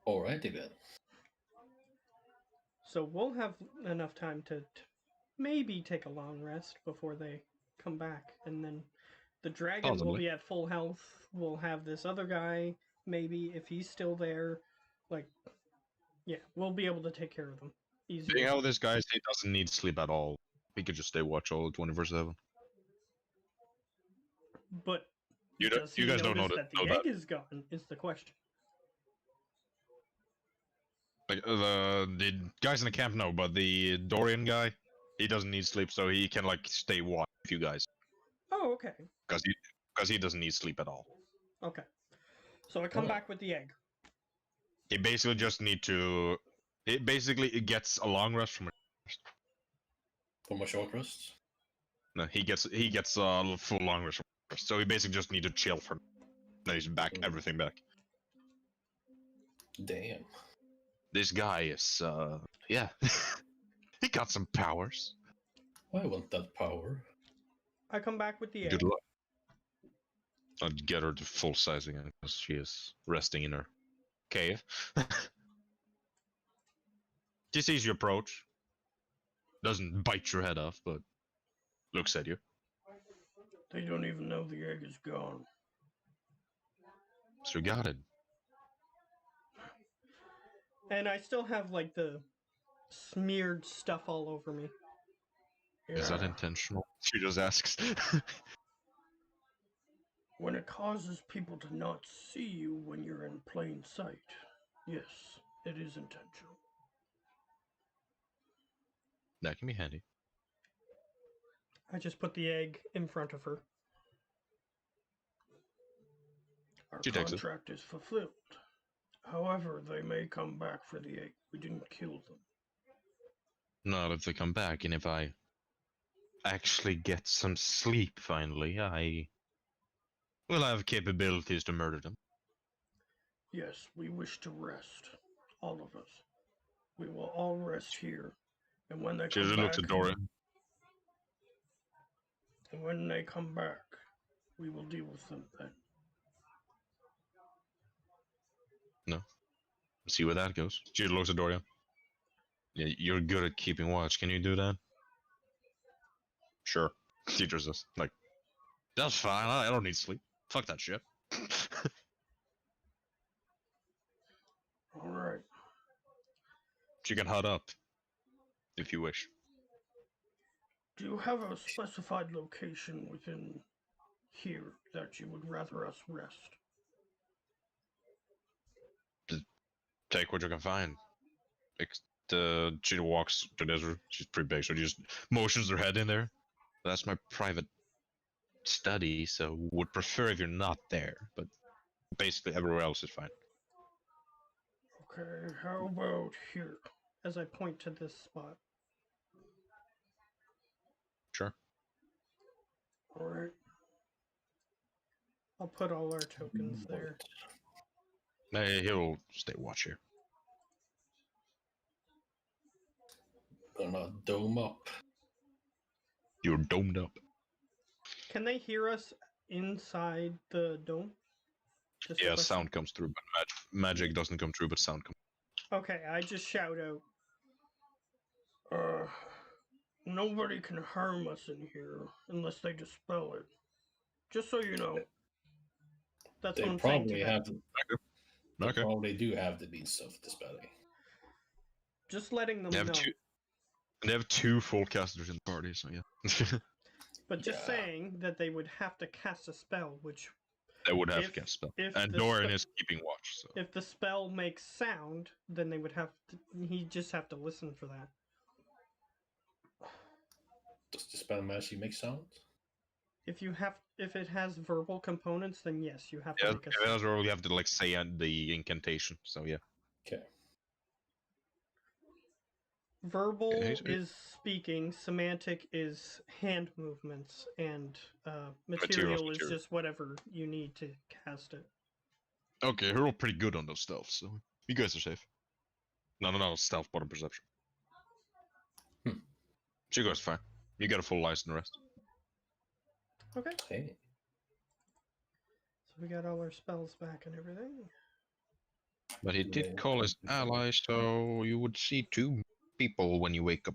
Alrighty then. So we'll have enough time to maybe take a long rest before they come back. And then the dragon will Possibly. be at full health. We'll have this other guy, maybe, if he's still there. Like, yeah, we'll be able to take care of them. Seeing Easier. how this guy, he doesn't need sleep at all. He could just stay watch all 24/7. But You does he guys don't notice know that the egg is gone, is the question. Like the guys in the camp know, but the Dorian guy, he doesn't need sleep, so he can like stay watch with you guys Oh, okay. because he doesn't need sleep at all. Okay. So I come Oh. back with the egg. He basically just need to. It gets a long rest from. For my short rest. No, he gets a full long rest from. So he basically just need to chill for. Then he's back, everything back. Damn. This guy is yeah, he got some powers. I want that power. I come back with the egg. Good luck. I'd get her to full size again because she is resting in her cave. She sees you approach. Doesn't bite your head off, but looks at you. They don't even know the egg is gone. So you got it. And I still have like the smeared stuff all over me. Is that intentional? She just asks. When it causes people to not see you when you're in plain sight, yes, it is intentional. That can be handy. I just put the egg in front of her. Our She takes it. contract is fulfilled. However, they may come back for the egg. We didn't kill them. Not if they come back, and if I actually get some sleep finally, I will have capabilities to murder them. Yes, we wish to rest. All of us. We will all rest here And when they She come just looks back, at Dorian. we will deal with them then. See where that goes. She looks at Dorian. Yeah, you're good at keeping watch. Can you do that? Sure. Teacher says, like, that's fine. I don't need sleep. Fuck that shit. All right. She can hut up if you wish. Do you have a specified location within here that you would rather us rest? Take what you can find. She walks to this. She's pretty big, so she just motions her head in there. That's my private study, so would prefer if you're not there. But basically, everywhere else is fine. Okay, how about here? As I point to this spot. Sure. All right. I'll put all our tokens there. He'll stay watch here. Gonna dome up. You're domed up. Can they hear us inside the dome? Just a Yeah, question. sound comes through, but magic doesn't come through, but sound comes. Okay, I just shout out. Nobody can harm us in here unless they dispel it. Just so you know. That's They what I'm saying to probably them. have. They Okay. probably do have the means of dispelling. Just letting them They have know. They have two full casters in the party, so yeah. But just Yeah. saying that they would have to cast a spell, which They would have If- to cast spell. if And the Dorian spe- is keeping watch, so. if the spell makes sound, then they would have to. He'd just have to listen for that. Does the spell actually make sound? If it has verbal components, then yes, you have to Yeah, make a if that's where you have to like say the incantation. So yeah. Okay. Verbal Okay, so- is speaking, semantic is hand movements, and Materials, material is material. just whatever you need to cast it. Okay, we're all pretty good on those stealth, so you guys are safe. No, stealth, bottom perception. Hmm. So you guys are fine. You got a full license and rest. Okay, Hey. so we got all our spells back and everything. But he did call his ally, so you would see two people when you wake up.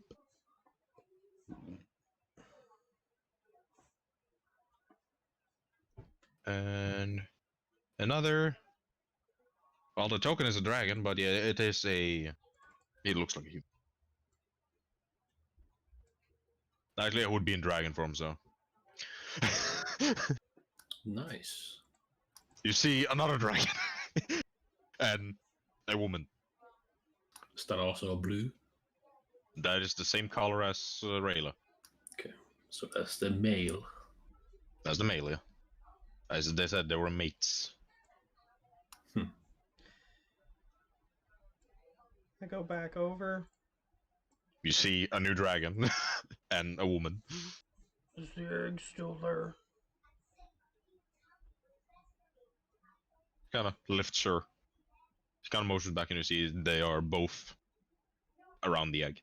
And another. Well, the token is a dragon, but yeah, it is a. It looks like a human. Actually, it would be in dragon form, so. Nice. You see another dragon and a woman. Is that also a blue? That is the same color as Rayla. Okay. So that's the male. That's the male, yeah. As they said, they were mates. I go back over. You see a new dragon and a woman. Is the egg still there? Kind of lifts her. She kind of motions back, and you see they are both around the egg.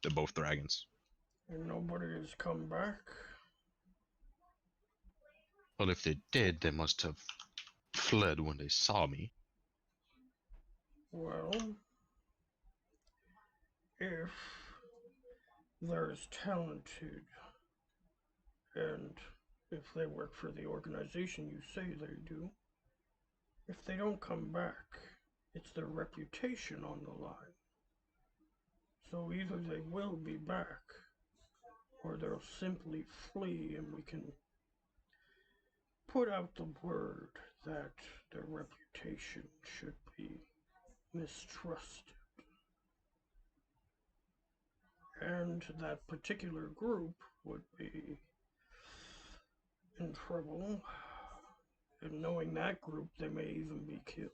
They're both dragons. And nobody has come back? Well, if they did, they must have fled when they saw me. Well, if they're as talented and if they work for the organization you say they do, if they don't come back, it's their reputation on the line. So either they will be back, or they'll simply flee and we can put out the word that their reputation should be mistrusted. And that particular group would be in trouble. And knowing that group, they may even be killed.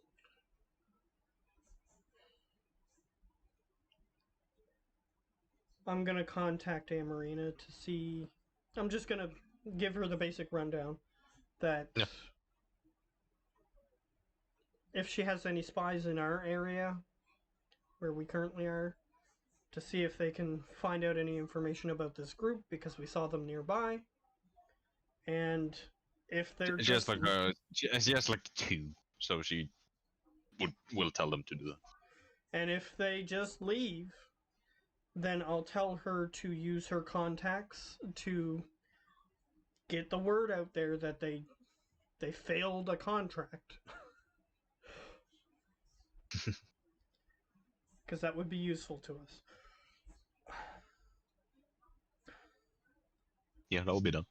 I'm gonna contact Amarina to see. I'm just gonna give her the basic rundown that Yeah. if she has any spies in our area where we currently are, to see if they can find out any information about this group because we saw them nearby. And if they're She has like she has like 2, so she will tell them to do that. and if they just leave, then I'll tell her to use her contacts to get the word out there that they failed a contract. Because that would be useful to us. Yeah, that'll be done.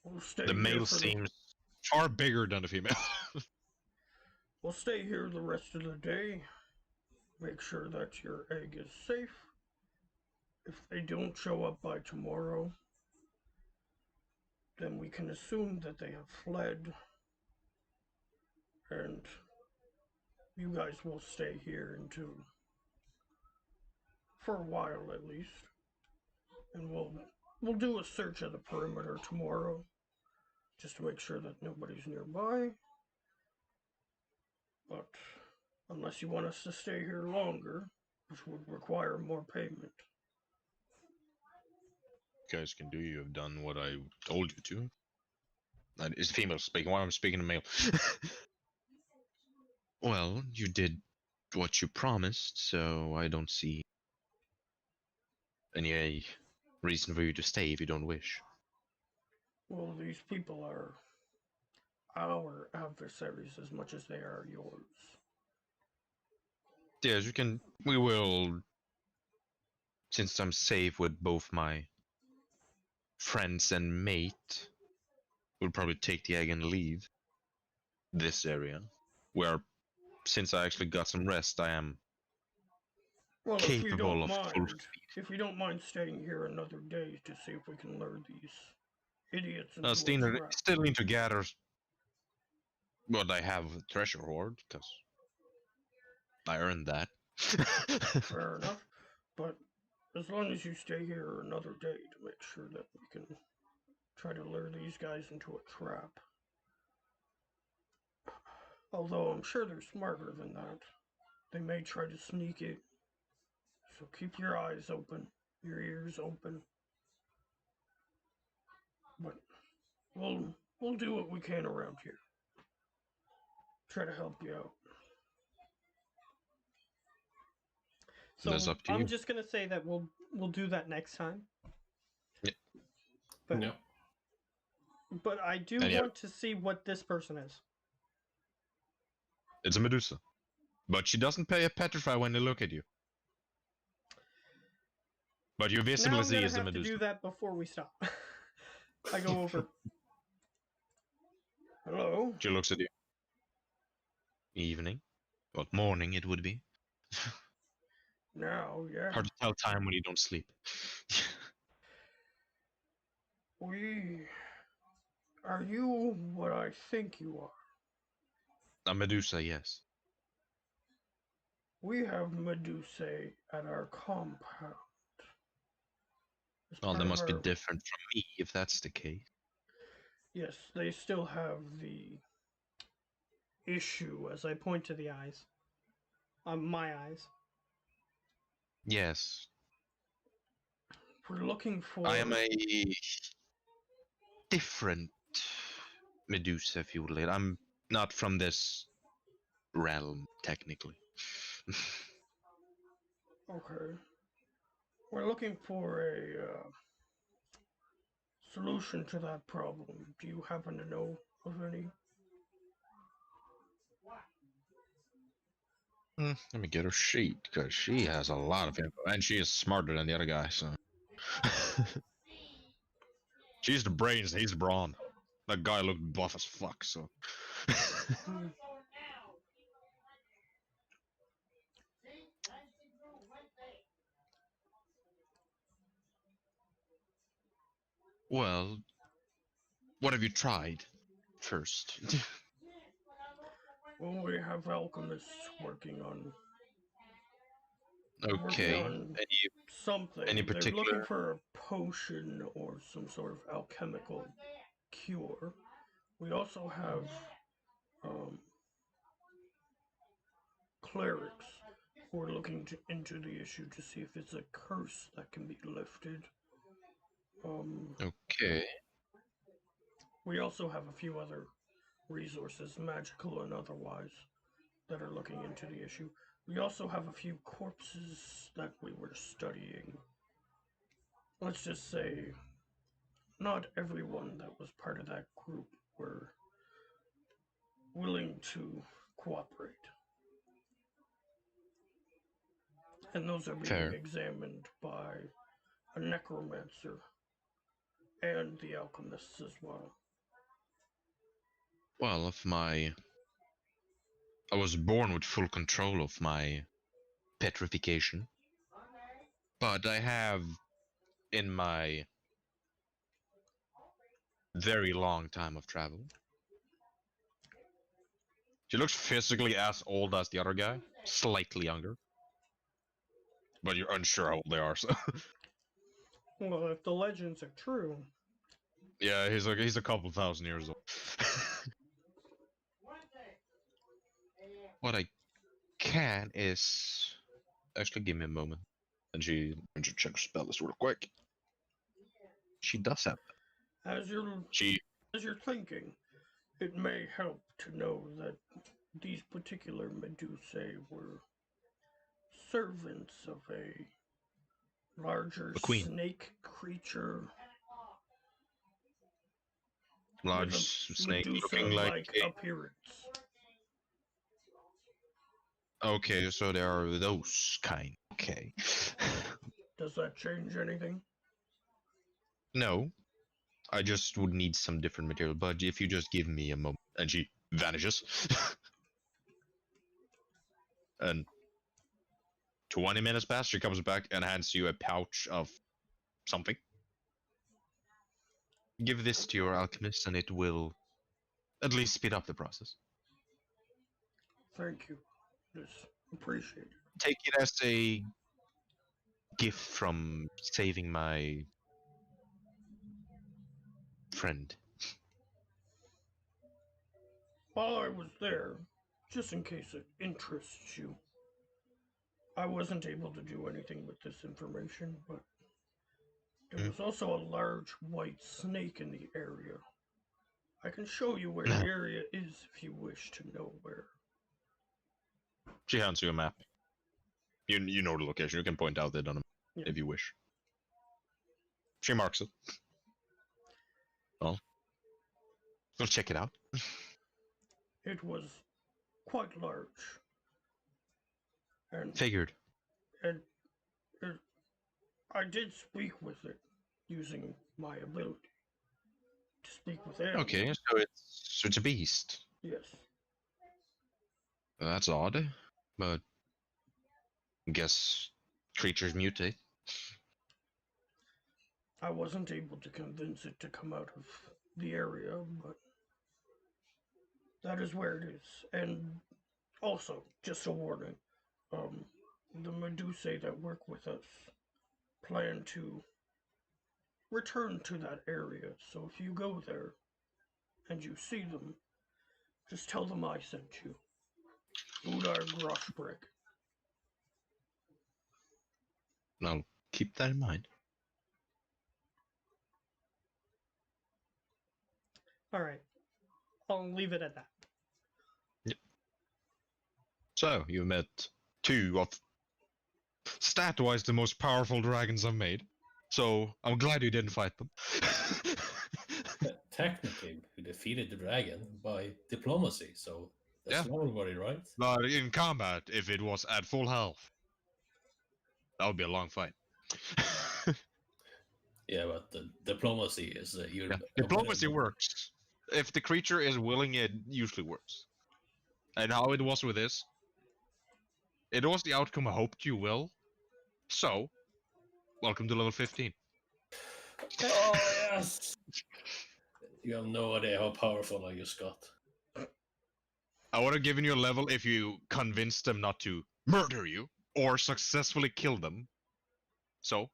We'll stay The here male for seems far bigger than the female. We'll stay here the rest of the day. Make sure that your egg is safe. If they don't show up by tomorrow, then we can assume that they have fled. And you guys will stay here for a while at least. And we'll do a search of the perimeter tomorrow, just to make sure that nobody's nearby. But unless you want us to stay here longer, which would require more payment. You guys can do. You have done what I told you to. That is female speaking. Why I'm speaking to male? Well, you did what you promised, so I don't see any reason for you to stay if you don't wish. Well, these people are our adversaries as much as they are yours. Yes, you can. We will. Since I'm safe with both my friends and mate, we'll probably take the egg and leave this area, where, since I actually got some rest, I am Well, capable of full. if you don't mind staying here another day to see if we can lure these idiots into a trap. Still need to gather what I have treasure hoard, because I earned that. Fair enough, but as long as you stay here another day to make sure that we can try to lure these guys into a trap. Although I'm sure they're smarter than that. They may try to sneak it. So keep your eyes open, your ears open. But we'll do what we can around here. Try to help you out. So That's up to I'm you. just gonna say that we'll do that next time. Yeah. But, No. but I do And yeah. want to see what this person is. It's a Medusa. But she doesn't petrify when they look at you. But you Now visibly I'm see gonna is a have to Medusa. do that before we stop. I go over. Hello? She looks at you. Evening. Well, morning it would be. Now, yeah. Hard to tell time when you don't sleep. Are you what I think you are? A Medusa, yes. We have Medusae at our compound. As Well, part they of must be our- different from me if that's the case. Yes, they still have the issue as I point to the eyes. My eyes. Yes. We're looking for. I am a different Medusa, if you will. I'm not from this realm, technically. Okay. We're looking for a solution to that problem. Do you happen to know of any? Let me get her sheet, because she has a lot of info, and she is smarter than the other guy, so. She's the brains, he's the brawn. That guy looked buff as fuck, so. Well, what have you tried first? Well, we have alchemists working on Okay. something. Any They're particular- looking for a potion or some sort of alchemical cure. We also have clerics who are looking into the issue to see if it's a curse that can be lifted. Okay. We also have a few other resources, magical and otherwise, that are looking into the issue. We also have a few corpses that we were studying. Let's just say, not everyone that was part of that group were willing to cooperate. And those are being Fair. examined by a necromancer and the alchemists as well. Well, I was born with full control of my petrification, but I have, in my very long time of travel, she looks physically as old as the other guy, slightly younger, but you're unsure how old they are. So Well, if the legends are true, yeah, he's a couple thousand years old. What I can is actually give me a moment, and she check her spell list real quick. She does have that. as you're She thinking, it may help to know that these particular Medusae were servants of a larger The queen. snake creature large with a snake looking Medusa-like like appearance. Okay, so there are those kind. Okay. Does that change anything? No, I just would need some different material, but if you just give me a moment, and she vanishes. And 20 minutes pass, she comes back and hands you a pouch of something. Give this to your alchemist, and it will at least speed up the process. Thank you. It's appreciated. Take it as a gift from saving my friend. While I was there, just in case it interests you, I wasn't able to do anything with this information, but there was also a large white snake in the area. I can show you where the area is if you wish to know where. She hands you a map. You know the location. You can point out it on a map if you wish. She marks it. Well, let's check it out. It was quite large. And Figured. I did speak with it using my ability to speak with it. Okay, so it's a beast. Yes. That's odd, but I guess creatures mutate. I wasn't able to convince it to come out of the area, but that is where it is. And also, just a warning, the Medusae that work with us plan to return to that area. So if you go there and you see them, just tell them I sent you. Buddar and I'll keep that in mind. Alright. I'll leave it at that. Yep. So, you met two of, stat-wise, the most powerful dragons I've made. So, I'm glad you didn't fight them. Technically, we defeated the dragon by diplomacy, so that's everybody, right? But in combat, if it was at full health, that would be a long fight. Yeah, but the diplomacy is Diplomacy works. If the creature is willing, it usually works. And how it was with this, it was the outcome I hoped you will. So, welcome to level 15. Oh, yes! You have no idea how powerful I just got. I would have given you a level if you convinced them not to murder you or successfully kill them. So,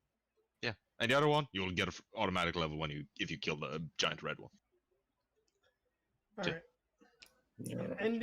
yeah. And the other one, you'll get an automatic level if you kill the giant red one. Alright. Yeah. Ending